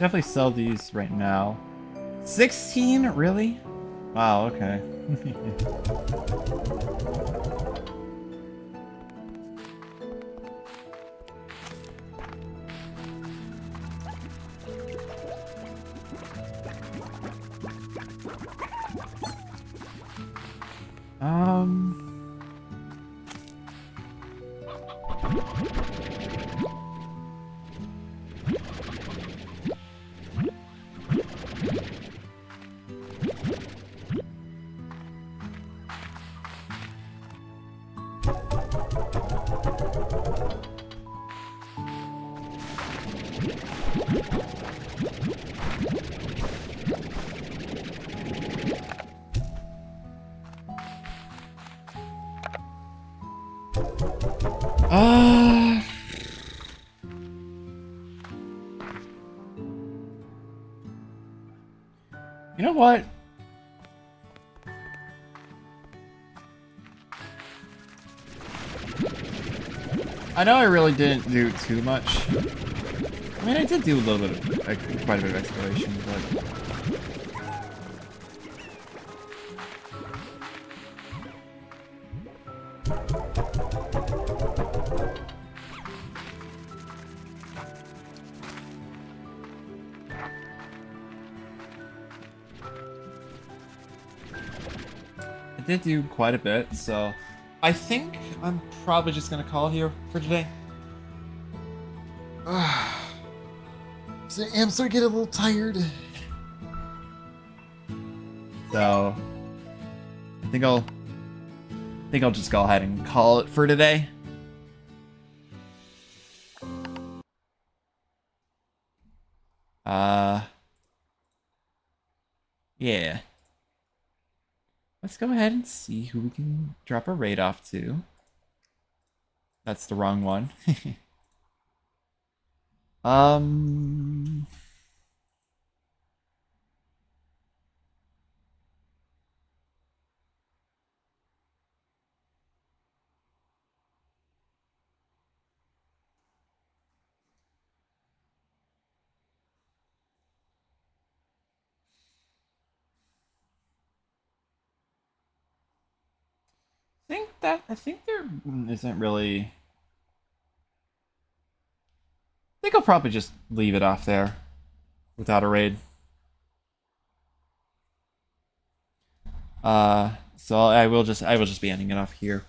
Definitely sell these right now. 16? Really? Wow, okay. Um... You know what? I know I really didn't do too much. I mean, I did do a little bit of, quite a bit of exploration, but... I did do quite a bit, so I think I'm probably just gonna call it here for today. So I'm starting to get a little tired. So I think I'll just go ahead and call it for today. Yeah. Let's go ahead and see who we can drop a raid off to. That's the wrong one. I think there isn't really. I think I'll probably just leave it off there without a raid. So I will just be ending it off here.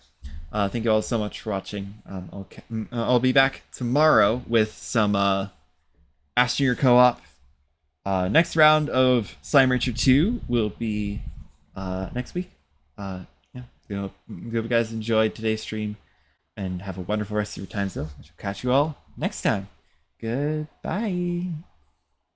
Thank you all so much for watching. I'll be back tomorrow with some Aston Year co-op. Next round of Slime Rancher 2 will be next week. Hope you guys enjoyed today's stream and have a wonderful rest of your time. So I shall catch you all next time. Goodbye.